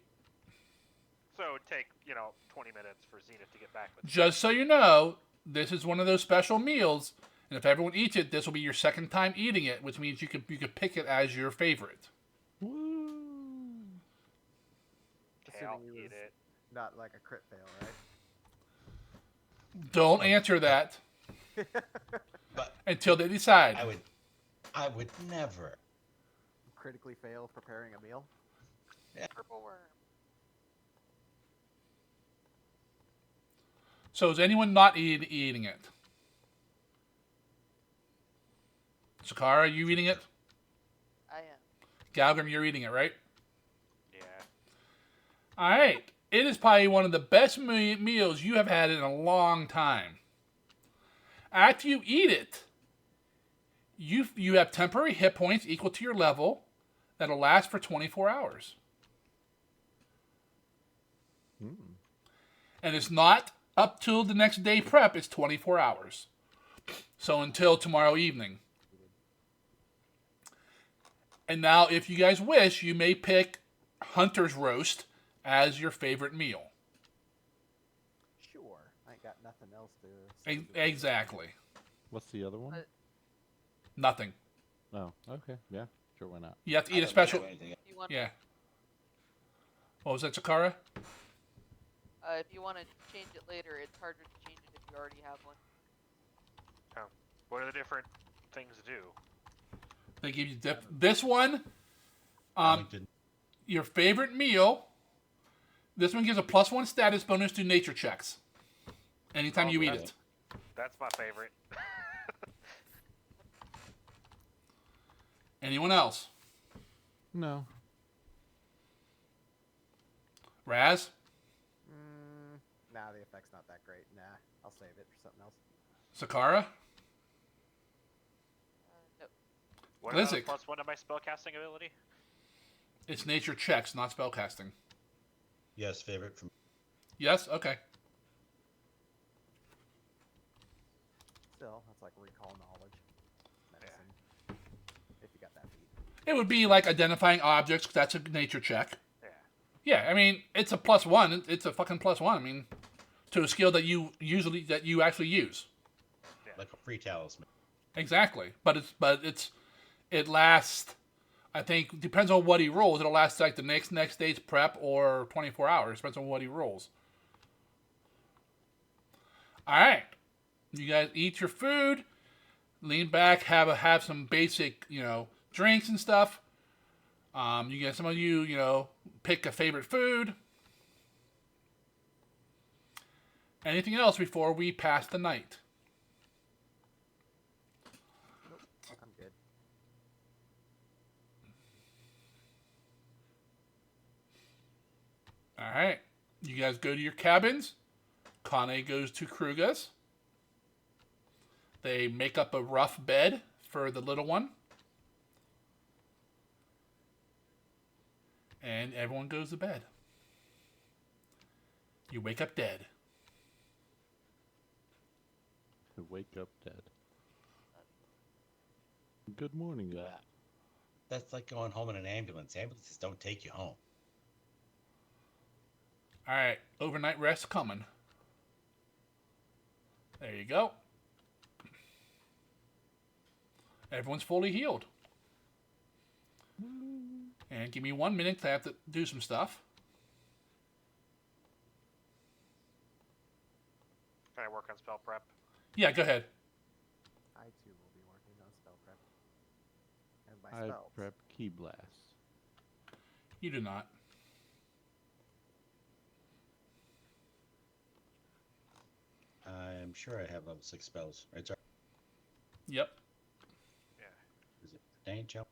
So it would take, 20 minutes for Zenith to get back with Just so you know, this is one of those special meals, and if everyone eats it, this will be your second time eating it, which means you could pick it as your favorite. Woo! Okay, I'll Assuming it eat was it. Not like a crit fail, right? Don't answer that But until they decide. I would never. Critically fail preparing a meal. Purple worm. So is anyone not eating it? Sakara, are you eating it? I am. Galgrim, you're eating it, right? Yeah. All right. It is probably one of the best meals you have had in a long time. After you eat it, you have temporary hit points equal to your level that'll last for 24 hours. And it's not up till the next day prep, it's 24 hours. So until tomorrow evening. And now, if you guys wish, you may pick Hunter's Roast as your favorite meal. Sure. I ain't got nothing else to say. Exactly. What's the other one? Nothing. Oh, okay. Yeah, sure, why not? You have to I eat a don't special. do anything. You want, Yeah. What was that, Chikara? if you want to change it later, it's harder to change it if you already have one. Oh. What are the different things to do? They give you this one. Wellington. Your favorite meal. This one gives a +1 status bonus to nature checks. Anytime you eat it. That's my favorite. Anyone else? No. Raz? Nah, the effect's not that great. Nah, I'll save it for something else. Sakara? No. What about Glizzic. +1 to my spellcasting ability? It's nature checks, not spellcasting. Yes, favorite from. Yes? Okay. Still, that's like recall knowledge. Medicine. If you got that feat. It would be like identifying objects. That's a nature check. Yeah. Yeah, I mean, it's a +1. It's a fucking +1. I mean, to a skill that you actually use. Like a free talisman. Exactly. But it lasts. I think depends on what he rolls. It'll last like the next day's prep or 24 hours. Depends on what he rolls. All right, you guys eat your food, lean back, have some basic drinks and stuff. You get some of you pick a favorite food. Anything else before we pass the night? Nope, I'm good. All right, you guys go to your cabins. Khanae goes to Kruga's. They make up a rough bed for the little one. And everyone goes to bed. You wake up dead. To wake up dead. Good morning. That's like going home in an ambulance. Ambulances don't take you home. All right, overnight rest coming. There you go. Everyone's fully healed. And give me 1 minute to have to do some stuff. Can I work on spell prep? Yeah, go ahead. I too will be working on spell prep. And my I spells. prep key blast. You do not. I'm sure I have level 6 spells. Right, sorry. Yep. Yeah. Is it danger?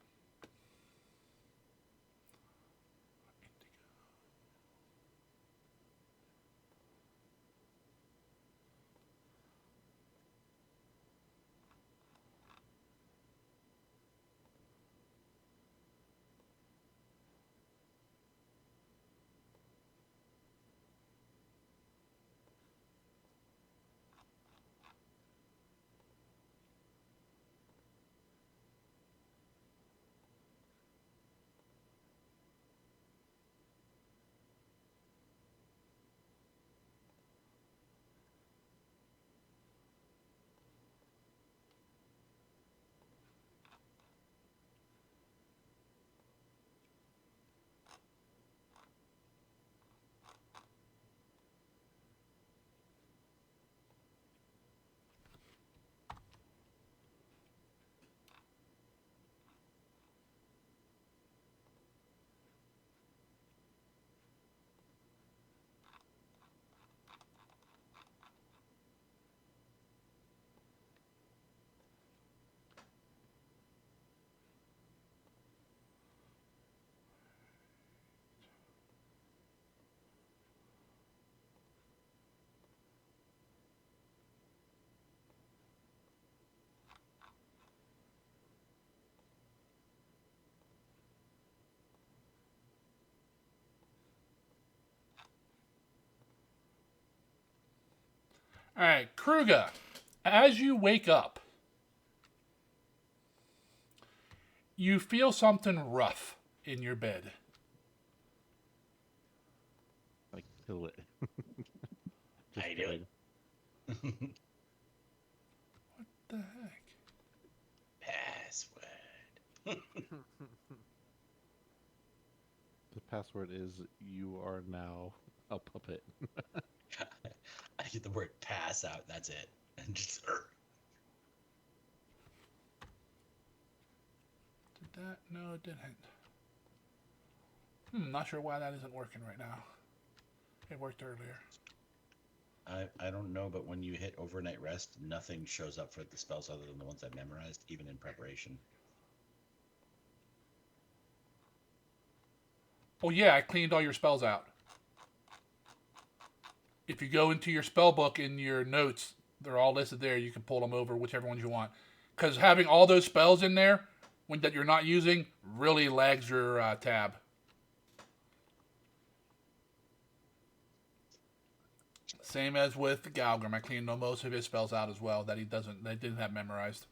All right, Kruga. As you wake up, you feel something rough in your bed. Like, kill it. How Just you kidding. doing? What the heck? Password. The password is you are now a puppet. I get the word pass out. That's it. And just. Did that? No, it didn't. Not sure why that isn't working right now. It worked earlier. I don't know, but when you hit overnight rest, nothing shows up for the spells other than the ones I memorized, even in preparation. Oh yeah, I cleaned all your spells out. If you go into your spell book in your notes, they're all listed there. You can pull them over, whichever ones you want. Because having all those spells in there that you're not using really lags your tab. Same as with Galgrim. I cleaned most of his spells out as well that he didn't have memorized.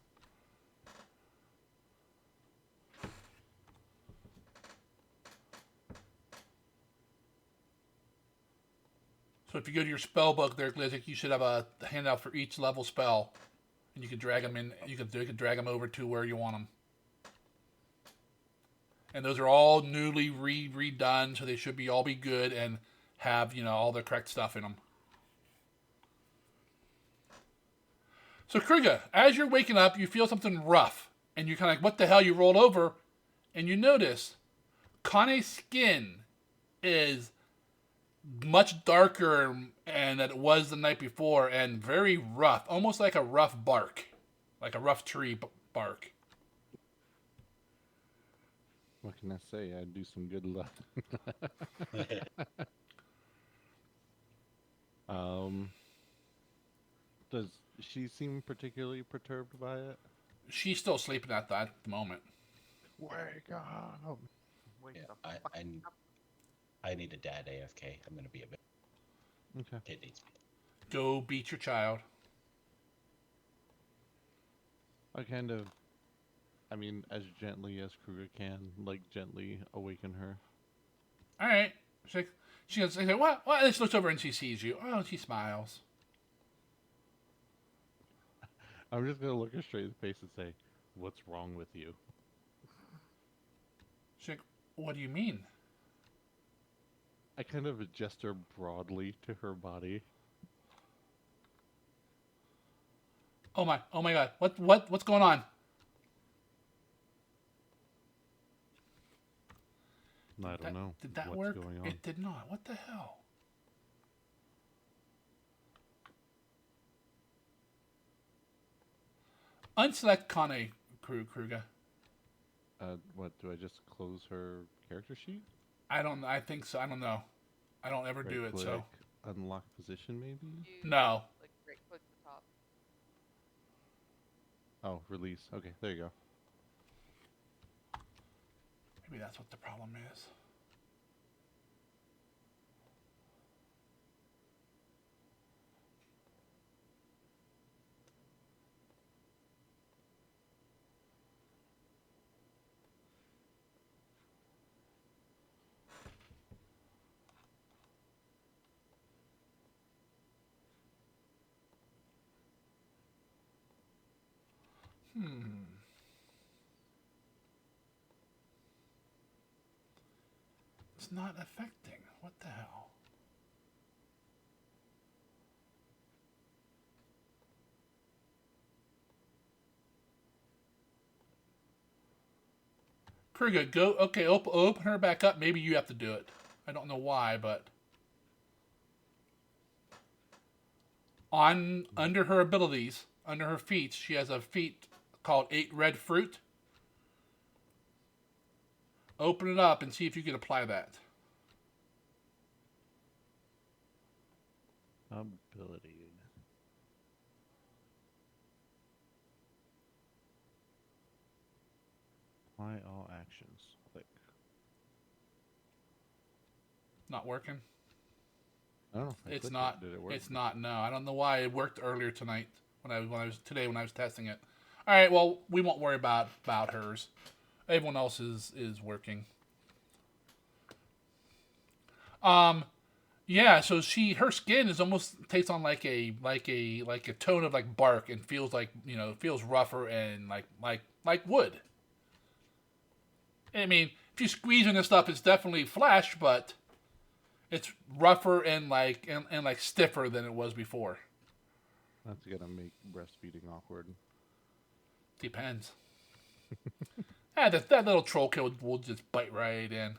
So if you go to your spell book there, Glizzy, you should have a handout for each level spell, and you can drag them in. You can drag them over to where you want them. And those are all newly redone, so they should all be good and have all the correct stuff in them. So Kriga, as you're waking up, you feel something rough, and you're kind of like, "What the hell?" You roll over, and you notice Khanae's skin is much darker and that it was the night before, and very rough, almost like a rough bark, like a rough tree bark. What can I say? I do some good luck. Does she seem particularly perturbed by it? She's still sleeping at the moment. Wake up! Wake Yeah, the fuck up. I need a dad AFK. I'm gonna be a bit. Okay. It needs me. Go beat your child. I mean, as gently as Kruger can, like, gently awaken her. All right. She goes, "What? What?" And she looks over and she sees you. Oh, she smiles. I'm just gonna look her straight in the face and say, "What's wrong with you?" She's like, "What do you mean?" I kind of gesture broadly to her body. Oh my God! What's going on? I don't know. Did that what's work? Going on. It did not. What the hell? Unselect Khanae, Kruger. What, do I just close her character sheet? I think so. I don't know. I don't ever do it, Right-click, so. unlock position, maybe? You No. like right click the top. Oh, release. Okay, there you go. Maybe that's what the problem is. It's not affecting. What the hell? Kruger, go. Okay, open her back up. Maybe you have to do it. I don't know why, but under her abilities, under her feats, she has a feat called 8 Red Fruit. Open it up and see if you can apply that. Ability. Apply all actions. Click. Not working. I don't know. It's clicked not. It. Did it work? It's not. No, I don't know why it worked earlier tonight when I was testing it. All right, well, we won't worry about hers. Everyone else is working. Yeah, so her skin is almost takes on like a tone of like bark and feels like, feels rougher and like wood. I mean, if you squeeze into stuff, it's definitely flesh, but it's rougher and like stiffer than it was before. That's gonna make breastfeeding awkward. Depends. Yeah, that little troll kid will just bite right in.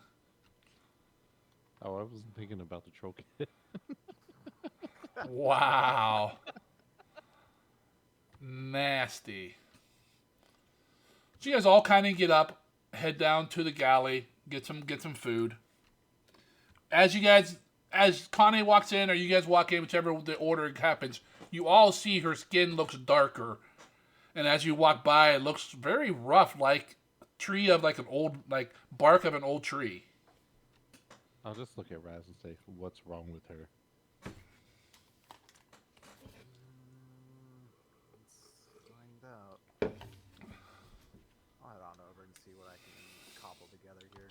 Oh, I wasn't thinking about the troll kid. Wow. Nasty. So you guys all kind of get up, head down to the galley, get some food. As Khanae walks in, or you guys walk in, whichever the order happens, you all see her skin looks darker. And as you walk by, it looks very rough, like tree of like an old, like bark of an old tree. I'll just look at Raz and say, "What's wrong with her?" Let's find out. I'll head on over and see what I can cobble together here.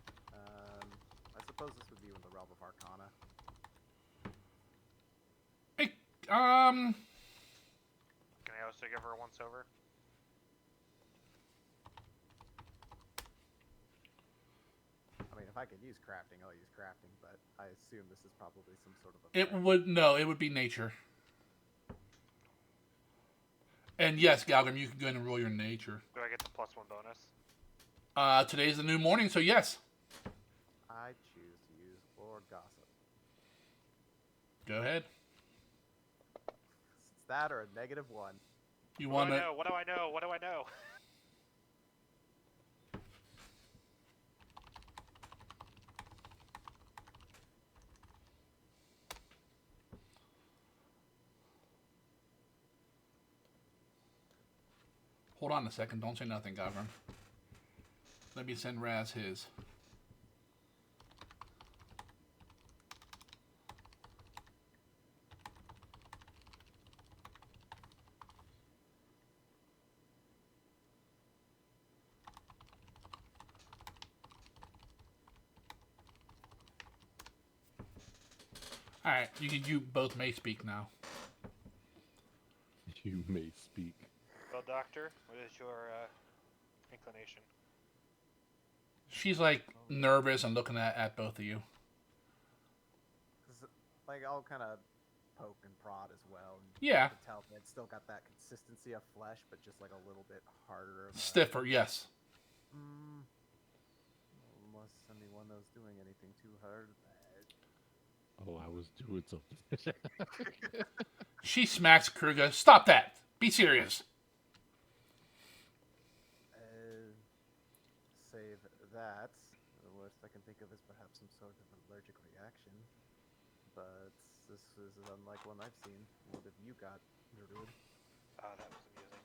I suppose this would be in the realm of Arcana. Hey, Can I also give her a once over? I mean, if I could use crafting, I'll use crafting, but I assume this is probably some sort of a... it would be nature. And yes, Galgrim, you can go ahead and roll your nature. Do I get the +1 bonus? Today's the new morning, so yes. I choose to use Lord Gossip. Go ahead. It's that or a -1. You What want do I to? know? What do I know? What do I know? Hold on a second. Don't say nothing, Galgrim. Let me send Raz his. All right, you both may speak now. You may speak. Well, Doctor, what is your inclination? She's like nervous and looking at both of you. Like, I'll kind of poke and prod as well. And Yeah. You can tell that it's still got that consistency of flesh, but just like a little bit harder. Stiffer, yes. Unless anyone was doing anything too hard. Oh, I was doing something. She smacks Kruger. Stop that. Be serious. Save that. The worst I can think of is perhaps some sort of allergic reaction. But this is unlike one I've seen. What have you got, Brotherhood? Oh, that was amusing.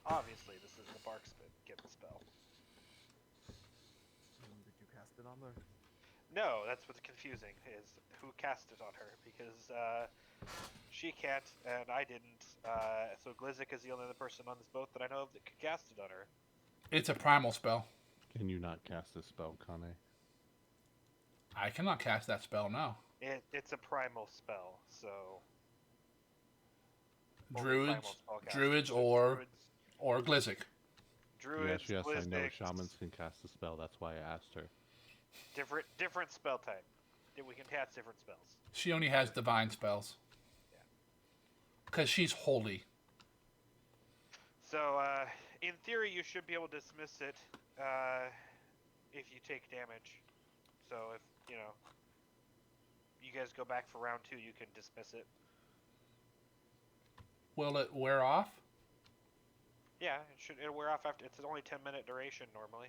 Obviously, this is the bark spit. Get the spell. Did you cast it on her? No, that's what's confusing, is who cast it on her, because she can't, and I didn't, so Glizzik is the only other person on this boat that I know of that could cast it on her. It's a primal spell. Can you not cast this spell, Khanae? I cannot cast that spell, no. It's a primal spell, so... Druids or Glizzik. Druids, Yes, I know Glizziks, shamans can cast the spell, that's why I asked her. different spell type. We can cast different spells. She only has divine spells. Because she's holy. So, in theory, you should be able to dismiss it if you take damage. So, if, you guys go back for round 2, you can dismiss it. Will it wear off? Yeah, it'll wear off after. It's only 10-minute duration normally.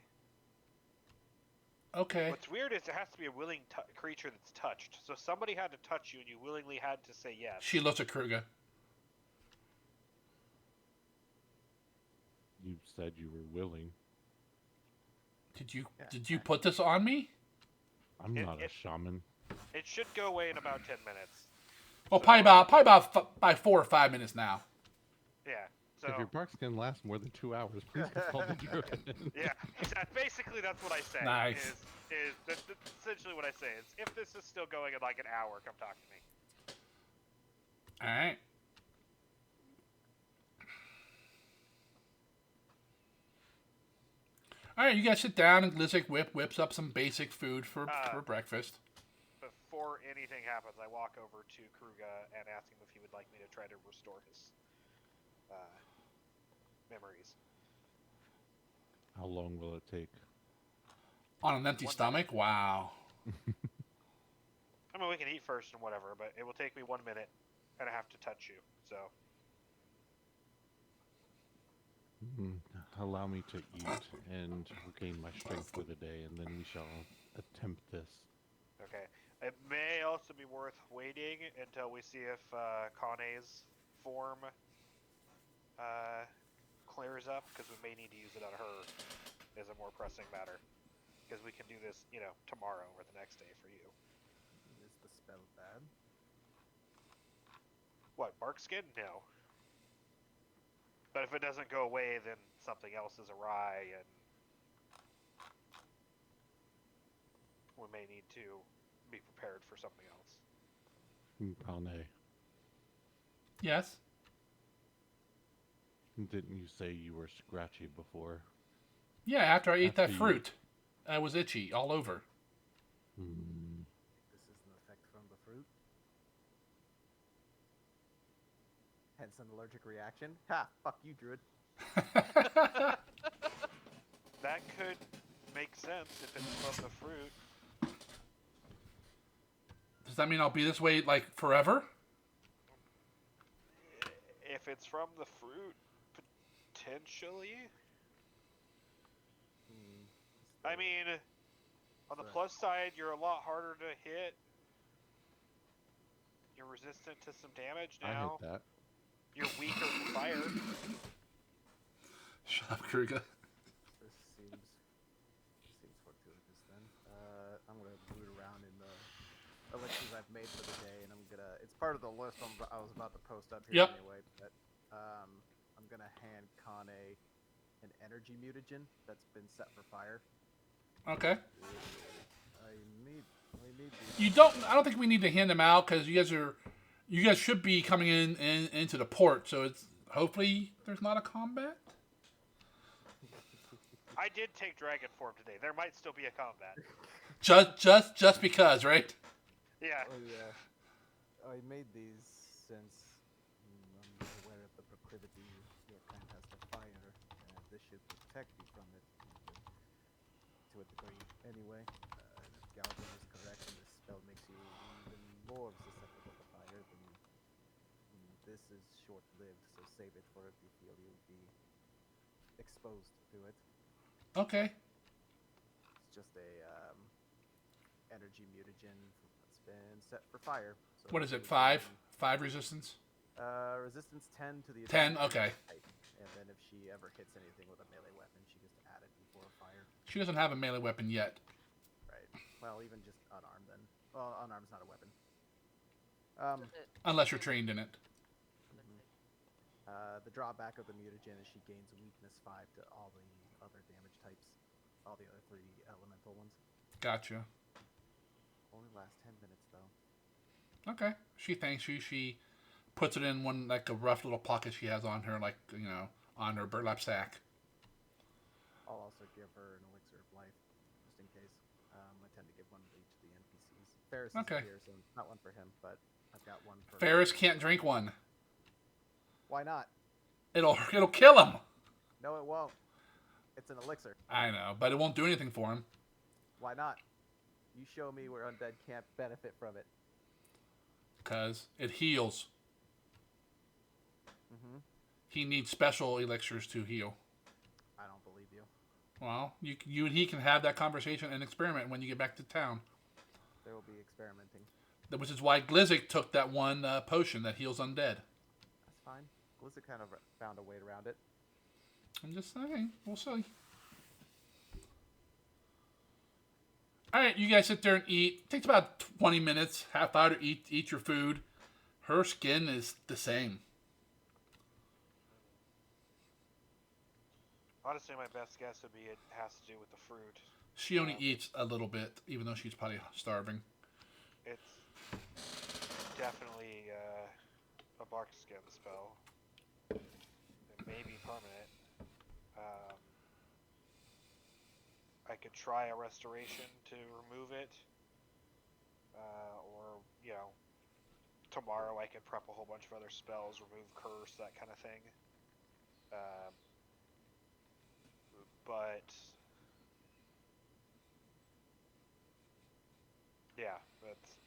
Okay. What's weird is it has to be a willing creature that's touched. So somebody had to touch you, and you willingly had to say yes. She looks at Kruger. You said you were willing. Did you put this on me? I'm not a shaman. It should go away in about 10 minutes. Well, probably about by 4 or 5 minutes now. Yeah. So If your barks can last more than 2 hours, please consult the druid. yeah, basically that's what I say. Nice. That's essentially what I say is if this is still going in like an hour, come talk to me. All right. All right, you guys sit down and Glizik whips up some basic food for breakfast. Before anything happens, I walk over to Kruga and ask him if he would like me to try to restore his memories. How long will it take? On an empty stomach? Wow. I mean, we can eat first and whatever, but it will take me 1 minute, and I have to touch you, so... Allow me to eat and regain my strength for the day, and then we shall attempt this. Okay. It may also be worth waiting until we see if Khanae's form clears up, because we may need to use it on her as a more pressing matter. Because we can do this, tomorrow or the next day for you. Is the spell bad? What, bark skin? No. But if it doesn't go away, then something else is awry, and we may need to be prepared for something else. Khanae, Yes? didn't you say you were scratchy before? Yeah, after I ate that After you- fruit, I was itchy all over. This is an effect from the fruit. Hence an allergic reaction. Ha! Fuck you, druid. That could make sense if it's from the fruit. Does that mean I'll be this way, like, forever? If it's from the fruit, potentially. I mean, on the plus side, you're a lot harder to hit. You're resistant to some damage now. I hit that. You're weaker to fire. Shut up, Kruger. This seems fortuitous then. I'm gonna boot around in the elixirs I've made for the day, and it's part of the list I was about to post up here Yep. anyway, but I'm gonna hand Khanae an energy mutagen that's been set for fire. Okay. I need these. You don't. I don't think we need to hand them out because you guys should be coming into the port. So it's hopefully there's not a combat. I did take dragon form today. There might still be a combat. Just because, right? Yeah. Oh yeah. I made these since I'm aware of the proclivity your kind has to fire. This should protect you from it to a degree. Anyway, if Galvin is correct and this spell makes you even more susceptible to fire, then this is short-lived, so save it for if you feel you'll be exposed to it. Okay. It's just a energy mutagen that's been set for fire. So What is it? it's 5 resistance. Resistance 10 to the 10, attack okay. type. And then if she ever hits anything with a melee weapon, she gets to add it before fire. She doesn't have a melee weapon yet. Right. Well, even just unarmed then. Well, unarmed's not a weapon. Unless you're trained in it. The drawback of the mutagen is she gains weakness 5 to all the other damage types. All the other 3 elemental ones. Gotcha. Only lasts 10 minutes though. Okay. She thanks you. She puts it in one, like, a rough little pocket she has on her, like, on her burlap sack. I'll also give her an elixir of life, just in case. I tend to give one to each of the NPCs. Ferris Okay. is here, so not one for him, but I've got one for... Ferris can't drink one. Why not? It'll kill him. No, it won't. It's an elixir. I know, but it won't do anything for him. Why not? You show me where undead can't benefit from it. Because it heals. Mm-hmm. He needs special elixirs to heal. I don't believe you. Well, you and he can have that conversation and experiment when you get back to town. There will be experimenting. Which is why Glizik took that one potion that heals undead. That's fine. Blizzard kind of found a way around it. I'm just saying. We'll see. Alright, you guys sit there and eat. It takes about 20 minutes, half hour to eat your food. Her skin is the same. Honestly, my best guess would be it has to do with the fruit. She only eats a little bit, even though she's probably starving. It's definitely a bark skin spell. It may be permanent. I could try a restoration to remove it, or tomorrow I could prep a whole bunch of other spells, remove curse, that kind of thing. But yeah, that's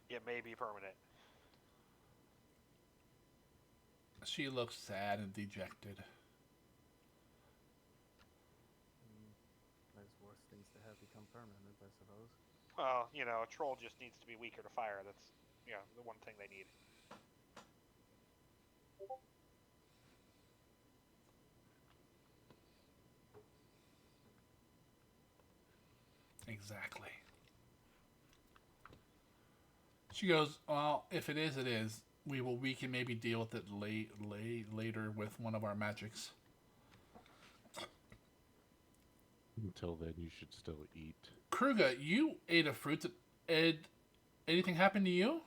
it may be permanent. She looks sad and dejected. There's worse things to have become permanent, I suppose. Well, a troll just needs to be weaker to fire. That's the one thing they need. Exactly. She goes, well, if it is, it is. We can maybe deal with it later with one of our magics. Until then, you should still eat. Kruga, you ate a fruit. Anything happened to you?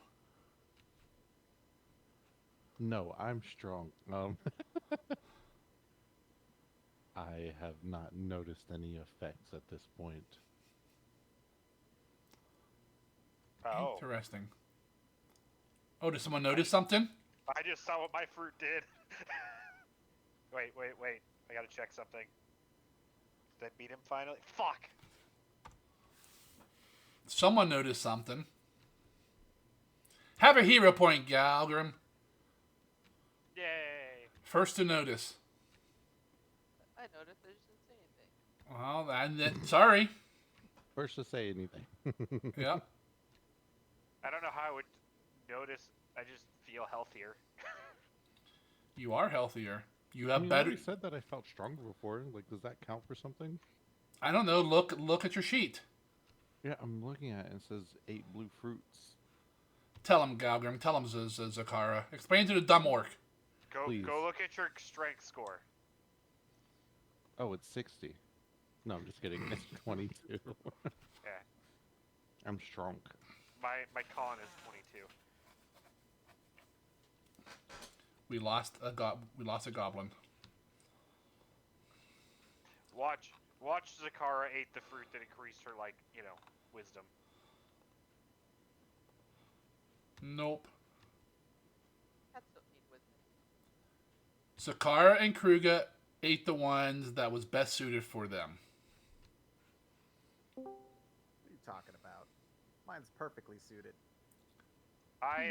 No, I'm strong. I have not noticed any effects at this point. Oh, Interesting. Oh, did someone notice something? I just saw what my fruit did. Wait. I gotta check something. Did I beat him finally? Fuck! Someone noticed something. Have a hero point, Galgrim. Yay! First to notice. I noticed. I just didn't say anything. Well, sorry. First to say anything. Yep. I don't know how I would notice. I just feel healthier. You are healthier. You have I better. already said that I felt stronger before. Like, does that count for something? I don't know. Look at your sheet. Yeah, I'm looking at it and it says 8 blue fruits. Tell him, Galgrim. Tell him, Zakara. Explain to the dumb orc. Please. Go look at your strength score. Oh, it's 60. No, I'm just kidding. It's 22. Yeah. I'm strong. My con is 22. We lost a goblin. Watch Zakara ate the fruit that increased her wisdom. Nope. Cats don't need wisdom. Zakara and Kruga ate the ones that was best suited for them. What are you talking about? Mine's perfectly suited.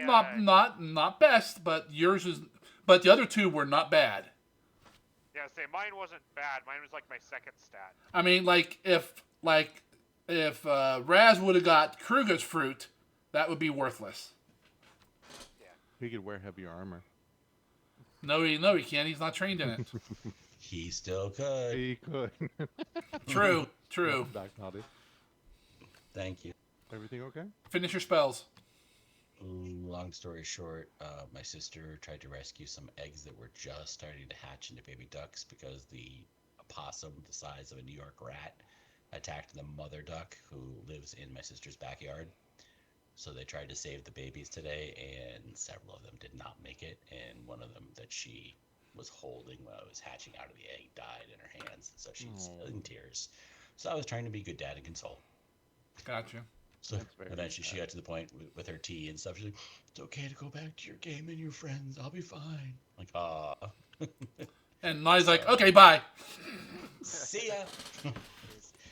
Not best, but yours is. But the other two were not bad. Yeah, mine wasn't bad. Mine was like my second stat. I mean, if Raz would have got Kruger's fruit, that would be worthless. Yeah. He could wear heavier armor. No, he can't. He's not trained in it. He still could. He could. True. Doc nodded. Thank you. Everything okay? Finish your spells. Long story short, my sister tried to rescue some eggs that were just starting to hatch into baby ducks because the opossum, the size of a New York rat, attacked the mother duck who lives in my sister's backyard. So they tried to save the babies today, and several of them did not make it. And one of them that she was holding while it was hatching out of the egg died in her hands. So she's in tears. So I was trying to be good dad and console. Gotcha. So eventually she got to the point with her tea and stuff. She's like, it's okay to go back to your game and your friends. I'll be fine. I'm like, ah. And Nai's like, okay, bye. See ya.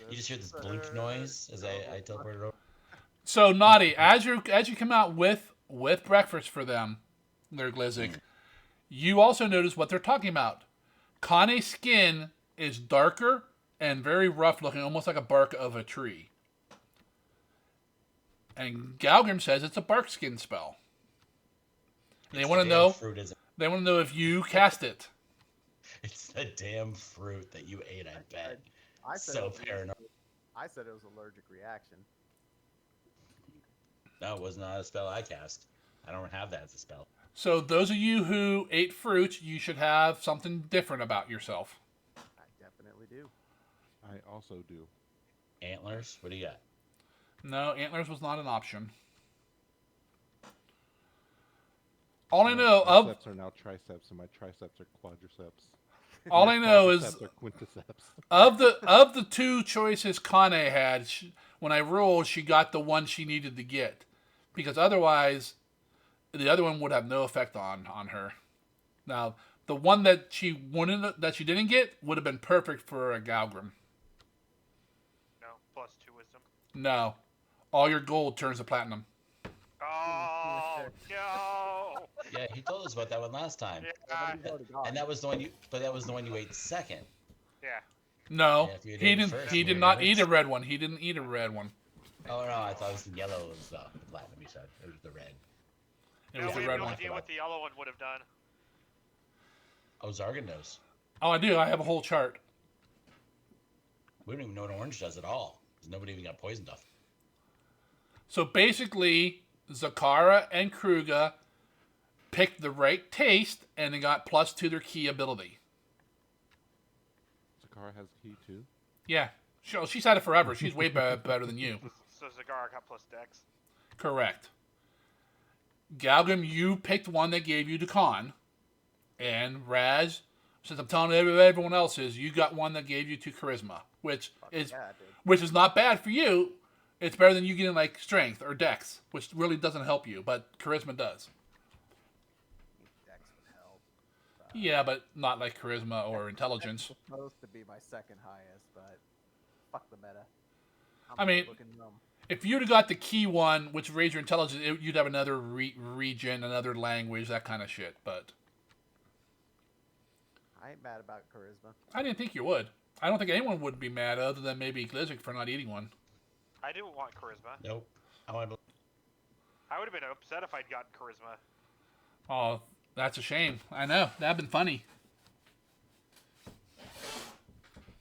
You just hear this blink noise as I teleported over. So Naughty, as you come out with breakfast for them, their Glizzic, you also notice what they're talking about. Khanae's skin is darker and very rough looking, almost like a bark of a tree. And Galgrim says it's a bark skin spell. They want to know. They want to know if you cast it. It's the damn fruit that you ate. I bet. I said So paranoid. I said it was allergic reaction. No, it was not a spell I cast. I don't have that as a spell. So those of you who ate fruit, you should have something different about yourself. currently do. I also do. Antlers. What do you got? No, antlers was not an option. All I My know of biceps are now triceps, and my triceps are quadriceps. all I know is Quadriceps are quinticeps. of the two choices Khanae had, when I ruled, she got the one she needed to get, because otherwise, the other one would have no effect on her. Now, the one that she didn't get would have been perfect for a Galgrim. No, +2 wisdom. No, all your gold turns to platinum. Oh no! Yeah, he told us about that one last time. Yeah, He's already gone. And that was the one that was the one you ate second. yeah. No, Yeah, if you he did it didn't. first, He you did would've not got eat it. a red one. He didn't eat a red one. Oh no, I thought it was the yellow was the platinum. You said it was the red. It No, was we the have red no one. idea what the yellow one would have done. Oh, Zargan knows. Oh, I do. I have a whole chart. We don't even know what orange does at all. 'Cause nobody even got poisoned off. So basically, Zakara and Kruga picked the right taste, and they got +2 their key ability. Zakara has key too. Yeah, she's had it forever. She's way better than you. So Zagara got +dex. Correct. Galgrim, you picked one that gave you the con, and Raz, since I'm telling everyone else is, you got one that gave you 2 charisma, which is Yeah, I did. which is not bad for you. It's better than you getting like strength or dex, which really doesn't help you, but charisma does. Dex would help. Yeah, but not like charisma or intelligence. It's supposed to be my second highest, but fuck the meta. I mean, looking dumb. If you'd have got the key one, which raised your intelligence, you'd have another region, another language, that kind of shit. But I ain't mad about charisma. I didn't think you would. I don't think anyone would be mad other than maybe Glizzic for not eating one. I didn't want charisma. Nope. I want to. I would have been upset if I'd gotten charisma. Oh, that's a shame. I know. That'd been funny.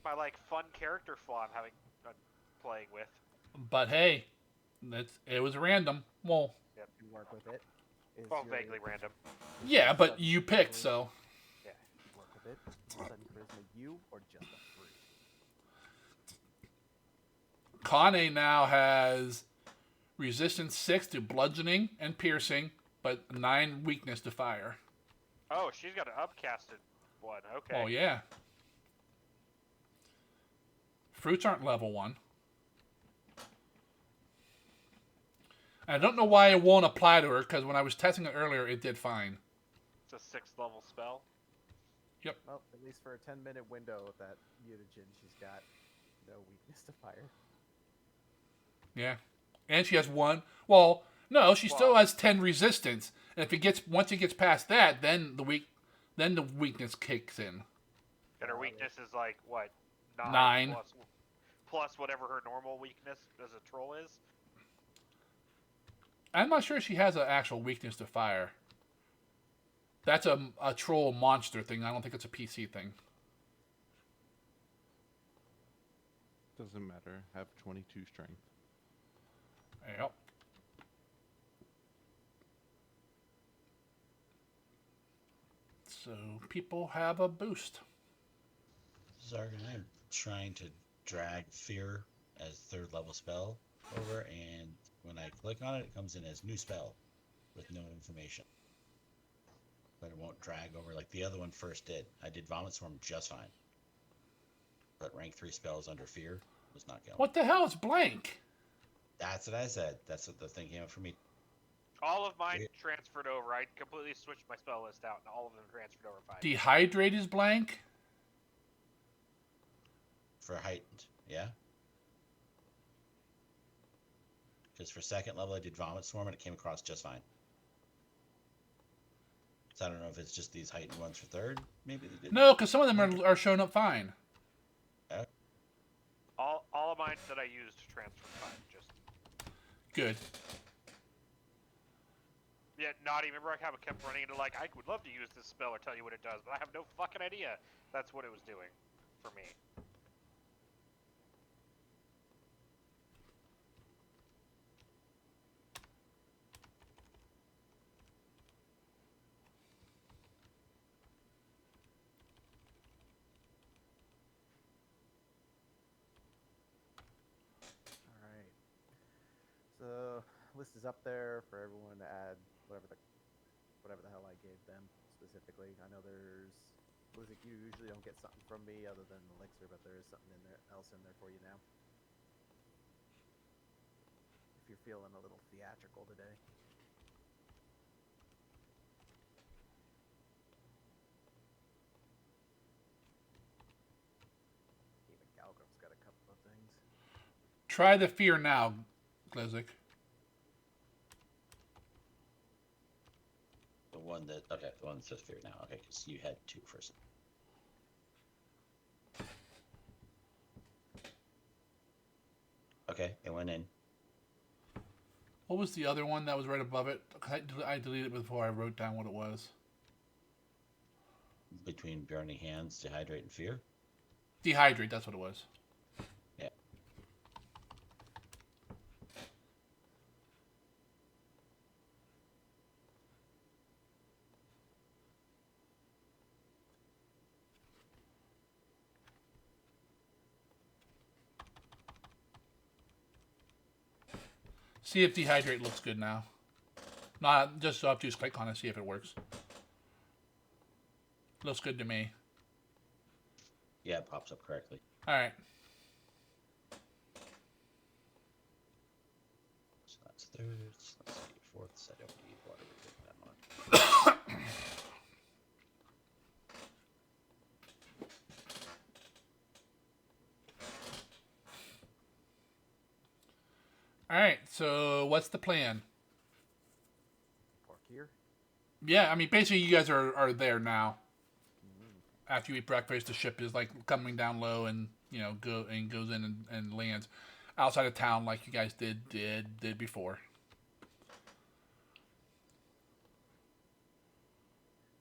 My fun character flaw I'm having playing with. But hey, it was random. Well, You work with it. Is Well, your- vaguely random. yeah, but you picked, so. Yeah. Work with it. Sudden charisma, you or just a fruit. Khanae now has resistance 6 to bludgeoning and piercing, but 9 weakness to fire. Oh, she's got an upcasted one. Okay. Oh, yeah. Fruits aren't level 1. I don't know why it won't apply to her, because when I was testing it earlier, it did fine. It's a 6th level spell. Well, at least for a 10-minute window of that mutagen, she's got no weakness to fire. Yeah. And she has 1. Well, no, she still Wow. has 10 resistance. And if once it gets past that, then the weakness kicks in. And her weakness is what? 9. Plus whatever her normal weakness as a troll is. I'm not sure she has an actual weakness to fire. That's a troll monster thing. I don't think it's a PC thing. Doesn't matter. Have 22 strength. Yep. So people have a boost. Zargan, I'm trying to drag Fear as 3rd level spell over, and when I click on it, it comes in as new spell with no information. But it won't drag over like the other one first did. I did Vomit Swarm just fine. But rank 3 spells under Fear was not going. What the hell is blank? That's what I said. That's what the thing came up for me. All of mine Yeah. transferred over. I completely switched my spell list out, and all of them transferred over fine. Dehydrate is blank. For heightened, yeah? Because for 2nd level, I did Vomit Swarm, and it came across just fine. So I don't know if it's just these heightened ones for 3rd. Maybe they did. No, because some of them are showing up fine. All of mine that I used transferred fine. Just Good. yeah, not even. Remember, I kept running into I would love to use this spell or tell you what it does, but I have no fucking idea. That's what it was doing for me. list is up there for everyone to add whatever the hell I gave them specifically. I know there's Blizzard. You usually don't get something from me other than elixir, but there is something else in there for you now. If you're feeling a little theatrical today. Even Galgram's got a couple of things. Try the fear now, Glizik. The one that says fear now. Okay, because you had 2 first. Okay, it went in. What was the other one that was right above it? I deleted it before I wrote down what it was. Between burning hands, dehydrate, and fear. Dehydrate, that's what it was. Yeah. See if dehydrate looks good now. Not just up to click on it, see if it works. Looks good to me. Yeah, it pops up correctly. All right. So that's thirds. Let's see, fourths. I don't need water to get that one. All right. So what's the plan? Park here. Yeah, I mean, basically, you guys are there now. After you eat breakfast, the ship is like coming down low, and goes in and lands outside of town, like you guys did before.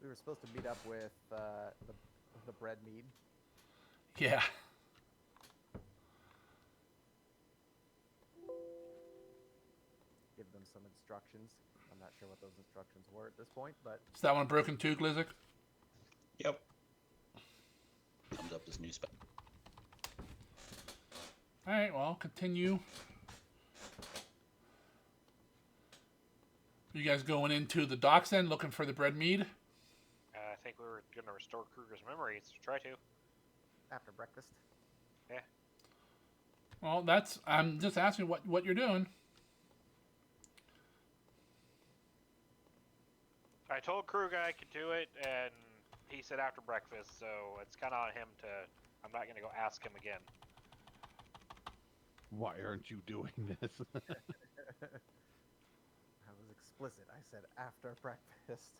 We were supposed to meet up with the bread mead. Yeah. Give them some instructions. I'm not sure what those instructions were at this point, but Is that one broken too, Glizik? Yep. Comes up this new spec. All right. Well, continue. You guys going into the docks then, looking for the bread mead? I think we were going to restore Kruger's memories. Try to. after breakfast. Yeah. Well, I'm just asking what you're doing. I told Kruger I could do it, and he said after breakfast, so it's kind of on him to... I'm not going to go ask him again. Why aren't you doing this? I was explicit. I said after breakfast.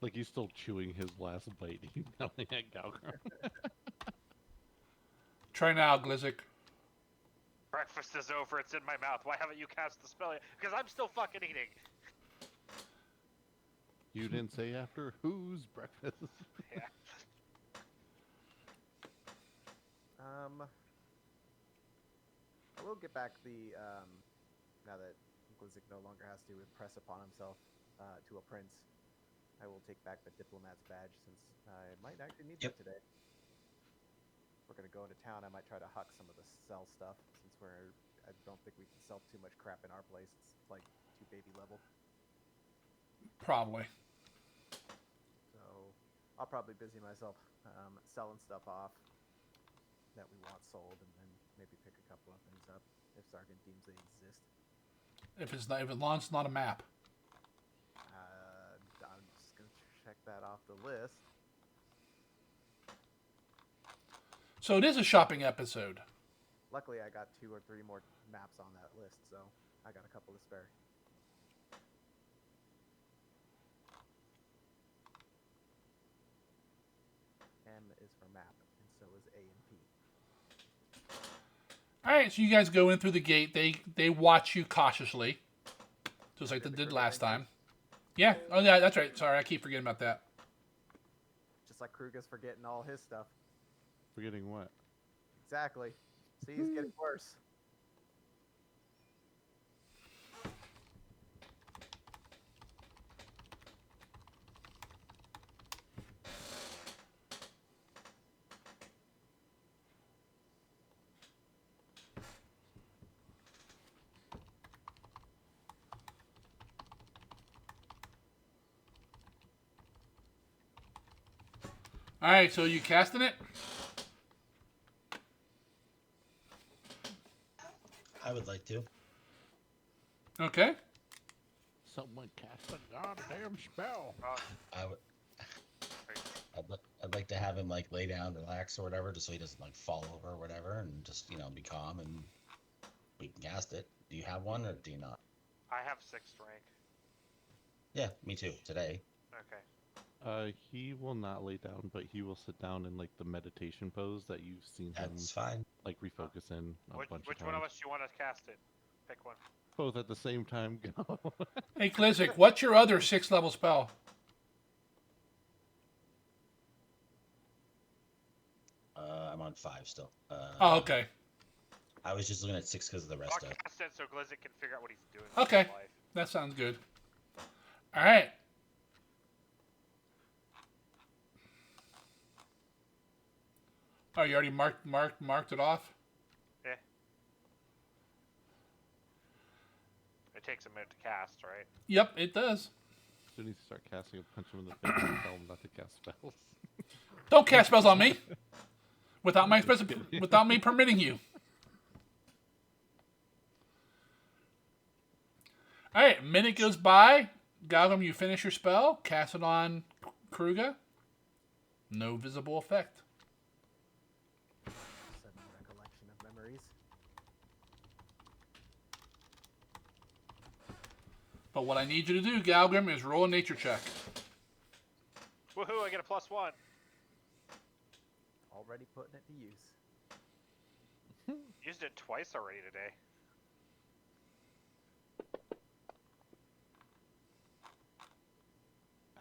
Like he's still chewing his last bite. He's yelling at Galgrim. Try now, Glizik. Breakfast is over. It's in my mouth. Why haven't you cast the spell yet? Because I'm still fucking eating. You didn't say after whose breakfast? Yeah. I will get back the now that Glizik no longer has to impress upon himself to a prince. I will take back the diplomat's badge since I might actually need that today. If we're gonna go into town, I might try to huck some of the sell stuff since I don't think we can sell too much crap in our place. It's like too baby level. Probably. So I'll probably busy myself selling stuff off that we want sold, and then maybe pick a couple of things up if Sargon deems they exist. If it's not a map. I'm just gonna check that off the list. So it is a shopping episode. Luckily, I got 2 or 3 more maps on that list, so I got a couple to spare. M is for map, and so is A and P. All right, so you guys go in through the gate. They watch you cautiously, just like they did last time. Yeah. Oh, yeah. That's right. Sorry, I keep forgetting about that. Just like Kruger's forgetting all his stuff. Forgetting what? Exactly. See, he's getting worse. All right, so you casting it? I would like to. Okay. Someone cast a goddamn spell. I would. I'd like to have him like lay down, relax, or whatever, just so he doesn't like fall over or whatever, and just be calm, and we can cast it. Do you have one or do you not? I have 6th rank. Yeah, me too. Today. Okay. He will not lay down, but he will sit down in like the meditation pose that you've seen him That's fine. like refocus in a bunch Which of one of times. us do you want to cast it? Pick one. Both at the same time. Go. Hey, Glizzik, what's your other 6th level spell? I'm on 5 still. Oh, okay. I was just looking at 6 because of the I'll rest of it. cast it so Glizzik can figure out what he's doing. with Okay. his life. That sounds good. All right. Oh, you already marked it off? Yeah. It takes a minute to cast, right? Yep, it does. As soon as you start casting, punch him in the face and tell him not to cast spells. Don't cast spells on me without without me permitting you. All right, minute goes by. Galgum, you finish your spell. Cast it on Kruga. No visible effect. Sudden recollection of memories. But what I need you to do, Galgrim, is roll a nature check. Woohoo! I get a +1. Already putting it to use. Used it twice already today.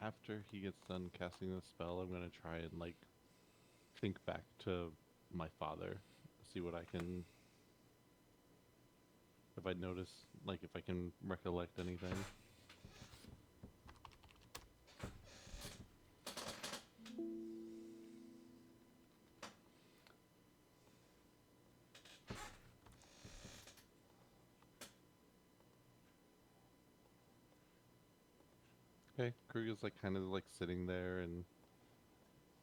After he gets done casting the spell, I'm gonna try and like think back to my father, see what I can. If I notice, like, if I can recollect anything. Okay, Kruger's like kind of like sitting there, and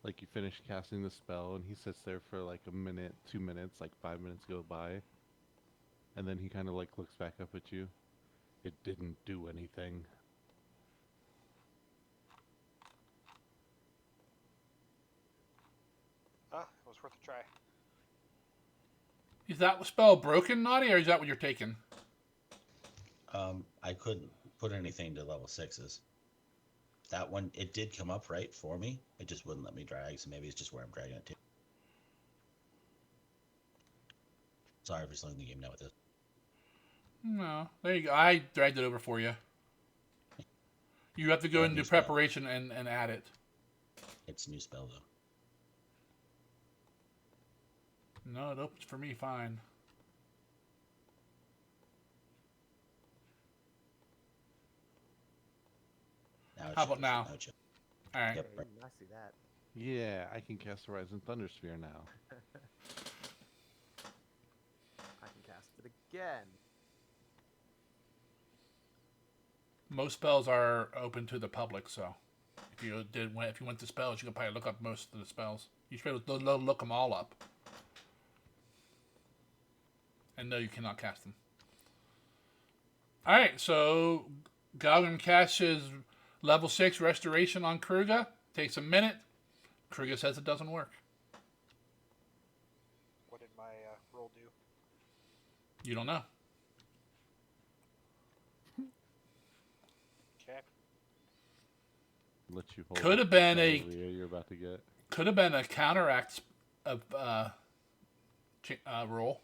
like you finish casting the spell, and he sits there for like a minute, 2 minutes, like 5 minutes go by, and then he kind of like looks back up at you. It didn't do anything. Ah, it was worth a try. Is that spell broken, Naughty, or is that what you're taking? I couldn't put anything to level 6s. That one, it did come up right for me. It just wouldn't let me drag, so maybe it's just where I'm dragging it to. Sorry for slowing the game down with this. No. There you go. I dragged it over for you. You have to go into preparation and add it. It's a new spell, though. No, it opens for me fine. How about now? All right. Yep. Hey, I see that. Yeah, I can cast Horizon Thundersphere now. I can cast it again. Most spells are open to the public, so if you went to spells, you could probably look up most of the spells. You should be able to look them all up. And no, you cannot cast them. All right, so Galgrim casts his level 6 restoration on Kruga. Takes a minute. Kruga says it doesn't work. What did my roll do? You don't know. Okay. Let you hold. Could have up been the a chandelier you're about to get. Could have been a counteract of roll.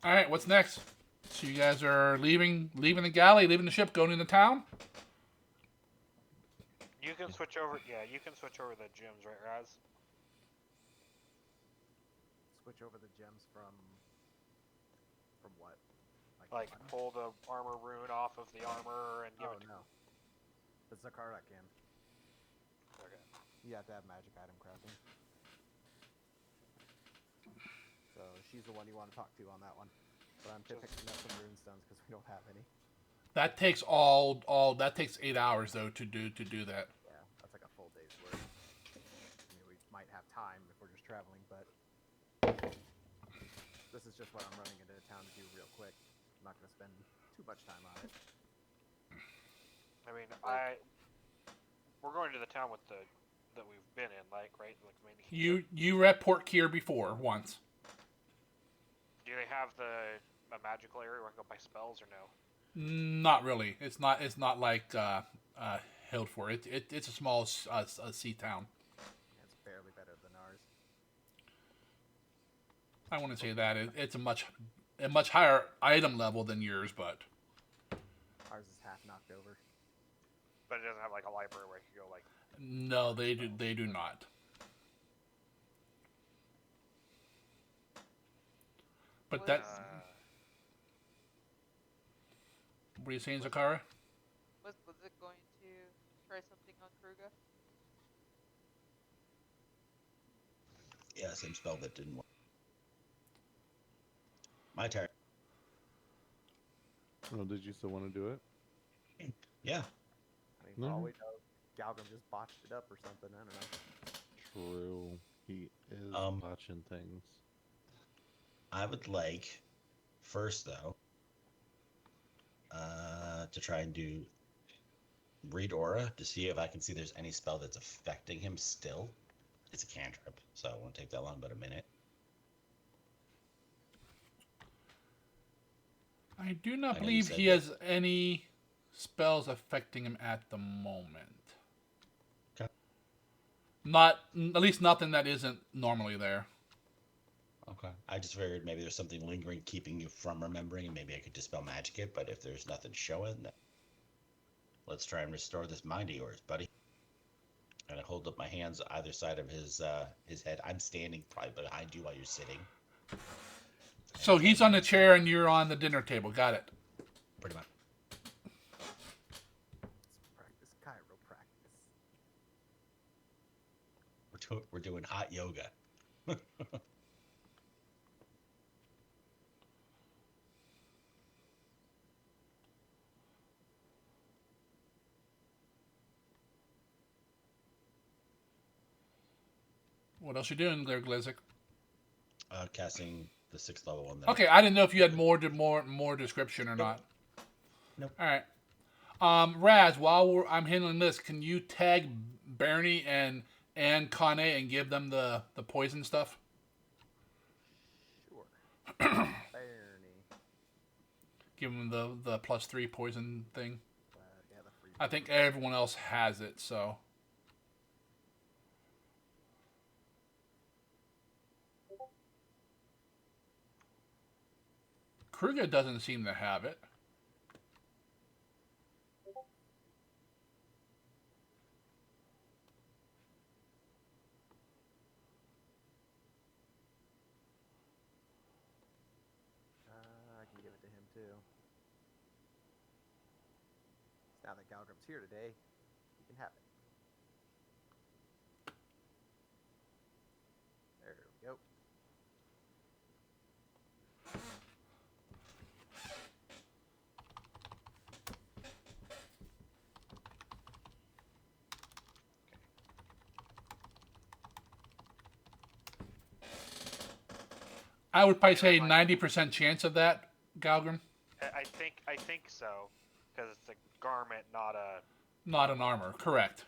All right, what's next? So you guys are leaving the galley, leaving the ship, going into town. You can switch over. Yeah, you can switch over the gyms, right, Raz? Switch over the gems from Like pull the armor rune off of the armor and give Oh it to no, the Zakara can. Okay. You have to have magic item crafting. So she's the one you want to talk to on that one. But I'm picking up some rune stones because we don't have any. That takes that takes 8 hours though to do that. Yeah, that's like a full day's work. I mean, we might have time if we're just traveling, but this is just what I'm running into town to do real quick. I'm not going to spend too much time on it. I mean, we're going to the town with that we've been in, like, right? Like, I mean, You were at Port Kier before once. do they have a magical area where I can go buy spells or no? Not really. It's not like Hildfort. It's a small sea town. It's barely better than ours. I wouldn't say that. It's a much higher item level than yours, but Ours is half knocked over. But it doesn't have like a library where I can go like. no, they do not. But What that. is- What are you saying, Zakara? Was it going to try something on Kruga? Yeah, same spell that didn't work. My turn. Oh, did you still want to do it? Yeah. I mean, for all Mhm. we know, Galgrim just botched it up or something. I don't know. True. He is Um, watching things. I would like first though to try and do read aura to see if I can see there's any spell that's affecting him still. It's a cantrip, so it won't take that long, but a minute. I do not I know you believe said he that- has any spells affecting him at the moment. Okay. Not at least nothing that isn't normally there. Okay. I just figured maybe there's something lingering keeping you from remembering, and maybe I could dispel magic it, but if there's nothing showing, then let's try and restore this mind of yours, buddy. And I hold up my hands either side of his head. I'm standing probably behind you while you're sitting. So he's on the chair and you're on the dinner table. Got it. Pretty much. Let's practice chiropractice. We're doing hot yoga. What else you doing there, Glizik? Casting the 6th level one. Okay, I didn't know if you had more description or not. Nope. All right. Raz, while I'm handling this, can you tag Bernie and Khanae and give them the poison stuff? Sure. Barney. Give them the +3 poison thing. Yeah, the free. I think everyone else has it, so. Kruger doesn't seem to have it. I can give it to him too. Now that Galgrim's here today, he can have it. There we go. I would probably say 90% chance of that, Galgrim. I think so, because it's a garment, not a. Not an armor, correct.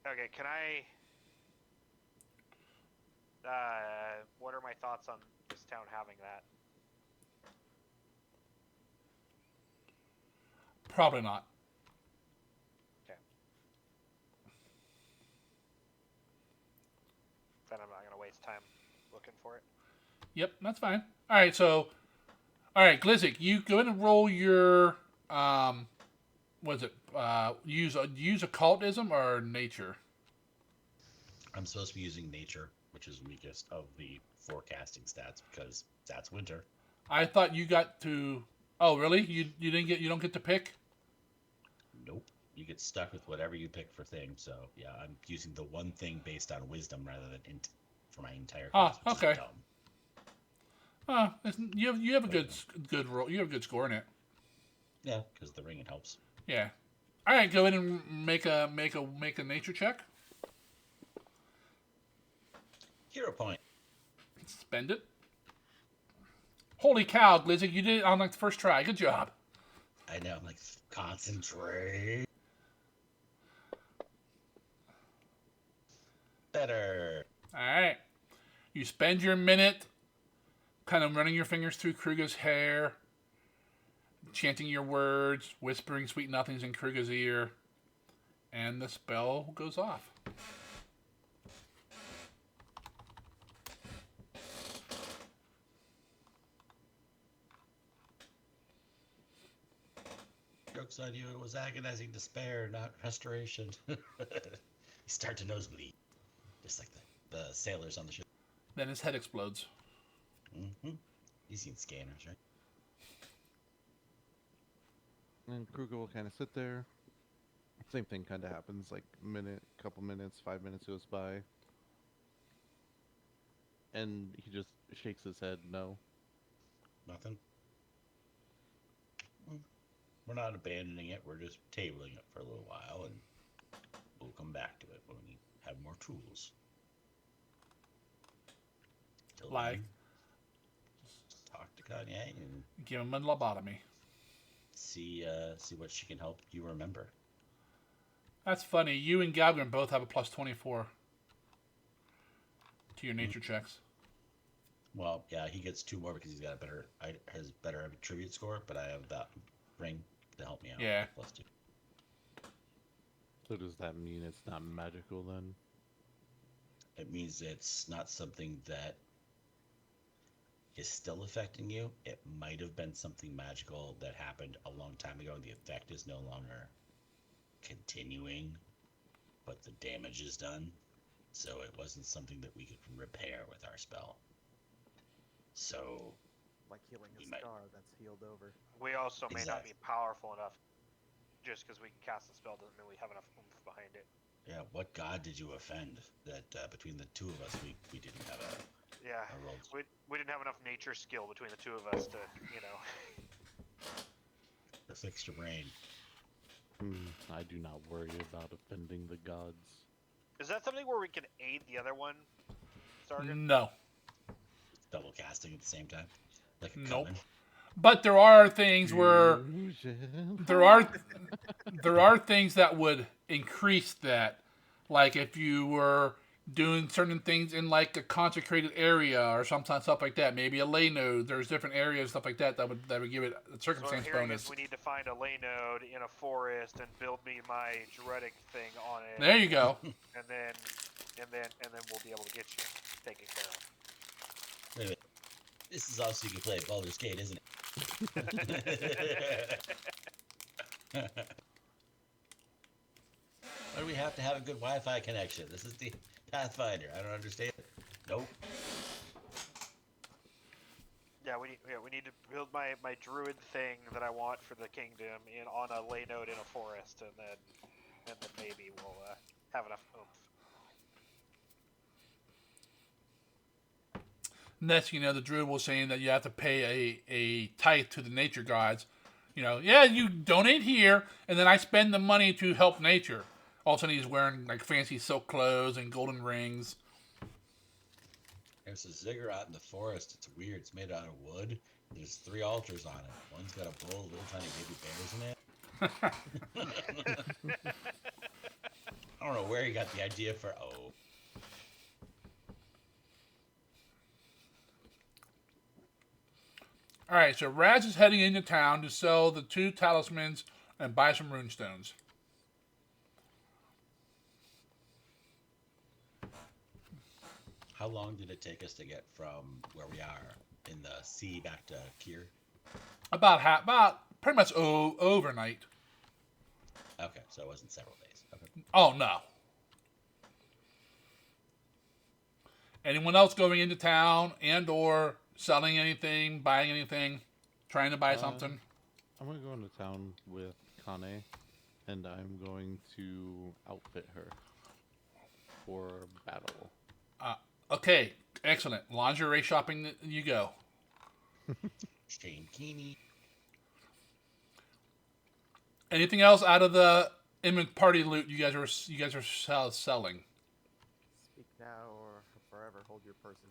Okay, can I? What are my thoughts on this town having that? Probably not. Okay. Then I'm not gonna waste time looking for it. Yep, that's fine. All right, so, all right, Glizik, you go ahead and roll your, what is it? Use occultism or nature? I'm supposed to be using nature, which is weakest of the forecasting stats because that's winter. I thought you got to. Oh, really? You didn't get. You don't get to pick. Nope. You get stuck with whatever you pick for things. So yeah, I'm using the one thing based on wisdom rather than int for my entire class, which Okay. is dumb. You have a good roll. You have a good score in it. Yeah, because the ring it helps. Yeah. All right, go ahead and make a nature check. Hero point. Spend it. Holy cow, Glizzy, you did it on like the first try. Good job. I know. I'm like concentrate. Better. All right. You spend your minute kind of running your fingers through Kruger's hair, chanting your words, whispering sweet nothings in Kruger's ear, and the spell goes off. Joke's on you. It was agonizing despair, not restoration. You start to nosebleed, just like the sailors on the ship. Then his head explodes. Mm-hmm. You've seen scanners, right? And Kruger will kind of sit there. Same thing kind of happens, like couple minutes, 5 minutes goes by. And he just shakes his head, no. Nothing. We're not abandoning it. We're just tabling it for a little while, and we'll come back to it when we have more tools. Till Like? then, just talk to Khanae and Give him a lobotomy. see what she can help you remember. That's funny. You and Galgren both have a plus 24 to your nature checks. Well, yeah, he gets 2 more because he's got has better attribute score, but I have that ring to help me out. Yeah. Plus 2. So does that mean it's not magical then? It means it's not something that is still affecting you. It might have been something magical that happened a long time ago, and the effect is no longer continuing, but the damage is done. So it wasn't something that we could repair with our spell. So Like healing a You might- scar that's healed over. We also may not Exactly. be powerful enough. Just because we can cast the spell doesn't mean we have enough oomph behind it. yeah, what god did you offend that between the two of us we didn't have Yeah, a roll? we didn't have enough nature skill between the two of us to, To fix your brain. I do not worry about offending the gods. Is that something where we can aid the other one, Sargon? No. Double casting at the same time. Like a Nope. coven. But there are things where Illusion. there are things that would increase that, like if you were doing certain things in like a consecrated area or sometimes stuff like that. Maybe a lay node. There's different areas, stuff like that would give it a So what I'm circumstance hearing bonus. is we need to find a lay node in a forest and build me my druidic thing on it. There you go. And then we'll be able to get you taken care of. Wait a minute. This is also you can play Baldur's Gate, isn't it? Why do we have to have a good Wi-Fi connection? This is the Pathfinder. I don't understand. Nope. Yeah, we need to build my druid thing that I want for the kingdom on a lay node in a forest, and then maybe we'll have enough oomph. Next, the druid was saying that you have to pay a tithe to the nature gods. Yeah, you donate here, and then I spend the money to help nature. All of a sudden, he's wearing like fancy silk clothes and golden rings. There's a ziggurat in the forest. It's weird. It's made out of wood. There's 3 altars on it. One's got a bull, little tiny baby bears in it. I don't know where he got the idea for. Oh, All right, so Raz is heading into town to sell the 2 talismans and buy some runestones. how long did it take us to get from where we are in the sea back to Kier? About pretty much overnight. Okay, so it wasn't several days. Okay. Oh no. Anyone else going into town and or selling anything, buying anything, trying to buy something? I'm gonna go into town with Khanae, and I'm going to outfit her for battle. Okay, excellent. Lingerie shopping, you go. Shane Keeney. Anything else out of the party loot you guys are selling? Speak now or forever hold your purses.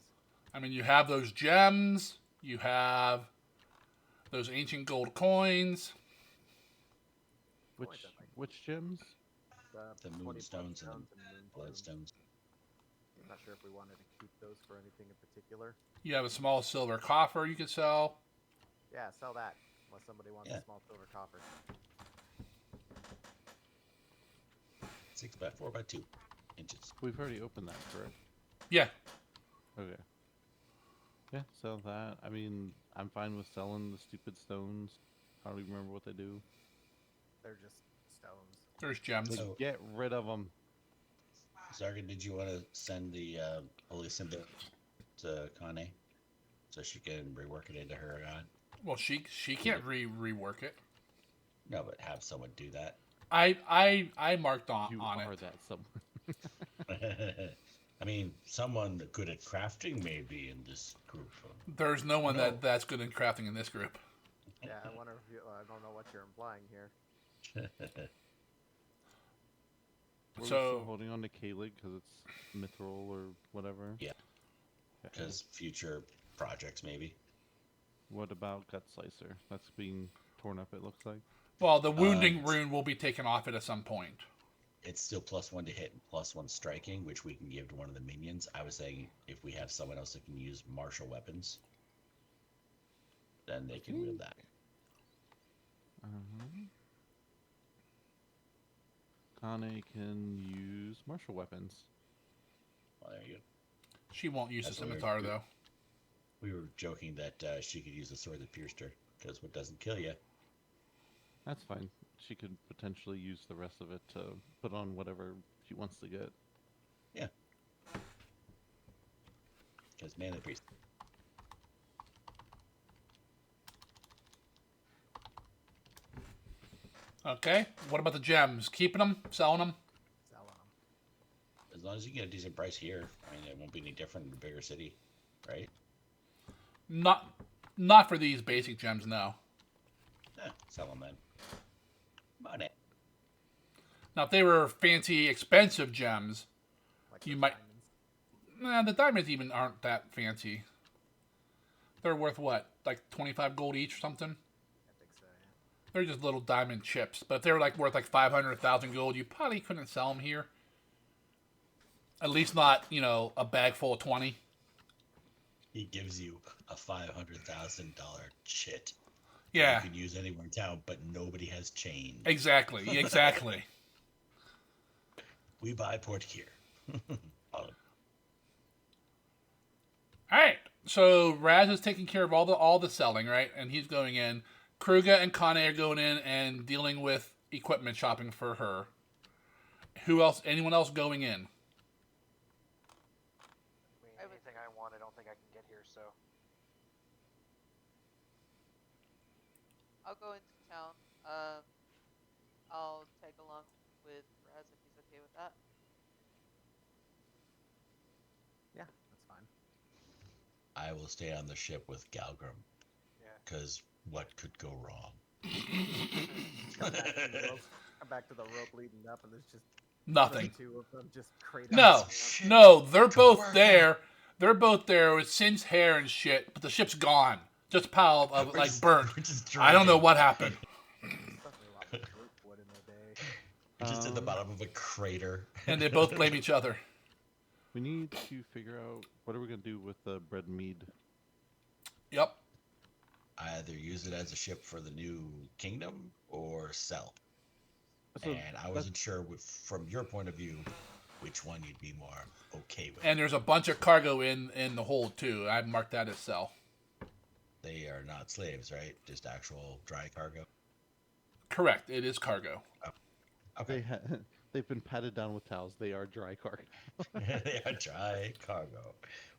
I mean, you have those gems. You have those ancient gold coins. Which gems? The 20 moonstones and bloodstones the bloodstones. I'm not sure if we wanted to keep those for anything in particular. You have a small silver coffer you could sell. Yeah, sell that. Unless somebody wants Yeah. a small silver coffer. 6x4x2 inches. We've already opened that, correct? Yeah. Okay. Yeah, sell that. I mean, I'm fine with selling the stupid stones. I don't even remember what they do. They're just stones. There's gems. Like, So- get rid of them. Zargan, did you want to send the Holy Symbol to Khanae so she can rework it into her god? Well, she can't rework it. No, but have someone do that. I marked on You on are it. that someone. I mean, someone good at crafting may be in this group. There's no one No. that's good in crafting in this group. Yeah, I wonder if you. I don't know what you're implying here. We're So- still holding on to K-Lig because it's mithril or whatever. Yeah. Okay. Because future projects, maybe. What about Gut Slicer? That's being torn up, it looks like. Well, the wounding rune will be taken off it at some point. It's still +1 to hit and +1 striking, which we can give to one of the minions. I was saying if we have someone else that can use martial weapons, then they can wield that. Khanae can use martial weapons. Well, there you go. She won't use That's the what we're scimitar doing. though. We were joking that she could use the sword that pierced her, because what doesn't kill you. That's fine. She could potentially use the rest of it to put on whatever she wants to get. Yeah. Because man, the priest. Okay. What about the gems? Keeping them? Selling them? Selling them. As long as you get a decent price here, I mean, it won't be any different in a bigger city, right? Not for these basic gems, no. Yeah, sell them then. Money. Now, if they were fancy, expensive gems, Like You those might- diamonds. the diamonds even aren't that fancy. They're worth what? Like 25 gold each or something? I think so. Yeah. They're just little diamond chips. But if they were like worth like 500,000 gold, you probably couldn't sell them here. At least not, a bag full of 20. He gives you a $500,000 chit. Yeah, You can use anywhere in town, but nobody has change. exactly. Exactly. We buy port here. All right. So Raz is taking care of all the selling, right? And he's going in. Kruga and Khanae are going in and dealing with equipment shopping for her. Who else? Anyone else going in? I mean, I would- anything I want, I don't think I can get here, so. I'll go into town. I'll tag along with Raz if he's okay with that. Yeah, that's fine. I will stay on the ship with Galgrim, Yeah. because what could go wrong? Come back to the rope. Come back to the rope leading up, and there's just Nothing. the two of them just crated. No. Shit. No, they're Could both work there. They're both there with Sin's hair and shit, but the ship's gone. Just a pile of We're like just- burnt. we're just I don't know drinking. what happened. Definitely a lot of driftwood in the day. We're just at the Um, bottom of a crater. And they both blame each other. We need to figure out what are we gonna do with the bread and mead. Yep. Either use it as a ship for the new kingdom or sell. So And I wasn't sure, from your point of view, which one you'd be more okay with. And there's a bunch of cargo in the hold too. I marked that as sell. They are not slaves, right? Just actual dry cargo. Correct. It is cargo. Okay. They've been patted down with towels. They are dry cargo. They are dry cargo.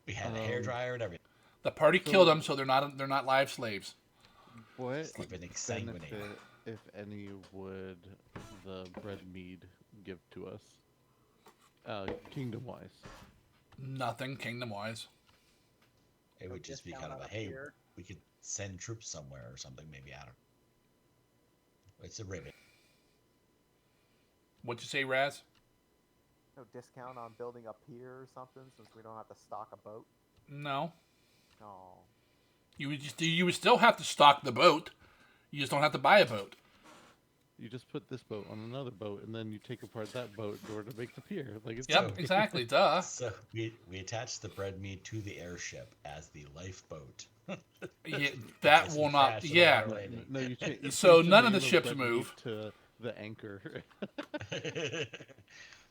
We had a Um, hairdryer and everything. The party So- killed them, so they're not live slaves. What Sleeping exsanguinated. benefit, if any, would the bread mead give to us, kingdom-wise? Nothing kingdom wise. It would just be kind of a, hey, we could send troops somewhere or something, maybe, I don't know. It's a ribbon. What'd you say, Raz? No discount on building a pier or something since we don't have to stock a boat. No. Oh, You would still have to stock the boat. You just don't have to buy a boat. You just put this boat on another boat, and then you take apart that boat in order to make the pier. Like it's Yep, exactly. Duh. So we attach the bread meat to the airship as the lifeboat. Yeah, that Case will we not. crash on Yeah. our landing. No, you change. So none of the ships bread meat move. to the anchor.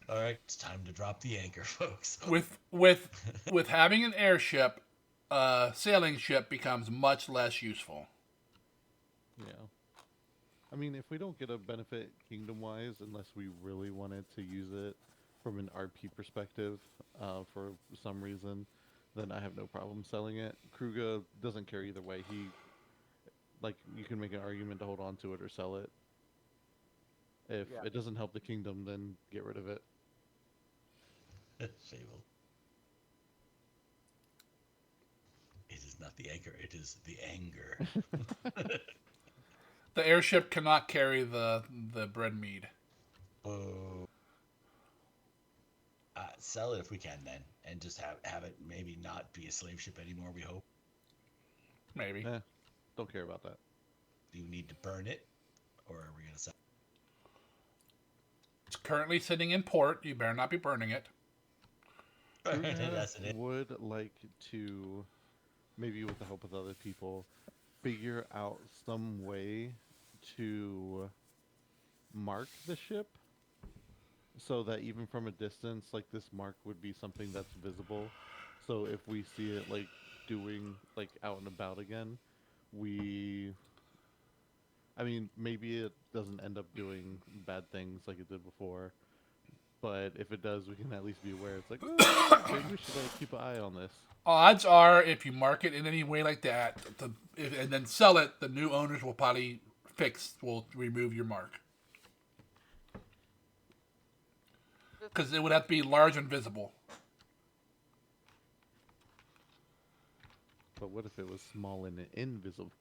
All right, it's time to drop the anchor, folks. With having an airship, sailing ship becomes much less useful. Yeah. I mean, if we don't get a benefit kingdom-wise, unless we really wanted to use it from an RP perspective, for some reason, then I have no problem selling it. Kruga doesn't care either way. You can make an argument to hold on to it or sell it. If Yeah. it doesn't help the kingdom, then get rid of it. Fable. It is not the anchor, it is the anger. The airship cannot carry the bread mead. Oh. Sell it if we can then, and just have it maybe not be a slave ship anymore, we hope. Maybe. Don't care about that. Do you need to burn it? Or are we going to sell It's currently sitting in port. You better not be burning it. it? That's it. Would like to, maybe with the help of other people, figure out some way to mark the ship so that even from a distance, like this mark would be something that's visible. So if we see it like doing like out and about again, I mean, maybe it doesn't end up doing bad things like it did before, but if it does, we can at least be aware. It's like, oh, maybe we should keep an eye on this. Odds are, if you mark it in any way like that, and then sell it, the new owners will probably will remove your mark. Because it would have to be large and visible. But what if it was small and invisible?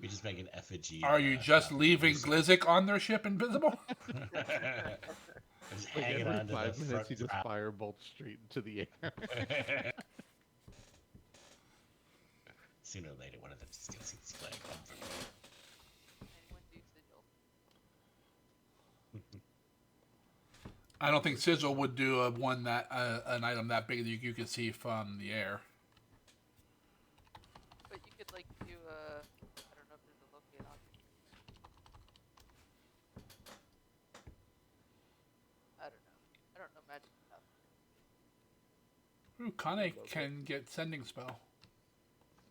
We just make an effigy. Are you just leaving Glizzic on their ship invisible? Just Like hanging every on to 5 the minutes, front you just prop. firebolt straight into the air. Sooner or later, one of them's just gonna see this flag come from Anyone do sigil? I don't think Sigil would do an item that big that you could see from the air. But you could like do a. I don't know if there's a locate object. I don't know. I don't know magic stuff. Ooh, Khanae can get sending spell.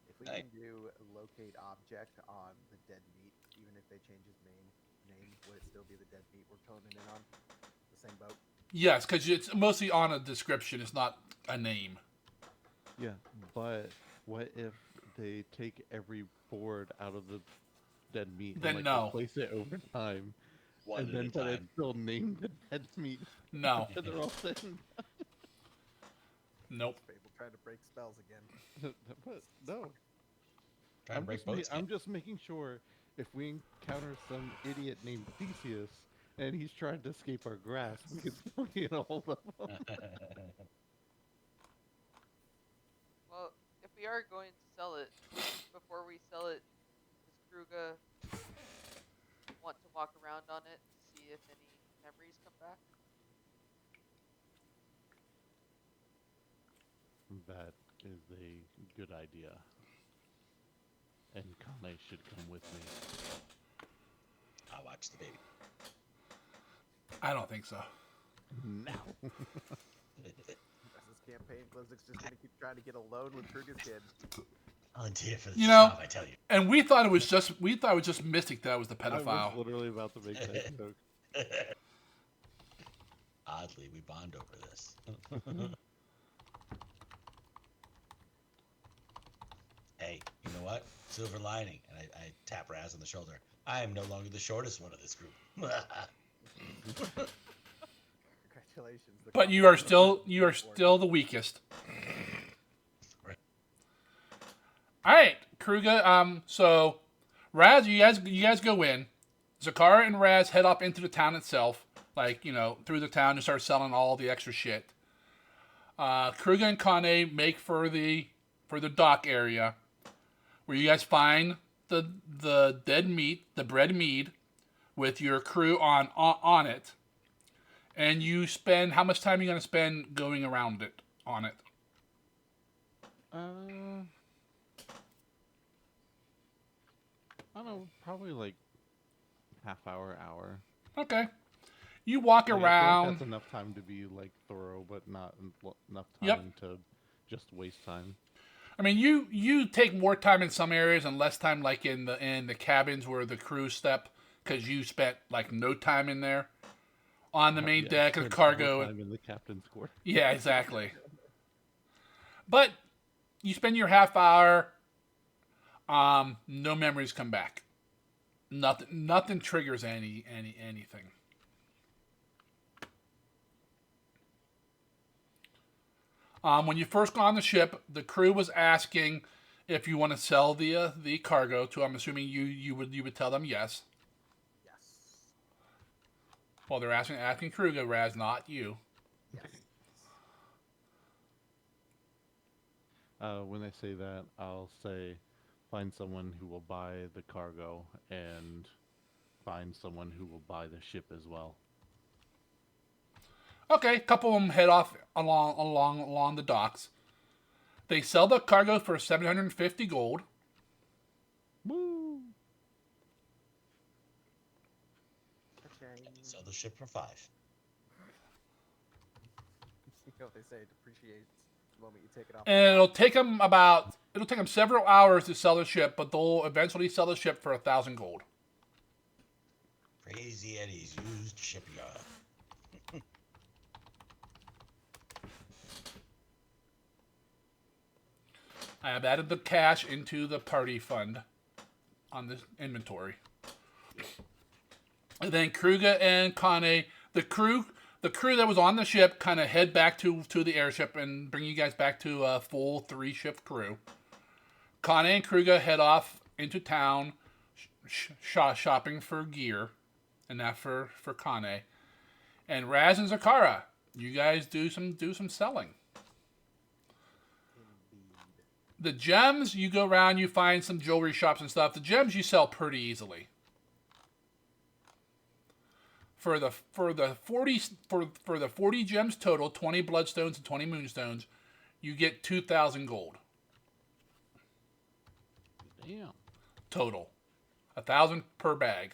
if we can do a locate object on the dead meat, even if they change his name, would it still be the dead meat we're toning in on? The same boat? Yes, because it's mostly on a description. It's not a name. Yeah, but what if they take every board out of the dead meat Then and no. replace it over time, one and at then a but it's time. still named the dead meat? No. And they're all saying, Nope. Fable trying to break spells again. but no. Try and break boats. I'm just making sure if we encounter some idiot named Theseus and he's trying to escape our grasp, we can still get a hold of him. Well, if we are going to sell it, before we sell it, does Kruga want to walk around on it to see if any memories come back? That is a good idea. And Khanae should come with me. I'll watch the baby. I don't think so. No. As this campaign, Blizzard's just gonna keep trying to get a loan with Kruger's kid. Volunteer for this You know- job, I tell you. And we thought it was just Mystic that was the I pedophile. was literally about to make that joke. Oddly, we bond over this. Hey, you know what? Silver lining. And I tap Raz on the shoulder. I am no longer the shortest one of this group. Congratulations. The But you are competition still the weakest. All right, Kruga. So Raz, you guys go in. Zakara and Raz head up into the town itself, like through the town to start selling all the extra shit. Kruga and Khanae make for the dock area, where you guys find the dead meat, the bread mead, with your crew on it, and you spend how much time are you gonna spend going around it on it? I don't know, probably like half hour. Okay, you walk Like, I feel around. like that's enough time to be like thorough, but not enough time Yep. to just waste time. I mean, you take more time in some areas and less time, like in the cabins where the crew step, because you spent like no time in there on the main Yeah, deck of the spent cargo. more time in the captain's quarters. Yeah, exactly. But you spend your half hour. No memories come back. Nothing triggers anything. When you first got on the ship, the crew was asking if you want to sell the cargo to. I'm assuming you would tell them yes. Yes. Well, they're asking Kruga, Raz, not you. Yes. When they say that, I'll say, find someone who will buy the cargo and find someone who will buy the ship as well. Okay, a couple of them head off along the docks. They sell the cargo for 750 gold. Woo! Sell the ship for 5. You know what they say, it depreciates the moment you take it off. And it'll take them several hours to sell the ship, but they'll eventually sell the ship for 1,000 gold. Crazy Eddie's used shipyard. I have added the cash into the party fund on this inventory. And then Kruga and Khanae, the crew that was on the ship, kind of head back to the airship and bring you guys back to a full 3-shift crew. Khanae and Kruga head off into town, shopping for gear, and that for Khanae. And Raz and Zakara, you guys do some selling. The gems, you go around, you find some jewelry shops and stuff. The gems you sell pretty easily. For the 40 gems total, 20 bloodstones and 20 moonstones, you get 2,000 gold Damn. total. 1,000 per bag.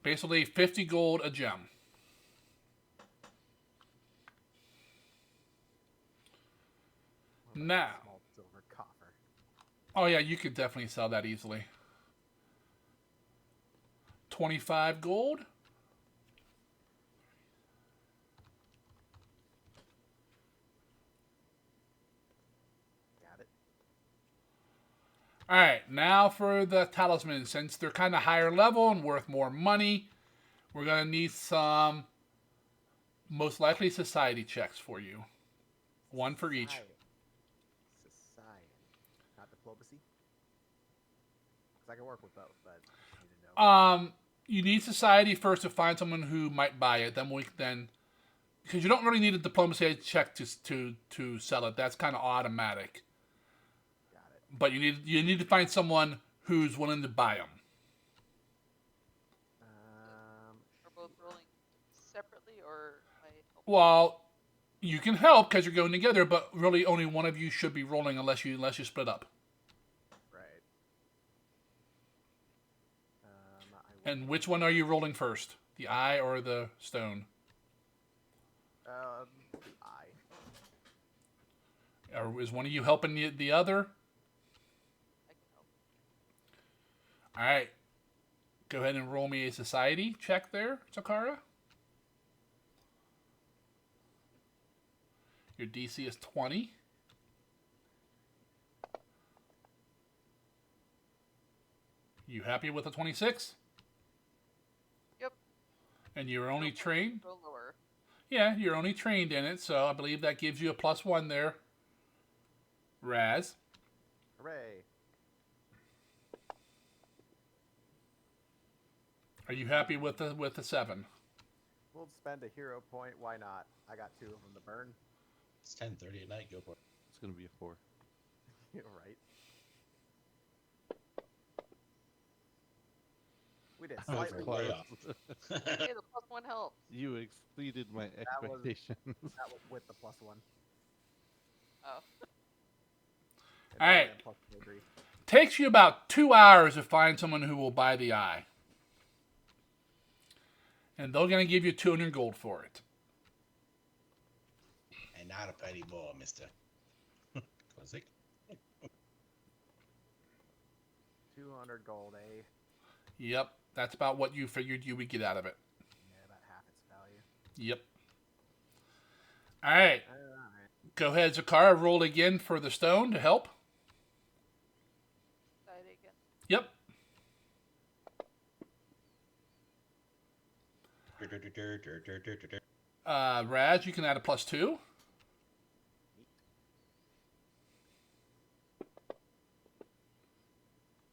Basically 50 gold a gem. Now, Small silver coffer. oh yeah, you could definitely sell that easily. 25 gold. Got it. All right, now for the talismans. Since they're kind of higher level and worth more money, we're going to need some most likely society checks for you. One for each. Society. Not diplomacy? Because I can work with both, but I need to know. You need society first to find someone who might buy it. Then because you don't really need a diplomacy check to sell it. That's kind of automatic. Got it. But you need to find someone who's willing to buy them. We're both rolling separately, or am I helping? Well, you can help because you're going together, but really only one of you should be rolling unless you split up. Right. And which one are you rolling first? The eye or the stone? I. Or is one of you helping the other? I can help. All right. Go ahead and roll me a society check there, Zakara. Your DC is 20. You happy with the 26? Yep. And you're only No, trained? Go lower. Yeah, you're only trained in it, so I believe that gives you a +1 there. Raz. Hooray! Are you happy with the 7? We'll spend a hero point. Why not? I got 2 of them to burn. It's 10:30 at night. Go for it. It's gonna be a 4. You're right. We did Oh, slightly for way worse. off. Hey, the +1 helps. You exceeded my expectations. That was with the +1. Oh. And All right. then plus 3. Takes you about 2 hours to find someone who will buy the eye. And they're going to give you 200 gold for it. And not a penny more, mister. Classic. 200 gold, eh? Yep, that's about what you figured you would get out of it. Yeah, about half its value. Yep. All right. Alright. Go ahead, Zakara. Roll again for the stone to help. Side again. Yep. Raz, you can add a +2.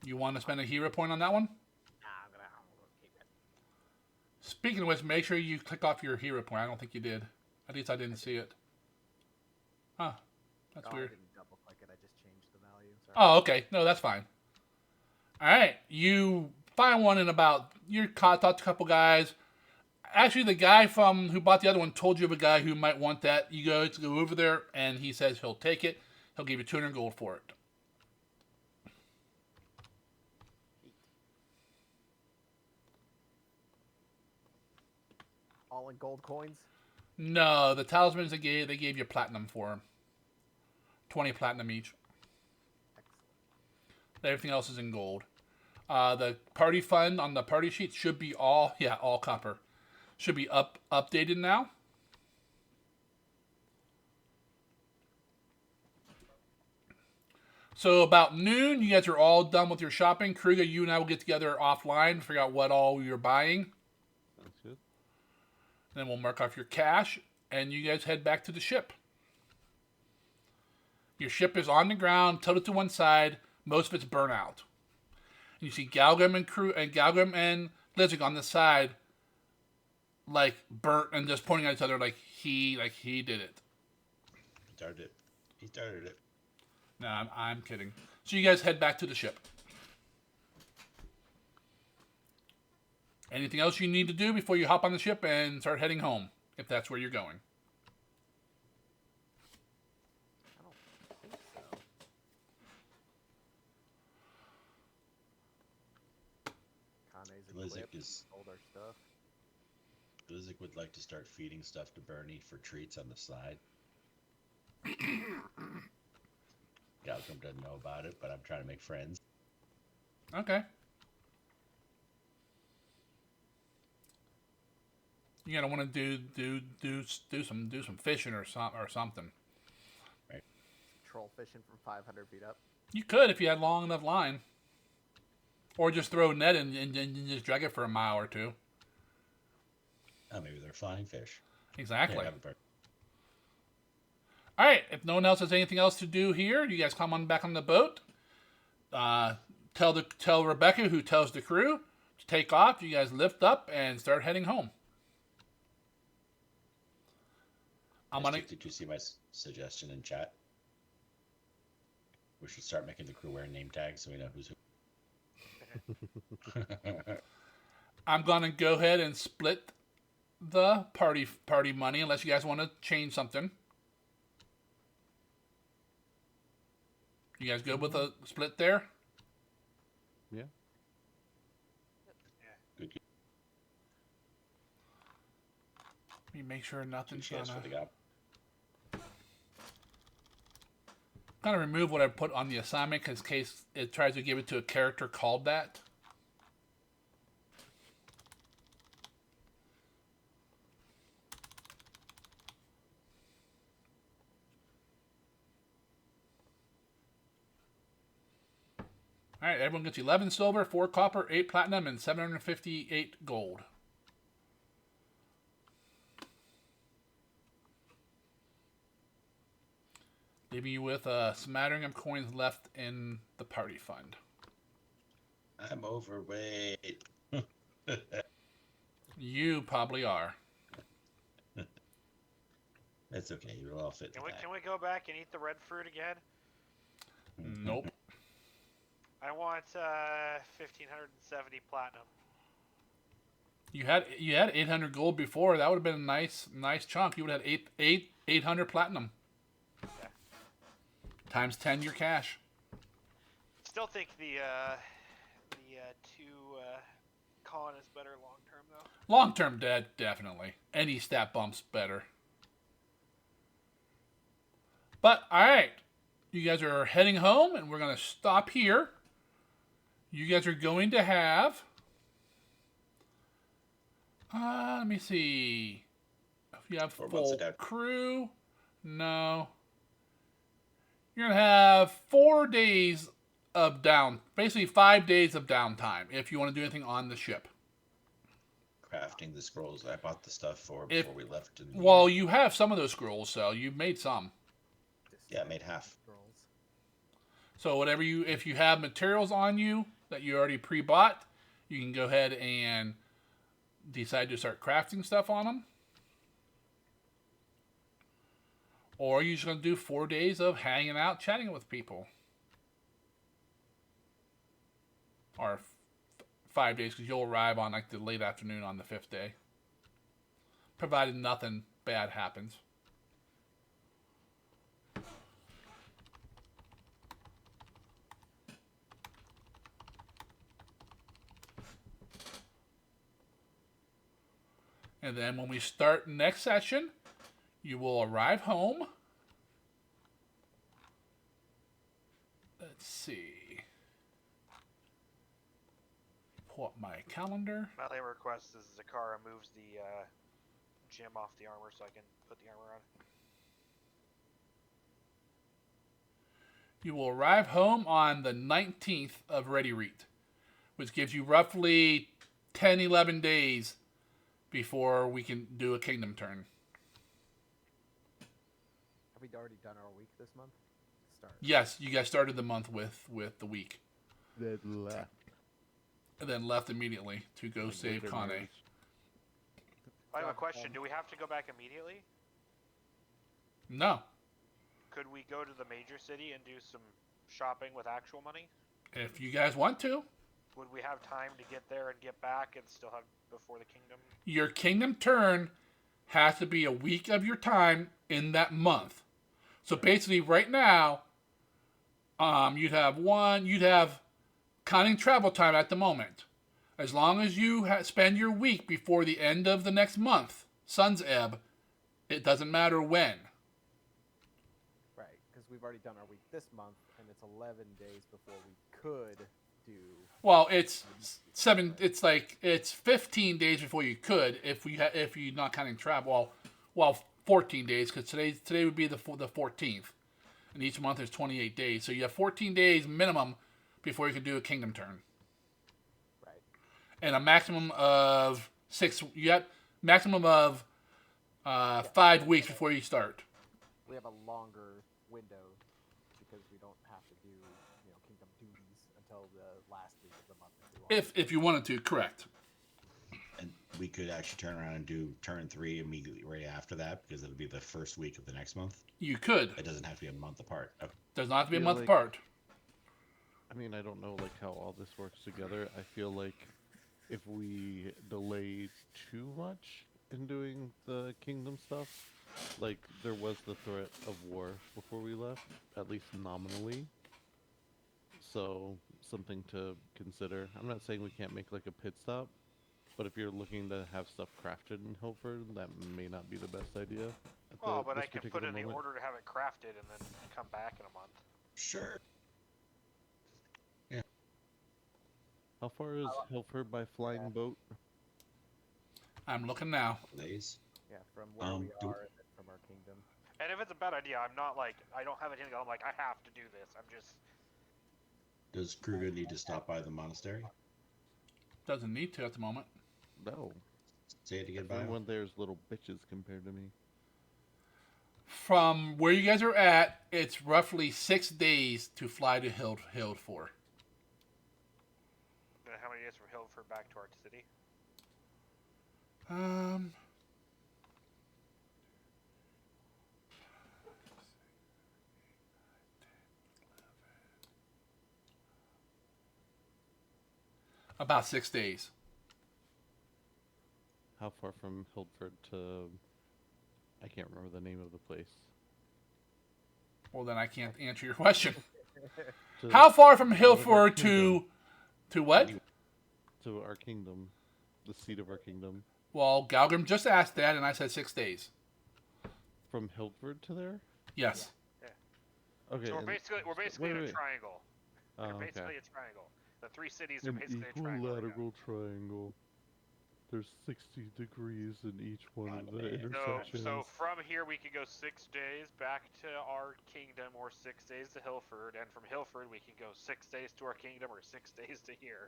You want to spend a hero point on that one? I'm gonna keep it. Speaking of which, make sure you click off your hero point. I don't think you did. At least I didn't see it. Huh. That's Oh, I weird. didn't double click it. I just changed the value. Sorry. Oh, okay. No, that's fine. All right. You find one in about... You talked to a couple guys. Actually, the guy from who bought the other one told you of a guy who might want that. You go over there, and he says he'll take it. He'll give you 200 gold for it. All in gold coins. No, the talismans they gave you platinum for them. 20 platinum each. Excellent. Everything else is in gold. The party fund on the party sheet should be all copper. Should be updated now. So about noon, you guys are all done with your shopping. Kruger, you and I will get together offline, figure out what all you're buying. Sounds good. Then we'll mark off your cash, and you guys head back to the ship. Your ship is on the ground, tilted to one side. Most of it's burnt out. You see Galgrim and Lizard on the side, like burnt and just pointing at each other like he did it. He started it. No, I'm kidding. So you guys head back to the ship. Anything else you need to do before you hop on the ship and start heading home, if that's where you're going? I don't think so. Khanae's Blizzard equipped. is- Sold our stuff. Blizzard would like to start feeding stuff to Bernie for treats on the side. Galcom doesn't know about it, but I'm trying to make friends. Okay. You're gonna want to do some fishing or something. Troll fishing from 500 feet up. You could if you had long enough line, or just throw a net and just drag it for a mile or two. Oh, maybe they're flying fish. Exactly. Yeah, have a bird. All right. If no one else has anything else to do here, you guys come on back on the boat. Tell Rebecca, who tells the crew, to take off. You guys lift up and start heading home. Did you see my suggestion in chat? We should start making the crew wear name tags so we know who's who. I'm gonna go ahead and split the party money unless you guys want to change something. You guys good with a split there? Yeah. Good. Let me make sure nothing's Cheers gonna... for the guy. I'm gonna remove what I put on the assignment in case it tries to give it to a character called that. All right, everyone gets 11 silver, 4 copper, 8 platinum, and 758 gold. Leaving you with a smattering of coins left in the party fund. I'm overweight. You probably are. That's okay. You'll all fit. Can we go back and eat the red fruit again? Nope. I want 1,570 platinum. You had 800 gold before. That would have been a nice chunk. You would have had 800 platinum. Yeah. Times 10 your cash. Still think the 2 con is better long term though. Long term dead, definitely. Any stat bumps better. But alright. You guys are heading home and we're gonna stop here. You guys are going to have let me see. If you have full crew, no. You're gonna have 4 days of basically 5 days of downtime if you want to do anything on the ship. Crafting the scrolls. I bought the stuff before we left. Well, you have some of those scrolls, so you've made some. Yeah, I made half. So if you have materials on you that you already pre-bought, you can go ahead and decide to start crafting stuff on them. Or you're just going to do 4 days of hanging out, chatting with people. Or 5 days, because you'll arrive on like the late afternoon on the 5th day. Provided nothing bad happens. And then when we start next session, you will arrive home. Let's see. Pull up my calendar. My only request is Zakara moves the gem off the armor so I can put the armor on. You will arrive home on the 19th of Ready Reet, which gives you roughly 10, 11 days before we can do a kingdom turn. Have we already done our week this month? Yes, you guys started the month with the week. Then left. And then left immediately to go save Khanae. I have a question. Do we have to go back immediately? No. Could we go to the major city and do some shopping with actual money? If you guys want to. Would we have time to get there and get back and still have before the kingdom? Your kingdom turn has to be a week of your time in that month. So basically right now, you'd have counting travel time at the moment. As long as you spend your week before the end of the next month, Sun's Ebb, it doesn't matter when. Right, because we've already done our week this month, and it's 11 days before we could do. Well, it's 15 days before you could if you're not counting travel. Well, 14 days because today would be the 14th, and each month is 28 days. So you have 14 days minimum before you can do a kingdom turn. Right. And a maximum of 6. You have maximum of 5 weeks before you start. We have a longer window because we don't have to do kingdom duties until the last week of the month. If you wanted to, correct. And we could actually turn around and do turn 3 immediately right after that because it'll be the first week of the next month. You could. It doesn't have to be a month apart. Okay. Does not have to be a month apart. I mean, I don't know how all this works together. I feel like if we delay too much in doing the kingdom stuff, there was the threat of war before we left, at least nominally. So something to consider. I'm not saying we can't make a pit stop, but if you're looking to have stuff crafted in Hilford, that may not be the best idea. But I can put in the order to have it crafted and then come back in a month. Sure. How far is Hilford by flying boat? I'm looking now. Days. Yeah, from where we are and then from our kingdom. And if it's a bad idea, I'm not I don't have anything. I'm I have to do this. I'm just. Does Kruger need to stop by the monastery? Doesn't need to at the moment. No. Say it again, Bio. Everyone there's little bitches compared to me. From where you guys are at, it's roughly 6 days to fly to Hildfor. Then how many days from Hildford back to our city? About 6 days. How far from Hildford to... I can't remember the name of the place. Well, then I can't answer your question. To How far from one of our Hildford kingdom. to what? To our kingdom. The seat of our kingdom. Well, Galgrim just asked that, and I said 6 days. From Hildford to there? Yes. Okay. So we're and- basically in a wait. triangle. Oh, We're okay. basically a triangle. The 3 cities are An basically a triangle. right now. equilateral triangle. There's 60 degrees in each one of the man. intersections. So from here we could go 6 days back to our kingdom, or 6 days to Hildford, and from Hildford we can go 6 days to our kingdom, or 6 days to here.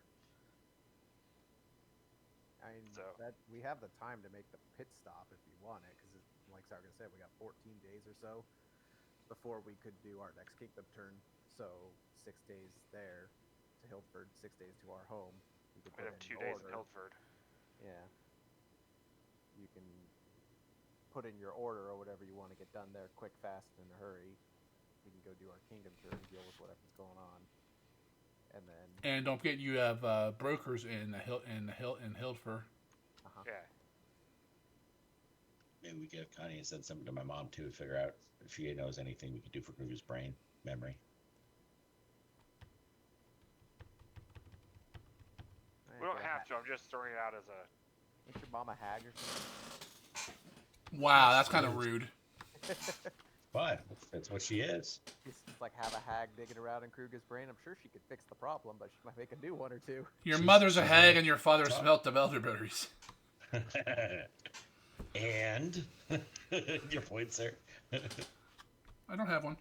I mean, So- that we have the time to make the pit stop if you want it, because like Sargon said, we got 14 days or so before we could do our next kingdom turn. So 6 days there to Hildford, 6 days to our home. We could We put have in 2 an days in order. Hildford. Yeah. You can put in your order or whatever you want to get done there, quick, fast, in a hurry. We can go do our kingdom turn, deal with whatever's going on, and then And don't forget, you have brokers in Hildford. Yeah. Maybe we could have Connie send something to my mom too to figure out if she knows anything we could do for Kruger's brain memory. We don't have to, I'm just throwing it out as a... Ain't your mom a hag or something? Wow, that's kind of rude. But that's what she is. Just like have a hag digging around in Kruger's brain. I'm sure she could fix the problem, but she might make a new one or two. Your She's- mother's a she's hag, a- and your father Talk. smelt of elderberries. And your point, sir. I don't have one.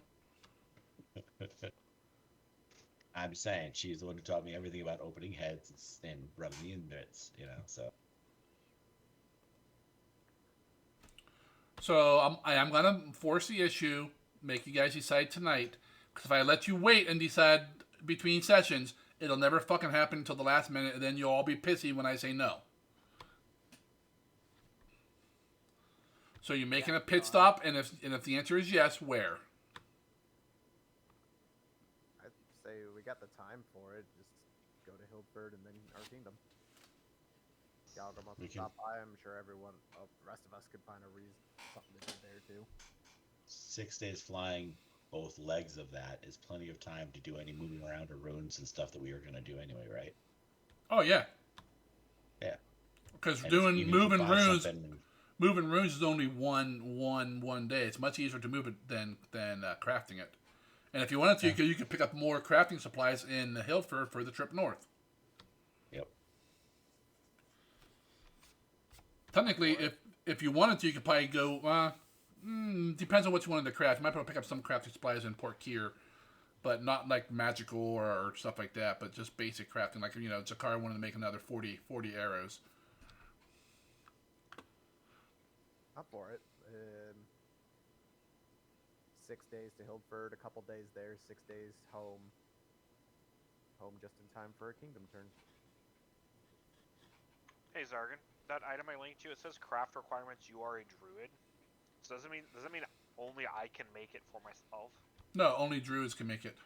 I'm saying she's the one who taught me everything about opening heads and rubbing the ingots, so. So I am gonna force the issue, make you guys decide tonight. Because if I let you wait and decide between sessions, it'll never fucking happen until the last minute, and then you'll all be pissy when I say no. So you're making a pit stop, and if the answer is yes, where? I'd say we got the time for it. Just go to Hildford and then our kingdom. Galgrim wants We to can- stop by. I'm sure everyone, the rest of us, could find a reason, something to do there too. 6 days flying both legs of that is plenty of time to do any moving around or ruins and stuff that we are going to do anyway, right? Oh yeah. Yeah. Because And doing even if you moving buy runes, something- moving runes is only one day. It's much easier to move it than crafting it. And if you wanted to, you could pick up more crafting supplies in Hildford for the trip north. Yep. Technically, if you wanted to, you could probably go. Depends on what you wanted to craft. You might be able to pick up some crafting supplies in Port Kier, but not like magical or stuff like that. But just basic crafting, like Jakar wanted to make another 40 arrows. Up for it. 6 days to Hildford, a couple days there, 6 days home. Home just in time for a kingdom turn. Hey Zargan, that item I linked to, it says craft requirements, you are a druid. So does that mean only I can make it for myself? No, only druids can make it.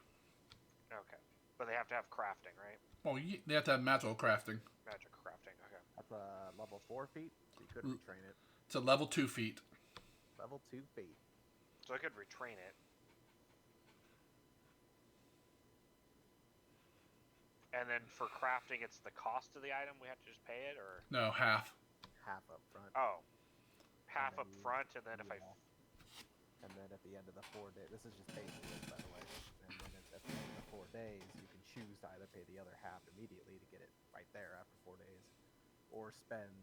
Okay. But they have to have crafting, right? Well, they have to have magical crafting. Magic crafting, okay. That's a level 4 feat, so you could retrain it. It's a level 2 feat. Level 2 feat. So I could retrain it. And then for crafting, it's the cost of the item, we have to just pay it, or? No, half. Half up front. Oh. Half then up front, and then if I... And then at the end of the 4 days, this is just basic, by the way. And then at the end of the 4 days, you can choose to either pay the other half immediately to get it right there after 4 days, or spend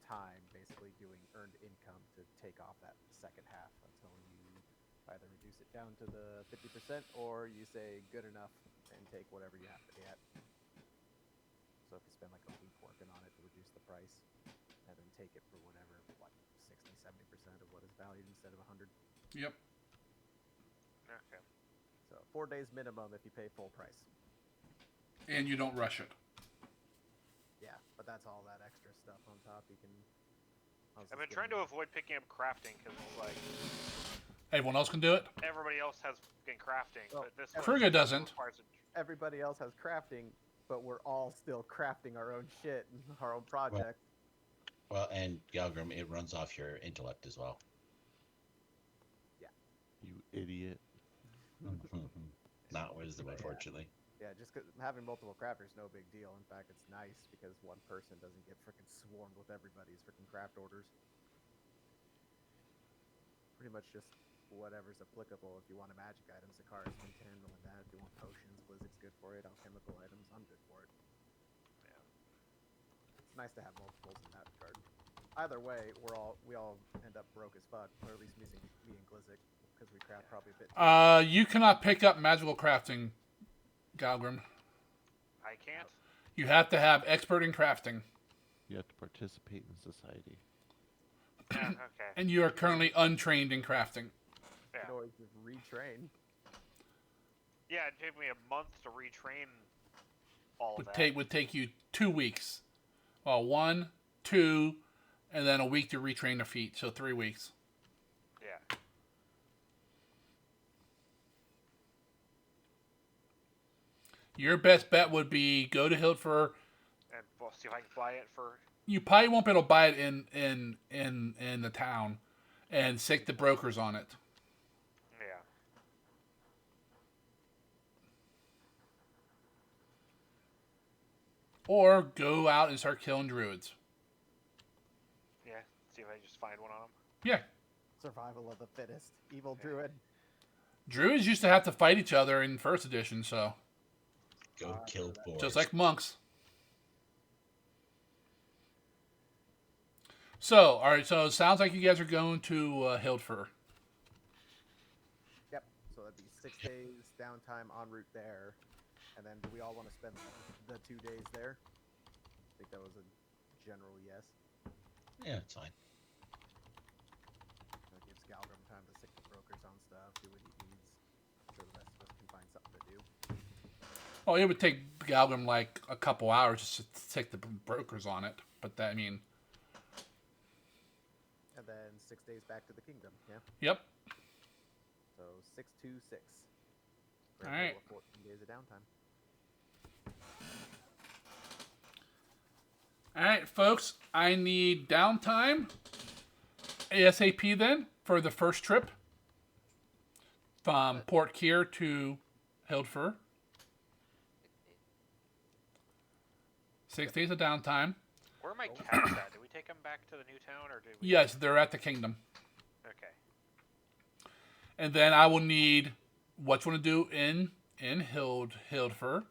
time basically doing earned income to take off that second half until you either reduce it down to the 50% or you say good enough and take whatever you have to get. So if you spend like a week working on it to reduce the price, and then take it for whatever, what, 60-70% of what is valued instead of 100. Yep. Okay. So 4 days minimum if you pay full price. And you don't rush it. Yeah, but that's all that extra stuff on top you can. I've been trying to avoid picking up crafting because it's like Everyone else can do it? everybody else has fucking crafting, Well, but this Kruger doesn't. requires Everybody else has crafting, but we're all still crafting our own shit and our own project. Well, and Galgrim, it runs off your intellect as well. You idiot. Not wisdom, unfortunately. Yeah, just 'cause having multiple crafters no big deal. In fact, it's nice because one person doesn't get freaking swarmed with everybody's freaking craft orders. Pretty much just whatever's applicable. If you want a magic item, Zakara's been handling that. If you want potions, Blizzard's good for it. Alchemical items, I'm good for it. Yeah. It's nice to have multiples in that regard. Either way, we all end up broke as fuck, or at least me and Glizzic, because we craft probably a bit. You cannot pick up magical crafting, Galgrim. I can't. You have to have expert in crafting. You have to participate in society. Yeah, okay. And you are currently untrained in crafting. You Yeah. can always just retrain. Yeah, it took me a month to retrain all of that. Would take you 2 weeks. Well, 1, 2, and then a week to retrain the feet. So 3 weeks. Yeah. Your best bet would be go to Hildfer. And we'll see if I can buy it for. You probably won't be able to buy it in the town, and sick the brokers on it. Yeah. Or go out and start killing druids. Yeah. See if I just find one on them. Yeah. Survival of the fittest. Evil druid. Druids used to have to fight each other in first edition, so Go kill boars. just like monks. So, all right. So it sounds like you guys are going to Hildfer. Yep. So that'd be 6 days downtime en route there, and then do we all want to spend the 2 days there? I think that was a general yes. Yeah, it's fine. That gives Galgrim time to sick the brokers on stuff, do what he needs. I'm sure the rest of us can find something to do. Well, it would take Galgrim like a couple hours just to sick the brokers on it, but that, I mean, And then 6 days back to the kingdom, yeah? yep. So 6, 2, 6. For a All right. total of 14 days of downtime. All right, folks. I need downtime ASAP then for the first trip from Port Kier to Hildfer. 6 days. 6 days of downtime. Where are my cats at? Did we take them back to the new town, or did we? Yes, they're at the kingdom. Okay. And then I will need what you want to do in Hildford.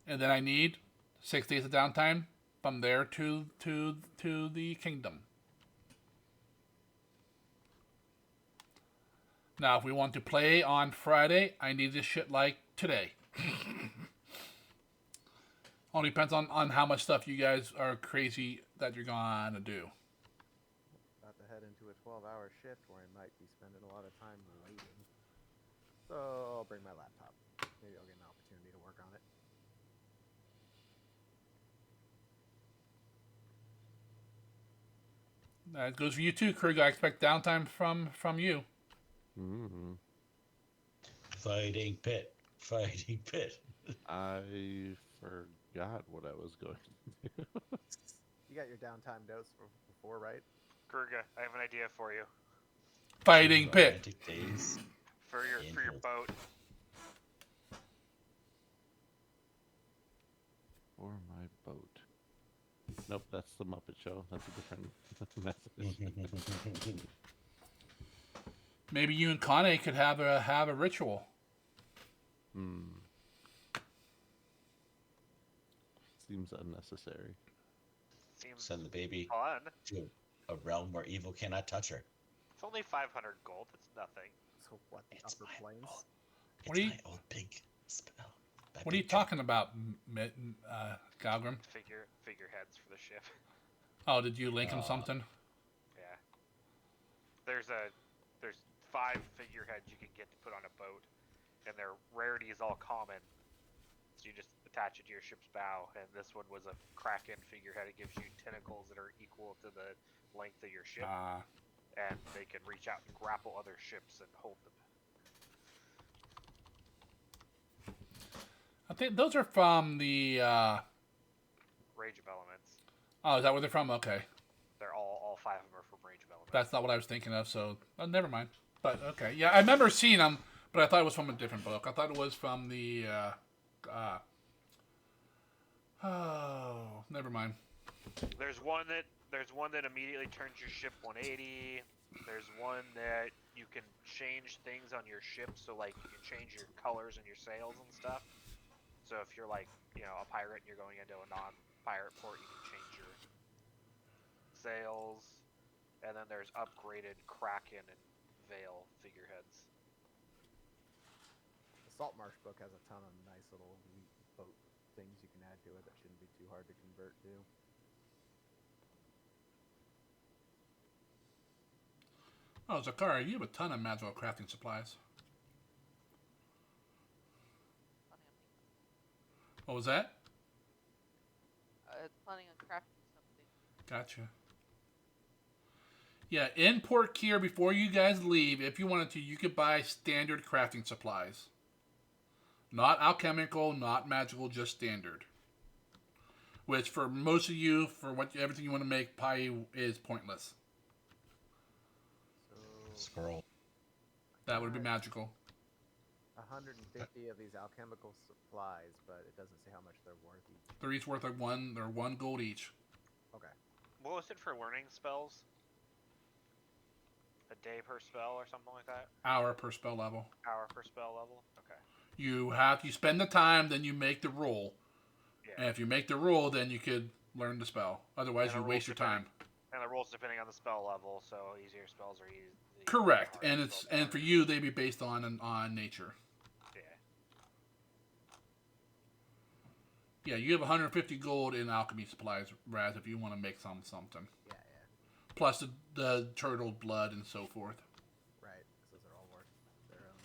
And then I need 6 days of downtime from there to the kingdom. Now, if we want to play on Friday, I need this shit like today. All depends on how much stuff you guys are crazy that you're gonna do. About to head into a 12-hour shift where I might be spending a lot of time waiting. So I'll bring my laptop. Maybe I'll get an opportunity to work on it. That goes for you too, Krug. I expect downtime from you. Mm-hmm. Fighting pit. Fighting pit. I forgot what I was going to do. You got your downtime notes from before, right? Kurga, I have an idea for you. Fighting pit. Romantic days. For your boat. For my boat. Nope, that's the Muppet Show. That's a different message. Maybe you and Khanae could have a ritual. Seems unnecessary. Seems Send the baby fun. to a realm where evil cannot touch her. It's only 500 gold. It's nothing. So what, the It's upper my planes? old, What do it's you- my old pig What are you talking about, Galgrim? Figureheads for the ship. Oh, did you link him something? Yeah. There's 5 figureheads you can get to put on a boat, and their rarity is all common. So you just attach it to your ship's bow, and this one was a Kraken figurehead. It gives you tentacles that are equal to the length of your ship, and they can reach out and grapple other ships and hold them. I think those are from the. Rage of Elements. Oh, is that where they're from? Okay. They're all 5 of them are from Rage of Elements. That's not what I was thinking of, so never mind. But okay, yeah, I remember seeing them, but I thought it was from a different book. I thought it was from the. Oh, never mind. There's one that immediately turns your ship 180. There's one that you can change things on your ship, so like you can change your colors and your sails and stuff. So if you're like, a pirate and you're going into a non-pirate port, you can change your sails. And then there's upgraded Kraken and Veil figureheads. The Saltmarsh book has a ton of nice little neat boat things you can add to it that shouldn't be too hard to convert to. Oh, Zakara, you have a ton of magical crafting supplies. What was that? Planning on crafting something. Gotcha. Yeah, in Port Kier, before you guys leave, if you wanted to, you could buy standard crafting supplies. Not alchemical, not magical, just standard. Which, for most of you, for everything you want to make, probably is pointless. So Scroll. That would be magical. 150 of these alchemical supplies, but it doesn't say how much they're worth each. They're each worth like one gold each. Okay. What was it for learning spells? A day per spell or something like that? Hour per spell level. Hour per spell level? Okay. You spend the time, then you make the roll. Yeah. And if you make the roll, then you could learn the spell. Otherwise, you waste your time. And the rolls depending on the spell level, so easier spells are easy. Correct, and for you, they'd be based on nature. Yeah. Yeah, you have 150 gold in alchemy supplies, Raz, if you want to make something. Yeah. Plus the turtle blood and so forth. Right. Those are all worth their own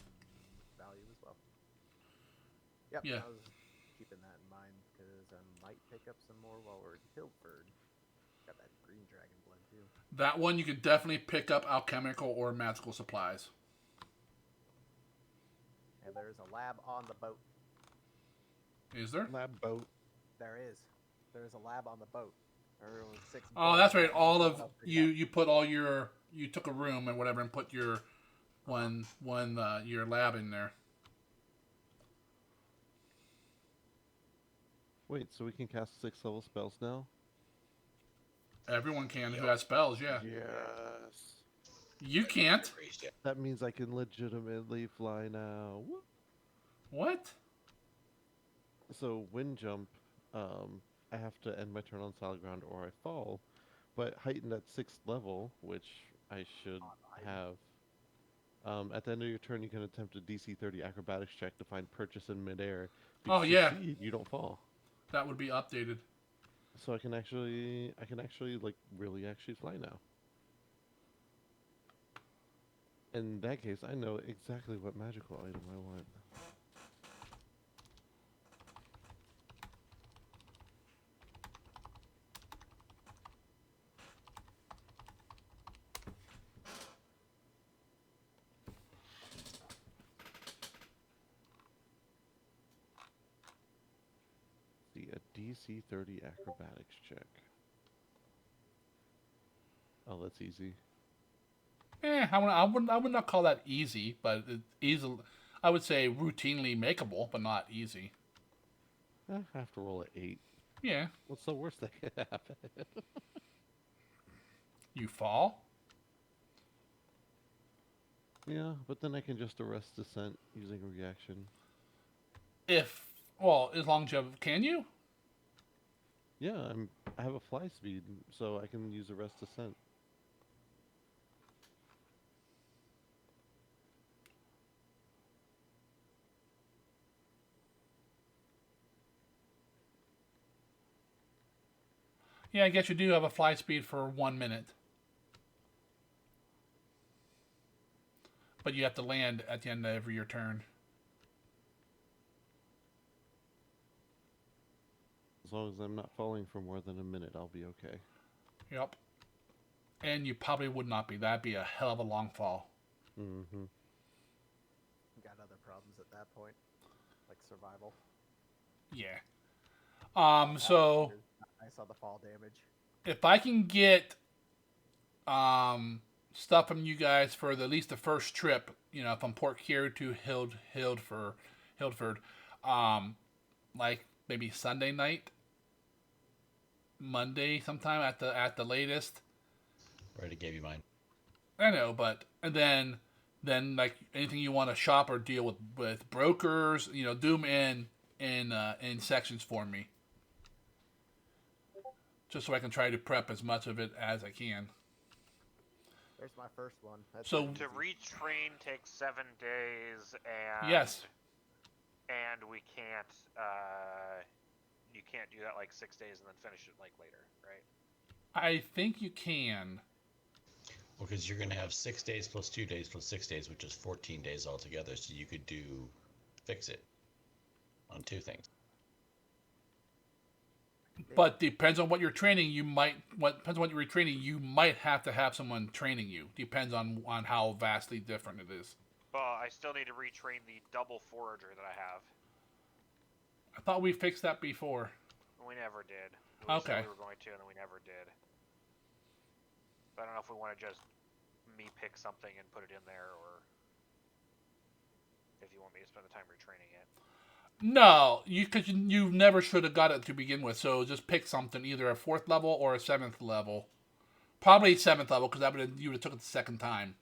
value as well. Yep. Yeah. I was keeping that in mind because I might pick up some more while we're in Hildford. Got that green dragon blood too. That one you could definitely pick up alchemical or magical supplies. And there's a lab on the boat. Is there? Lab boat. There is. There's a lab on the boat. Oh, that's right. All of you put all your you took a room and whatever and put your your lab in there. Wait, so we can cast 6th level spells now? Everyone can who has spells, yeah. Yes. You can't. That means I can legitimately fly now. What? So wind jump, I have to end my turn on solid ground or I fall. But heightened at 6th level, which I should have. At the end of your turn, you can attempt a DC 30 acrobatics check to find purchase in midair. If you succeed, you don't fall. That would be updated. So I can actually like really actually fly now. In that case, I know exactly what magical item I want. See, a DC 30 acrobatics check. Oh, that's easy. I would not call that easy, but it's easy. I would say routinely makeable, but not easy. I have to roll an 8. Yeah. What's the worst that could happen? You fall? Yeah, but then I can just arrest descent using a reaction. As long as you have, can you? Yeah, I have a fly speed, so I can use arrest descent. Yeah, I guess you do have a fly speed for 1 minute. But you have to land at the end of every your turn. As long as I'm not falling for more than a minute, I'll be okay. Yep. And you probably would not be. That'd be a hell of a long fall. Mm-hmm. Got other problems at that point, like survival. Yeah. So So I saw the fall damage. if I can get stuff from you guys for at least the first trip, from Port Kier to Hildford, like maybe Sunday night, Monday sometime at the latest. Already gave you mine. I know, but and then like anything you want to shop or deal with brokers, do them in sections for me, just so I can try to prep as much of it as I can. There's my first one. That's So- pretty To easy. retrain takes 7 days, and Yes. and we can't. You can't do that like 6 days and then finish it like later, right? I think you can. Well, because you're going to have 6 days plus 2 days plus 6 days, which is 14 days altogether. So you could fix it on 2 things. But depends on what you're training. Depends on what you're training. You might have to have someone training you. Depends on how vastly different it is. But I still need to retrain the double forager that I have. I thought we fixed that before. We never did. We Okay. said we were going to, and then we never did. So I don't know if we want to just me pick something and put it in there, or if you want me to spend the time retraining it. No, because you never should have got it to begin with. So just pick something, either a 4th level or a 7th level. Probably 7th level, because you would have took it the second time.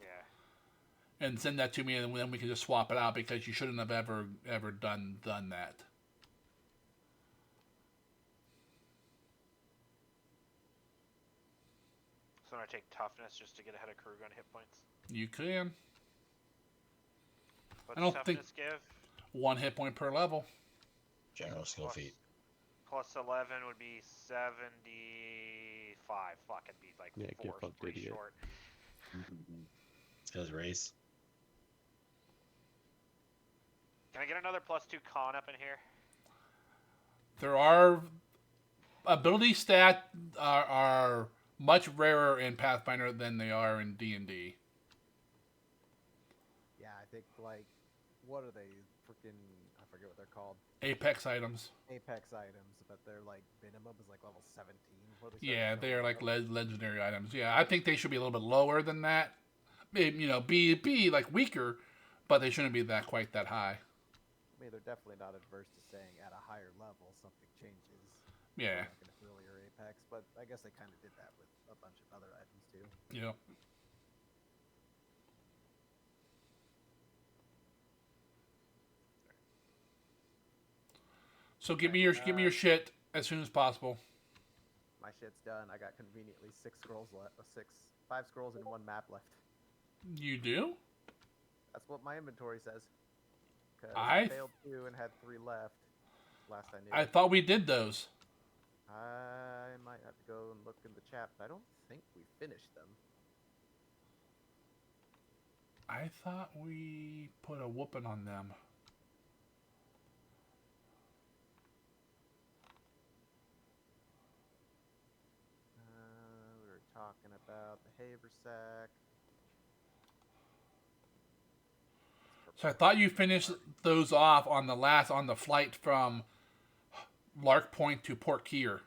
Yeah. And send that to me, and then we can just swap it out, because you shouldn't have ever done that. So I'm gonna take toughness just to get ahead of Krug on hit points. You can. What's I don't toughness give? 1 hit point per level. General skill feat. Plus 11 would be 75. Fuck, I'd be like Yeah, get 4, fucked, 3 idiot. short. Skills race. Can I get another plus 2 con up in here? There are ability stats are much rarer in Pathfinder than they are in D&D. Yeah, I think like, what are they? Freaking, I forget what they're called. Apex items. Apex items, but they're like minimum is like level 17. Before they start Yeah, to they are go like up. legendary items. Yeah, I think they should be a little bit lower than that. Be like weaker, but they shouldn't be quite that high. I mean, they're definitely not adverse to saying at a higher level something changes. Yeah. Like an earlier Apex, but I guess they kind of did that with a bunch of other items too. Yep. So give me your shit as soon as possible. My shit's done. I got conveniently 5 scrolls and 1 map left. You do? That's what my inventory says. 'Cause I- I failed 2 and had 3 left. Last I knew. I thought we did those. I might have to go and look in the chat, but I don't think we finished them. I thought we put a whooping on them. We were talking about the haversack. So I thought you finished those off on the flight from Lark Point to Port Kier.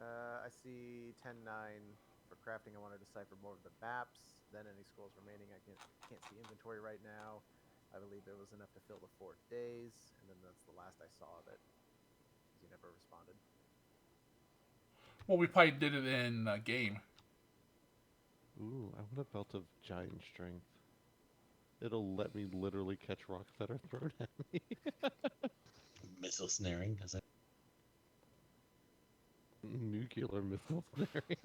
I see 10-9 for crafting. I want to decipher more of the maps. Then any scrolls remaining. I can't see inventory right now. I believe there was enough to fill the 4 days, and then that's the last I saw of it. Because he never responded. Well, we probably did it in game. Ooh, I want a belt of giant strength. It'll let me literally catch rocks that are thrown at me. Missile snaring, does it? Nuclear missile snaring.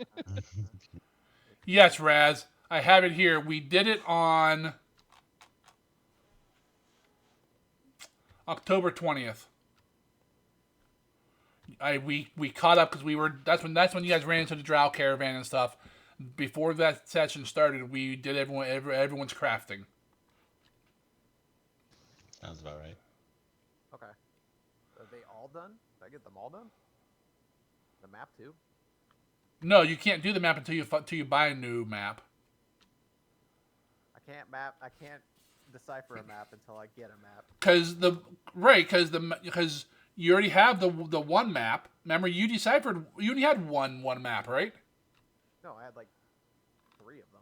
Yes, Raz. I have it here. We did it on October 20th. we caught up because we were that's when you guys ran into the drow caravan and stuff. Before that session started, we did everyone's crafting. Sounds about right. Okay. Are they all done? Did I get them all done? The map too? No, you can't do the map until you buy a new map. I can't decipher a map until I get a map. Because you already have the one map. Remember, you only had one map, right? No, I had like 3 of them.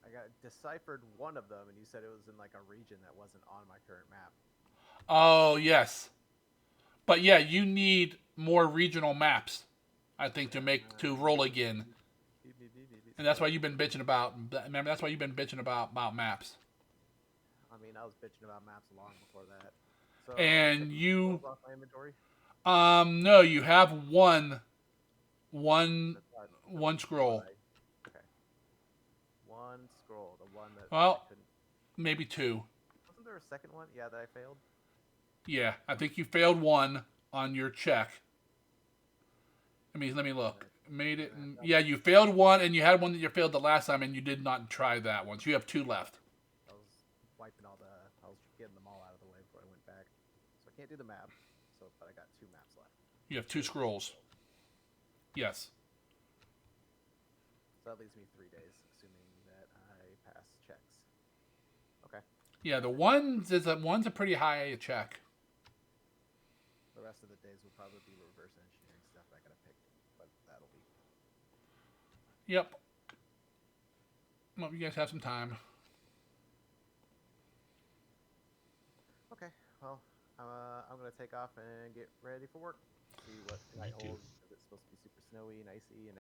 I got deciphered one of them, and you said it was in like a region that wasn't on my current map. Oh yes, but yeah, you need more regional maps, I think, to roll again. And that's why you've been bitching about. Remember, that's why you've been bitching about maps. I mean, I was bitching about maps long before that. So, And you, off my inventory? no, you have one That's scroll. Okay. One scroll, the one that Well, I couldn't. maybe 2. Wasn't there a second one? Yeah, that I failed. Yeah, I think you failed one on your check. I mean, let me look. Made it. Yeah, you failed one, and you had one that you failed the last time, and you did not try that one. So you have 2 left. I was wiping I was getting them all out of the way before I went back. So I can't do the map. But I got 2 maps left. You have 2 scrolls. Yes. So that leaves me 3 days, assuming that I pass checks. Okay. Yeah, one's a pretty high check. The rest of the days will probably be reverse engineering stuff I gotta pick, but that'll be. Yep. Well, you guys have some time. Okay. Well, I'm gonna take off and get ready for work. See what night too. holds. Is it supposed to be super snowy and icy and